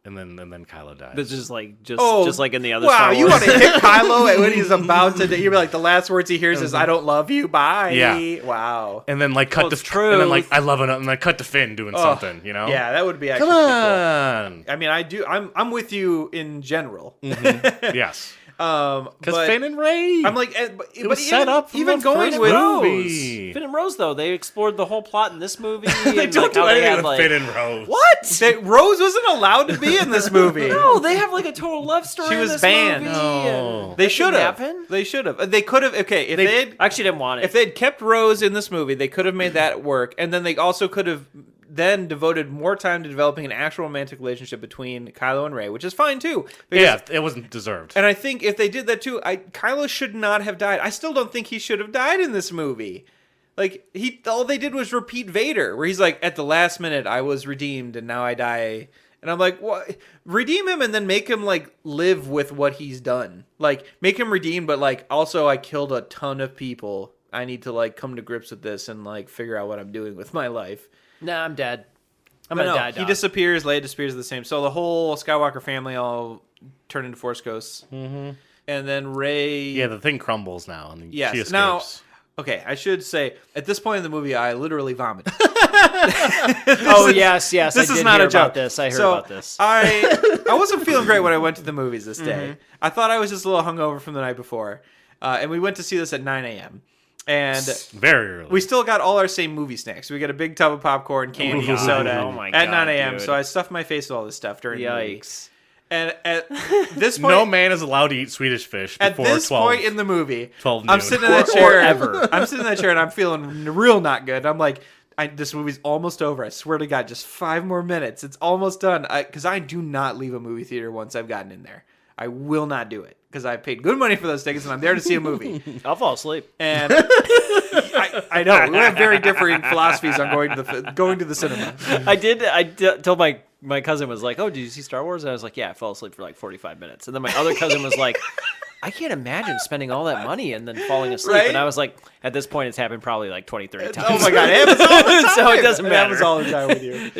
And then Kylo dies. This is like just like in the other. Wow, Star Wars. you want to hit Kylo when he's about to? You're like the last words he hears is "I don't love you." Bye. Yeah. Wow. And then like cut to true. And then like I love another. And then cut to Finn doing something. You know. Yeah, that would be actually come on. Cool. I mean, I do. I'm with you in general. Mm-hmm. Yes. Because Finn and Rey. I'm like, it was set up from even the going first with movie. Finn and Rose though, they explored the whole plot in this movie. They don't do anything with Finn and Rose. What? Rose wasn't allowed to be in this movie. No, they have like a total love story. She was banned. No. They should have. They should have. They could have. Okay, if they actually didn't want it. If they had kept Rose in this movie, they could have made that work, and then they also could have then devoted more time to developing an actual romantic relationship between Kylo and Rey, which is fine too. Yeah, it wasn't deserved. And I think if they did that too, Kylo should not have died. I still don't think he should have died in this movie. Like all they did was repeat Vader, where he's like, at the last minute, I was redeemed, and now I die. And I'm like, what? Redeem him and then make him like live with what he's done. Like make him redeemed, but like also I killed a ton of people. I need to like come to grips with this and like figure out what I'm doing with my life. Nah, I'm dead. I'm gonna die. He disappears. Leia disappears the same. So the whole Skywalker family all turn into Force ghosts. Mm-hmm. And then Rey. Yeah, the thing crumbles now, and she escapes. Now, okay, I should say at this point in the movie, I literally vomited. Yes. This is not a joke. I heard about this. I wasn't feeling great when I went to the movies this day. Mm-hmm. I thought I was just a little hungover from the night before, and we went to see this at 9 a.m. And very early. We still got all our same movie snacks. We got a big tub of popcorn, candy, and soda at 9 a.m. Dude. So I stuffed my face with all this stuff during the movie. And at this point, no man is allowed to eat Swedish fish before 12. At this point in the movie, 12 noon. I'm sitting in that chair. I'm sitting in that chair and I'm feeling real not good. I'm like, this movie's almost over. I swear to God, just 5 more minutes. It's almost done. Because I do not leave a movie theater once I've gotten in there. I will not do it because I paid good money for those tickets and I'm there to see a movie. I'll fall asleep. And I know we have very differing philosophies on going to the cinema. I told my cousin was like, "Oh, did you see Star Wars?" And I was like, "Yeah, I fell asleep for like 45 minutes." And then my other cousin was like, I can't imagine spending all that money and then falling asleep. Right? And I was like, at this point, it's happened probably like 20, 30 times. Oh my God, it happens all the time. So it doesn't matter. It happens all the time with you.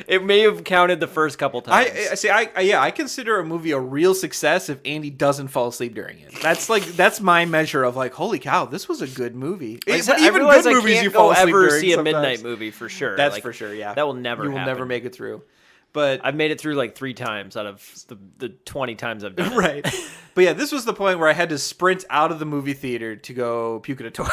It may have counted the first couple times. I consider a movie a real success if Andy doesn't fall asleep during it. That's my measure of like, holy cow, this was a good movie. But even good movies, you fall asleep during. See a midnight movie for sure. That's for sure. Yeah, that will never. You will happen. never make it through. But I've made it through like 3 times out of the 20 times I've done it. right. But yeah, this was the point where I had to sprint out of the movie theater to go puke in a toilet.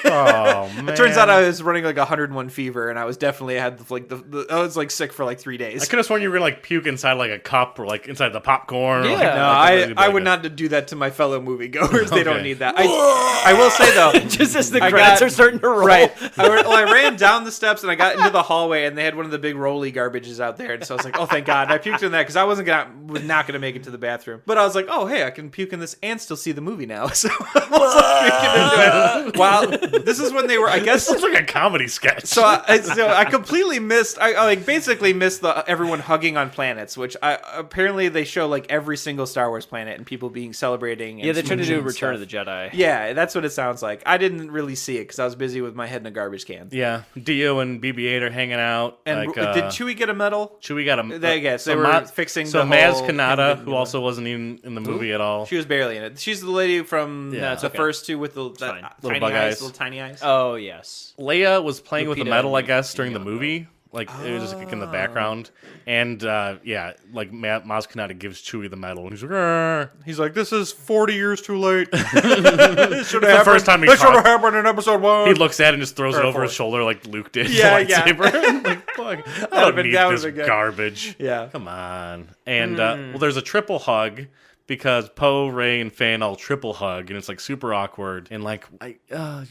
Oh man! It turns out I was running like 101 fever, and I was definitely had like I was like sick for like 3 days. I could have sworn you were gonna like puke inside like a cup or like inside the popcorn. Or, Yeah. like, No, like, I would not do that to my fellow moviegoers. They don't Okay. need that. I will say though, Just as the I credits got- are starting to roll. right. I ran down the steps and I got into the hallway, and they had one of the big rolly garbages out there, and so I was like, oh thank God. And I puked in that because I was not gonna make it to the bathroom. But I was like, oh hey, I can puke in this and still see the movie now. So I was like, puking into it. Wow, this is when they were. I guess It's like a comedy sketch. So I completely missed. I like basically missed the everyone hugging on planets, which apparently they show like every single Star Wars planet and people being celebrating. And Yeah, they tried to do smooching and Return of stuff. the Jedi. Yeah, that's what it sounds like. I didn't really see it because I was busy with my head in a garbage can. yeah, Dio and BB-8 are hanging out. And like, did Chewie get a medal? Chewie got a. They guess they were fixing. So the Maz whole Kanata, him who also wasn't even in the movie at all. She was barely in it. She's the lady from Yeah, the okay. first two with the fine. Little tiny bug eyes. little tiny eyes. Oh, yes. Leia was playing with the Lupita medal, I and guess, during the Nyong'o. movie. Like it was just like, in the background, and yeah, like Maz Kanata gives Chewie the medal, and he's like, "Arr." He's like, this is 40 years too late. This should the first time he This should have talked. happened in episode 1. He looks at it and just throws it Or over his four. shoulder like Luke did. Yeah, the yeah. lightsaber. Like, fuck, I don't been- need that this would've been good. garbage. Yeah. Come on. And well, there's a triple hug because Poe, Rey, and Finn all triple hug, and it's like super awkward. And like,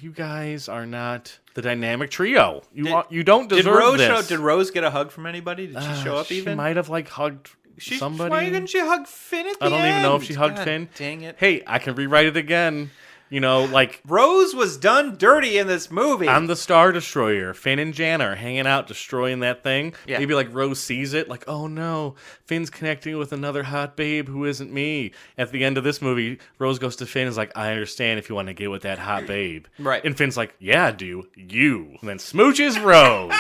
you guys are not the dynamic trio. You don't Did deserve Rose this. Did Rose get a hug from anybody? Did she show up She even? might have like hugged somebody. Why didn't she hug Finn at the I don't even know if end? she hugged God Finn. Dang it. Hey, I can rewrite it again. You know, like Rose was done dirty in this movie. on the Star Destroyer, Finn and Jan are hanging out destroying that thing. Yeah. Maybe like Rose sees it, like, oh no, Finn's connecting with another hot babe who isn't me. At the end of this movie, Rose goes to Finn and is like, I understand if you want to get with that hot babe. Right. And Finn's like, yeah, I do. You. And then smooches Rose.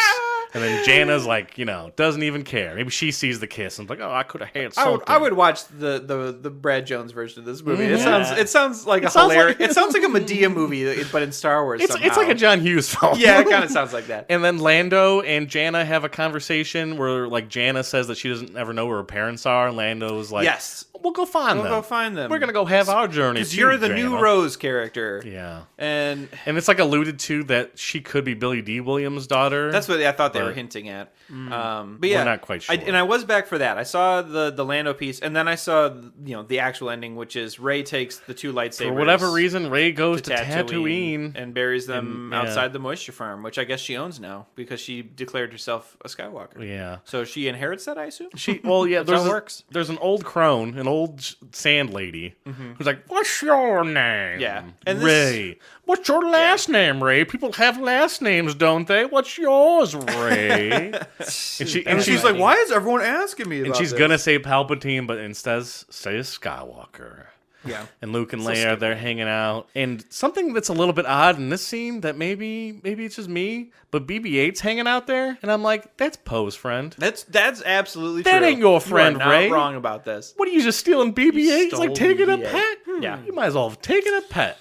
And then Jana's like, doesn't even care. Maybe she sees the kiss and is like, oh, I could have had something. I would watch the Brad Jones version of this movie. It Yeah. sounds like a sounds hilarious. like- It sounds like a Medea movie, but in Star Wars. It's somehow. like a John Hughes film. Yeah, it kind of sounds like that. And then Lando and Jana have a conversation where, like, Jana says that she doesn't ever know where her parents are, and Lando's like, Yes. we'll go find them. We'll go find them. We're gonna go have our journey. Because too, you're the Jana." new Rose character. Yeah, And and it's like alluded to that she could be Billy D. Williams' daughter. that's what I thought they were But- hinting at. But yeah, not quite sure. And I was back for that. I saw the Lando piece, and then I saw the actual ending, which is Rey takes the 2 lightsabers For whatever reason, Rey goes to Tatooine. and buries them And, yeah. outside the moisture farm, which I guess she owns now because she declared herself a Skywalker. Yeah. So she inherits that, I assume. Yeah, how it works. There's an old crone, an old sand lady, who's like, "What's your name?" Yeah. And this- Ray. What's your last name, Ray? People have last names, don't they? What's yours, Ray? and she's like, "Why is everyone asking me?" and she's gonna say Palpatine, but instead says Skywalker. Yeah. And Luke and Leia are there hanging out. And something that's a little bit odd in this scene that maybe it's just me, but BB-8's hanging out there, and I'm like, that's Poe's friend. That's absolutely That true. ain't your friend, you are not Ray. wrong about this. What are you just stealing BB-8? It's like stole taking a BB-8. pet. Yeah. You might as well have taken a pet.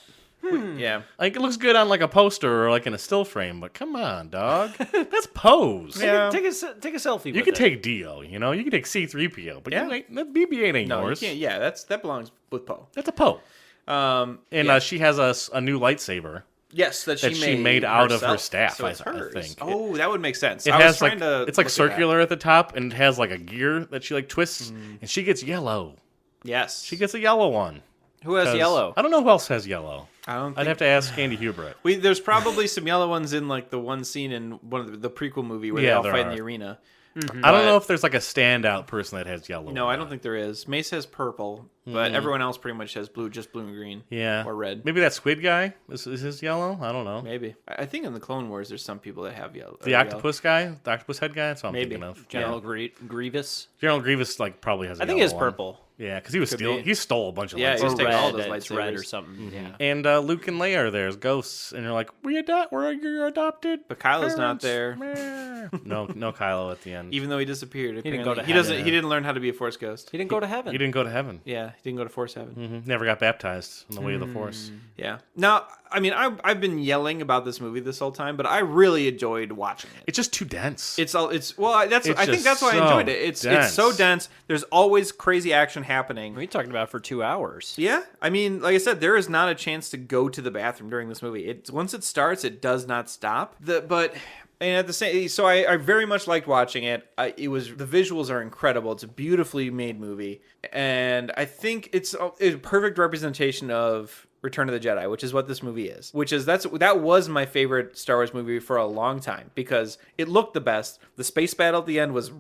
Yeah. Like it looks good on like a poster or like in a still frame, but come on, dog. That's Pose. Yeah. Take a selfie. You with can it. take Dio, you can take C-3PO, but Yeah. that BB-8 ain't No, you yours. can't. Yeah, that belongs with Poe. That's a Poe. And Yeah. she has a new lightsaber. Yes, that she made out of her herself. staff, So it's I hers. think. Oh, that would make sense. It I was has trying to it's like look at that. circular at the top, and it has like a gear that she like twists, and she gets yellow. Yes, She gets a yellow one. Who has 'Cause yellow? I don't know who else has yellow. I don't. I'd Think... have to ask Andy Hubert. There's probably some yellow ones in like the one scene in one of the prequel movie where they Yeah, all there fight in are. the arena. I don't know if there's like a standout person that has yellow. No, or I don't not. think there is. Mace has purple, but everyone else pretty much has blue, just blue and green. Yeah. or red. Maybe that squid guy is his yellow. I don't know. Maybe. I think in the Clone Wars, there's some people that have yellow. The octopus guy, the octopus head guy. That's what I'm Maybe. thinking of. General Grievous. General Grievous like probably has. I think yellow it's one. purple. Yeah, because he was be. he stole a bunch of Yeah, lightsabers. he was Or taking red. all those It's red or lightsabers. something. Yeah. And Luke and Leia are there as ghosts, and they're like, we're your adopted. But Kylo's not parents." there. Meh. no Kylo at the end. Even though he disappeared, didn't go to he doesn't. heaven. He didn't learn how to be a Force ghost. He didn't go to heaven. He didn't go to heaven. Yeah, he didn't go to Force Heaven. Never got baptized in the way of the Force. Yeah. Now, I mean, I've been yelling about this movie this whole time, but I really enjoyed watching it. It's just too dense. I think that's why I so enjoyed it. It's so dense. There's always crazy action happening. We talked about it for 2 hours. Yeah, I mean, like I said, there is not a chance to go to the bathroom during this movie. Once it starts, it does not stop. And at the same, so I very much liked watching it. The visuals are incredible. It's a beautifully made movie, and I think it's a perfect representation of Return of the Jedi, which is what this movie is. That was my favorite Star Wars movie for a long time because it looked the best. The space battle at the end was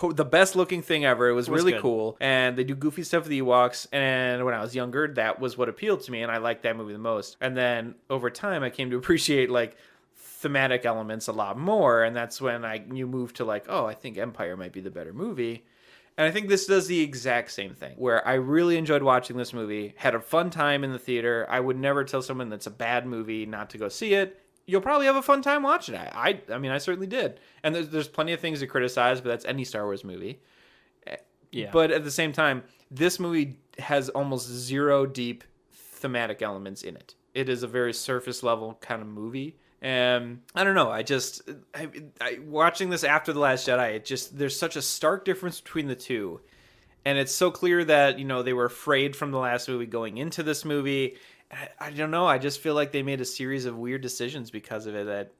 the best looking thing ever. It was really good. cool, and they do goofy stuff with the Ewoks. And when I was younger, that was what appealed to me, and I liked that movie the most. And then over time, I came to appreciate thematic elements a lot more, and that's when you move to I think Empire might be the better movie. And I think this does the exact same thing, where I really enjoyed watching this movie, had a fun time in the theater. I would never tell someone that's a bad movie not to go see it. You'll probably have a fun time watching it. I mean, I certainly did. And there's plenty of things to criticize, but that's any Star Wars movie. Yeah. But at the same time, this movie has almost zero deep thematic elements in it. It is a very surface level kind of movie. And I don't know. I watching this after The Last Jedi, there's such a stark difference between the two. And it's so clear that, they were afraid from the last movie going into this movie. I don't know. I just feel like they made a series of weird decisions because of it that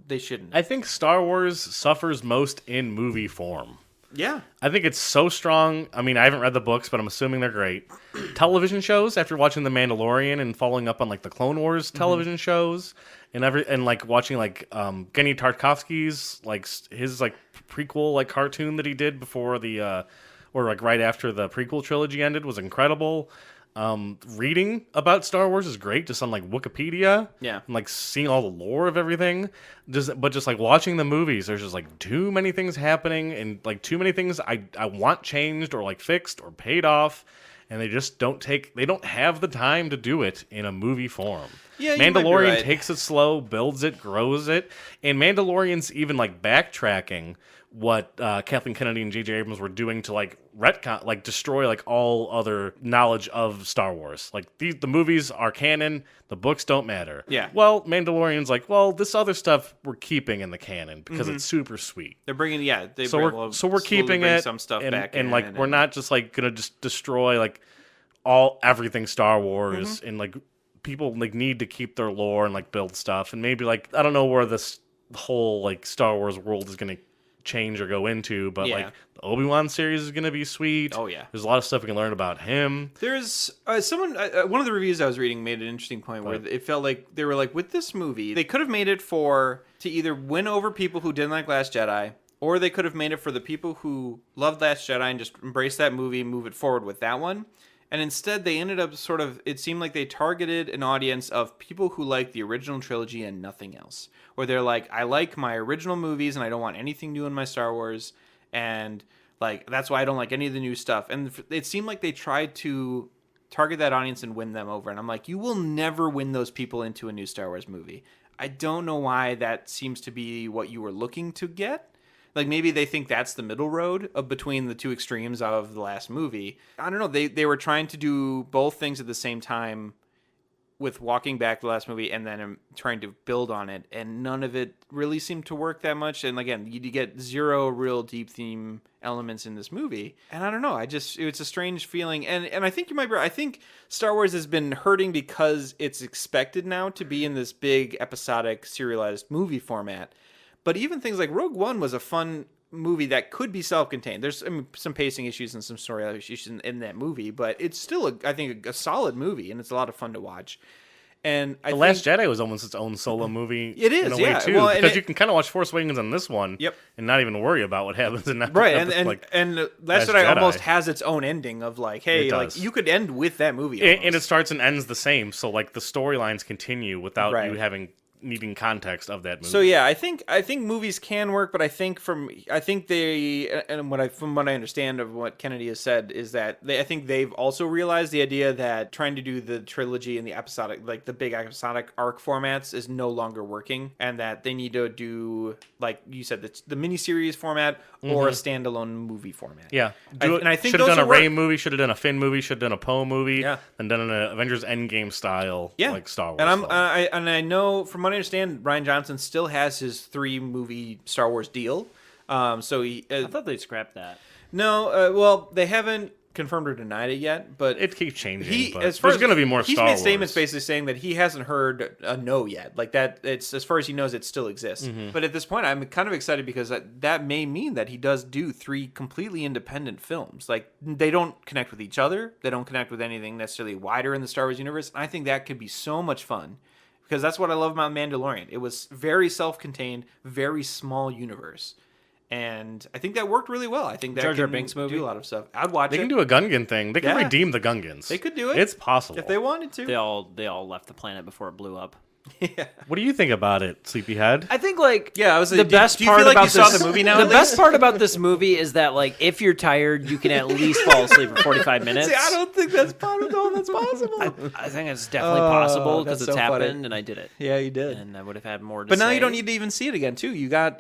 they shouldn't. I think Star Wars suffers most in movie form. Yeah. I think it's so strong. I mean, I haven't read the books, but I'm assuming they're great. Television shows, after watching The Mandalorian and following up on the Clone Wars television shows, and watching Genny Tartakovsky's his prequel cartoon that he did before right after the prequel trilogy ended was incredible. Reading about Star Wars is great, just on Wikipedia. Yeah. And seeing all the lore of everything. Just watching the movies, there's just too many things happening and too many things I want changed or fixed or paid off, and they just don't have the time to do it in a movie form. Yeah, you might be Mandalorian right. takes it slow, builds it, grows it, and Mandalorian's even backtracking what Kathleen Kennedy and J.J. Abrams were doing to retcon, destroy all other knowledge of Star Wars. The movies are canon, the books don't matter. Yeah. Well, Mandalorian's this other stuff we're keeping in the canon because it's super sweet. They're bringing we're We're keeping it some stuff and, back and in, we're not just gonna just destroy everything Star Wars and people need to keep their lore and build stuff, and maybe I don't know where this whole Star Wars world is gonna change or go into, but Yeah. the Obi-Wan series is gonna be sweet. Oh, yeah. There's a lot of stuff we can learn about him. There's someone one of the reviews I was reading made an interesting point where it felt like they were with this movie they could have made it to either win over people who didn't like Last Jedi, or they could have made it for the people who loved Last Jedi and just embrace that movie and move it forward with that one. And instead, they ended up it seemed like they targeted an audience of people who like the original trilogy and nothing else. Where they're I like my original movies and I don't want anything new in my Star Wars. And that's why I don't like any of the new stuff. And it seemed like they tried to target that audience and win them over. And I'm you will never win those people into a new Star Wars movie. I don't know why that seems to be what you were looking to get. Maybe they think that's the middle road between the two extremes of the last movie. I don't know. They were trying to do both things at the same time with walking back the last movie and then trying to build on it. And none of it really seemed to work that much. And again, you get zero real deep theme elements in this movie. And I don't know. It's a strange feeling. And I think you might be right. I think Star Wars has been hurting because it's expected now to be in this big episodic serialized movie format. But even things like Rogue One was a fun movie that could be self-contained. There's some pacing issues and some story issues in that movie, but it's still, I think, a solid movie, and it's a lot of fun to watch. And The Last Jedi was almost its own solo movie. It is, in a yeah. way too, Well, because you can kind of watch Force Awakens on this one, and not even worry about what happens in that. Right, and Last Jedi almost has its own ending of hey, you could end with that movie, and it starts and ends the same. So the storylines continue without you having needing context of that movie. So yeah, I think movies can work, but I think from what I understand of what Kennedy has said is that I think they've also realized the idea that trying to do the trilogy and the episodic, like the big episodic arc formats, is no longer working, and that they need to do, like you said, the miniseries format or a standalone movie format. Yeah, and I think should have those done a will Rey work. movie, should have done a Finn movie, should have done a Poe movie, Yeah. and done an Avengers Endgame style, like Star Wars. And film. I know from what I understand, Rian Johnson still has his 3-movie Star Wars deal. So he I thought they scrapped that. no, well, they haven't confirmed or denied it yet, but It keeps changing. But as far there's as going to be more he's Star made Wars. statements basically saying that he hasn't heard a no yet. Like that, it's as far as he knows, it still exists. But at this point, I'm kind of excited because that may mean that he does do 3 completely independent films. Like they don't connect with each other. They don't connect with anything necessarily wider in the Star Wars universe. And I think that could be so much fun because that's what I love about Mandalorian. It was very self-contained, very small universe. And I think that worked really well. I think that Jar Jar can Binks movie? do a lot of stuff. I'd watch They it. can do a Gungan thing. They can Yeah. redeem the Gungans. They could do it. It's possible. if they wanted to. They all left the planet before it blew up. What do you think about it, Sleepyhead? I think like Yeah, I was the like, best do you part feel like about you saw this, the movie now, The at best least? part about this movie is that like if you're tired, you can at least fall asleep for 45 minutes. See, I don't think that's part of all that's possible. I think it's definitely possible because that's it's so happened, funny. and I did it. Yeah, you did. And I would have had more to But now say. you don't need to even see it again, too.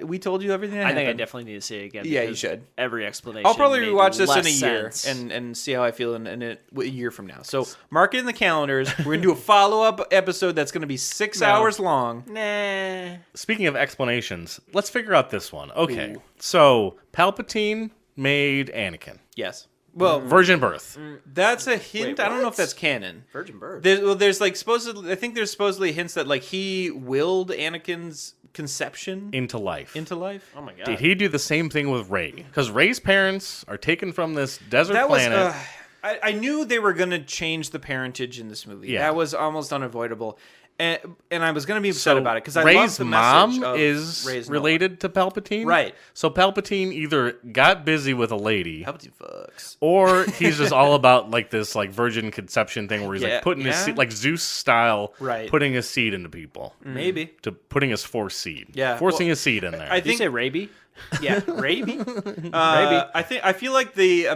We told you everything that I think I happened. definitely need to see it again. Yeah, you because should. Every explanation. I'll probably made rewatch this in a less year sense. and see how I feel in a year from now. So mark it in the calendars. We're going to do a follow-up episode that's going to be 6 hours long. Nah. Speaking of explanations, let's figure out this one. Okay, so Palpatine made Anakin. Yes. Well, Virgin birth. that's a hint. Wait, I don't know what? if that's canon. Virgin birth. There's like supposedly, I think there's supposedly hints that like he willed Anakin's conception Into life. into life. Oh my god. Did he do the same thing with Rey? Because Rey's parents are taken from this desert That was. planet. I knew they were going to change the parentage in this movie. Yeah. That was almost unavoidable. And I was going to be upset about it because I Rey's love the message mom of is Rey's related to Palpatine. Right. So Palpatine either got busy with a lady, Palpatine fucks. or he's just all about like this like virgin conception thing where he's Yeah, like putting his yeah. seed, like Zeus style, Right. putting his seed into people. Maybe. To putting his force seed. Yeah, Forcing well, his seed in there. I Did you think say Raby? yeah, Raby. I feel like the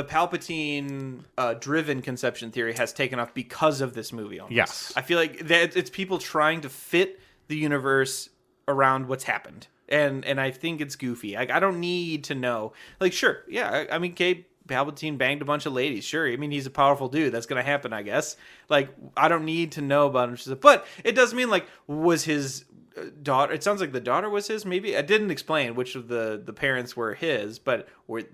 Palpatine driven conception theory has taken off because of this movie. Almost. Yes. I feel like that it's people trying to fit the universe around what's happened, and I think it's goofy. I don't need to know. Like, sure, yeah. I mean, Palpatine banged a bunch of ladies. Sure, I mean he's a powerful dude. That's gonna happen, I guess. Like, I don't need to know about him. But it does mean like was his daughter, it sounds like the daughter was his. Maybe I didn't explain which of the parents were his, but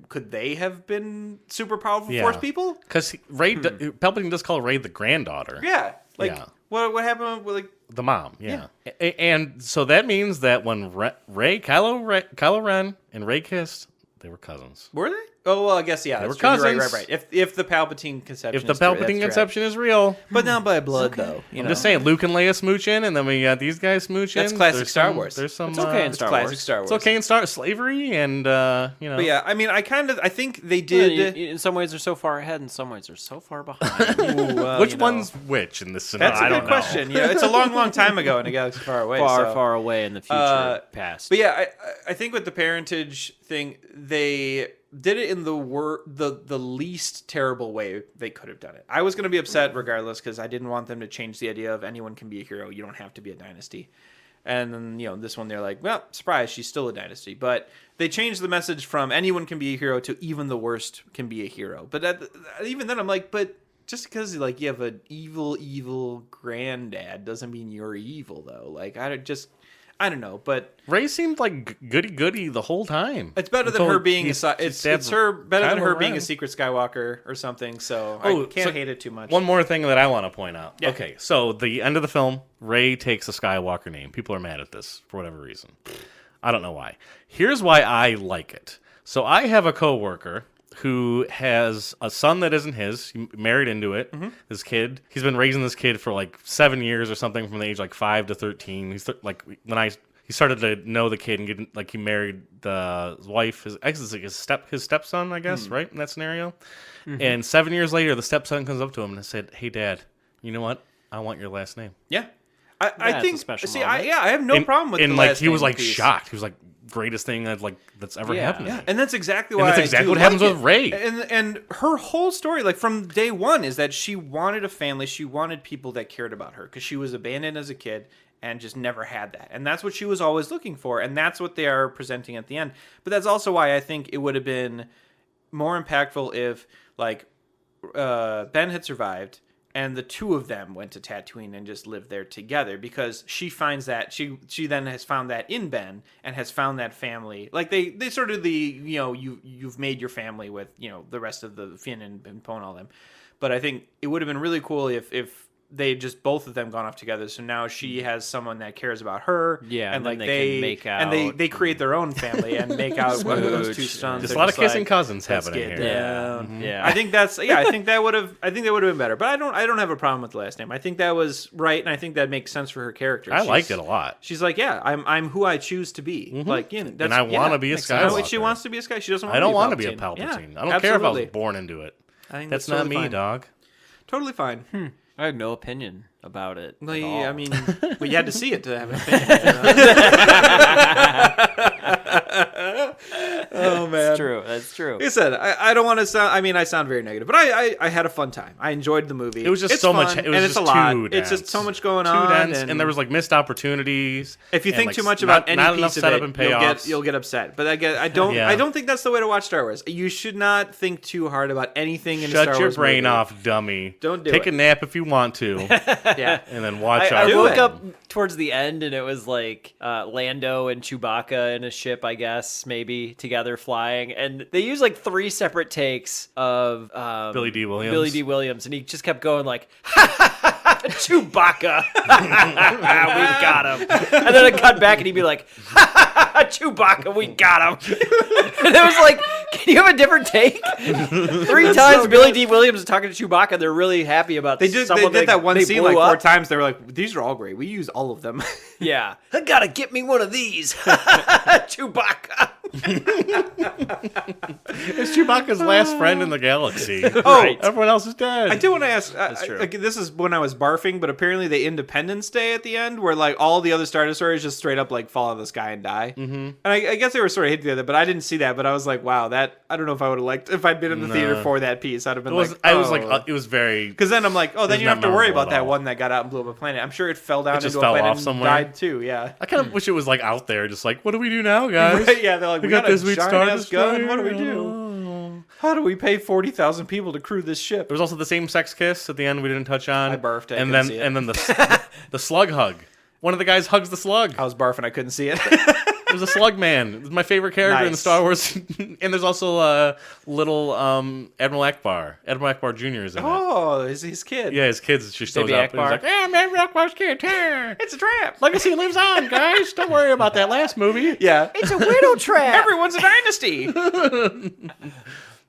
could they have been super powerful force people? Because Palpatine does call Rey the granddaughter. Yeah, like Yeah. what happened with like The mom, yeah. And so that means that when Kylo Ren and Rey kissed, they were cousins. were they? Oh well, I guess yeah. They That's were true. You're cousins. Right. If the Palpatine conception, If the is true, that's Palpatine correct. conception is real, but not by blood though. You I'm know? just saying Luke and Leia smooching, and then we got these guys smooching. That's classic There's Star some- Wars. There's some. It's okay in It's Star classic Wars. Star Wars. It's okay in slavery, and you know. But yeah, I mean, I think they Yeah, did. in some ways they're so far ahead, in some ways they're so far behind. Ooh, well, which you know. one's which in this scenario? That's a I good don't know. question. Yeah, it's a long time ago in a galaxy far away. far, so. far away in the future, past. But yeah, I think with the parentage thing, they did it in the least terrible way they could have done it. I was going to be upset regardless because I didn't want them to change the idea of anyone can be a hero. You don't have to be a dynasty. And then, this one, they're like, well, surprise, she's still a dynasty. But they changed the message from anyone can be a hero to even the worst can be a hero. But even then, I'm like, but just because like you have an evil granddad doesn't mean you're evil, though. Like, I don't know, but Rey seemed like goody the whole time. it's better than Until her being he it's stabbed her better than Kylo her being a Ren. secret Skywalker or something. So Oh, I can't so hate it too much. One more thing that I want to point out. Yeah. Okay, so the end of the film, Rey takes a Skywalker name. People are mad at this for whatever reason. I don't know why. Here's why I like it. So I have a coworker who has a son that isn't his. He married into it. Mm-hmm. This kid. He's been raising this kid for like 7 years or something from the age like 5 to 13. He's he started to know the kid and get like he married his wife. His ex is like his stepson, I guess, right in that scenario. Mm-hmm. And 7 years later, the stepson comes up to him and said, "Hey, Dad, you know what? I want your last name." Yeah, I That's a think. special See, moment. I have no problem with. And the like last he was name like piece. shocked. He was like greatest thing that's ever happened. Yeah, and that's exactly And why. that's I exactly do what happens like with it. Rey. And her whole story, like from day one, is that she wanted a family. She wanted people that cared about her because she was abandoned as a kid and just never had that. And that's what she was always looking for. And that's what they are presenting at the end. But that's also why I think it would have been more impactful if like Ben had survived and the two of them went to Tatooine and just lived there together, because she finds that she then has found that in Ben and has found that family. Like they sort of you've made your family with the rest of the Finn and Poe and all them. But I think it would have been really cool if they just both of them gone off together. So now she has someone that cares about her. Yeah, and then like they can make and out. they create their own family and make out one of those two sons. Just a They're lot of kissing like, cousins "Let's happening get here. down." Yeah. I think I think that would have been better. But I don't have a problem with the last name. I think that was right, and I think that makes sense for her character. I liked it a lot. She's like, yeah, I'm who I choose to be. Like, that's, And I wanna be a makes sense. Skywalker. She wants to be a Skywalker. She doesn't. I don't want want to be a Palpatine. I don't care if I was born into it. I think That's not totally me, fine. dog. Totally fine. I have no opinion about it. Like, at all. I mean, well, you had to see it to have an opinion. Oh man, That's true. That's true. Like I said, I don't want to sound. I mean, I sound very negative, but I had a fun time. I enjoyed the movie. It was just It's so fun, much. It was and just it's a lot. too It's dense. just so much going Too on, dense, and there was like missed opportunities. If you and, think like, too much about any not piece enough of setup it, and payoffs. you'll get upset. But I don't Yeah. I don't think that's the way to watch Star Wars. You should not think too hard about anything in a Star Shut your Wars brain movie. off, dummy. Don't do Take it. a nap if you want to, Yeah. and then watch I our do woke it. up towards the end and it was like Lando and Chewbacca in a ship, I guess, maybe together flying, and they used like 3 separate takes of Billy D. Williams. Billy D. Williams, and he just kept going like, Chewbacca, we got him, and then it cut back and he'd be like, Chewbacca, we got him, and it was like, can you have a different take? 3 times Billy D. Williams is talking to Chewbacca. They're really happy about They someone did that one they scene blew like 4 up. times. They were like, these are all great. We use all of them. Yeah. I gotta get me one of these. Chewbacca. It's Chewbacca's last friend in the galaxy. Right. Everyone else is dead. I do want to ask. true. Like, this is when I was barfing, but apparently the Independence Day at the end, where like all the other Star Destroyers just straight up like fall out of the sky and die. Mm-hmm. And I guess they were sort of hit together, but I didn't see that. But I was like, wow, that I don't know if I would have liked if I'd been in the theater for that piece. I'd have been It was very. because then I'm like, oh, then It's you don't have not to worry memorable about at that all. one that got out and blew up a planet. I'm sure it fell down It just into fell a planet off and somewhere. died too. Yeah. I kind of wish it was like out there, just like, what do we do now, guys? Right, yeah, they're like, we got this a sweet giant Star ass gun. Destroyer. What do we do? Oh. How do we pay 40,000 people to crew this ship? There was also the same sex kiss at the end we didn't touch on. I barfed, I and couldn't then see it. and then the slug hug. One of the guys hugs the slug. I was barfing. I couldn't see it. There's a slug man. It's my favorite character in the Nice. Star Wars. And there's also little Admiral Akbar. Admiral Akbar Jr. is in it. Oh, is his kid? Yeah, his kids just shows Baby up. And Akbar? he's like, hey, I'm Admiral Akbar's kid. Here. It's a trap. Legacy lives on, guys. Don't worry about that last movie. Yeah. It's a widow trap. Everyone's a dynasty.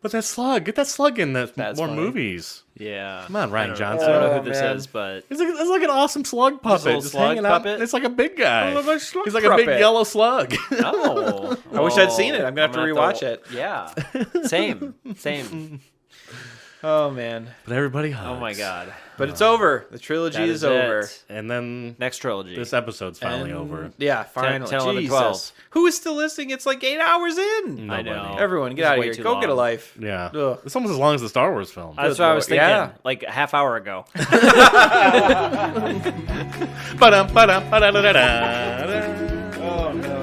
But that slug, get that slug in more That's funny. movies. Yeah. Come on, Ryan I Johnson. don't know Oh, who this man. is, but It's like an awesome slug puppet. little Just slug hanging out. puppet? It's like a big guy. love a slug He's like a big puppet. yellow slug. oh, I wish I'd seen it. I'm gonna have to gonna rewatch it. Yeah. Same. Oh man. But everybody hugs. Oh my god. But it's over. The trilogy That is is over. it. And then Next trilogy. this episode's finally over. Yeah, finally. 10, 11, Jesus. 12. Who is still listening? It's like 8 hours in. I Nobody. know. Everyone, get It's out of way here. too Go get a long. life. Yeah. Ugh. It's almost as long as the Star Wars film. That's what I was thinking. Yeah. Like a half hour ago. Ba-dum, ba-dum, ba-da-da-da-da. Oh no.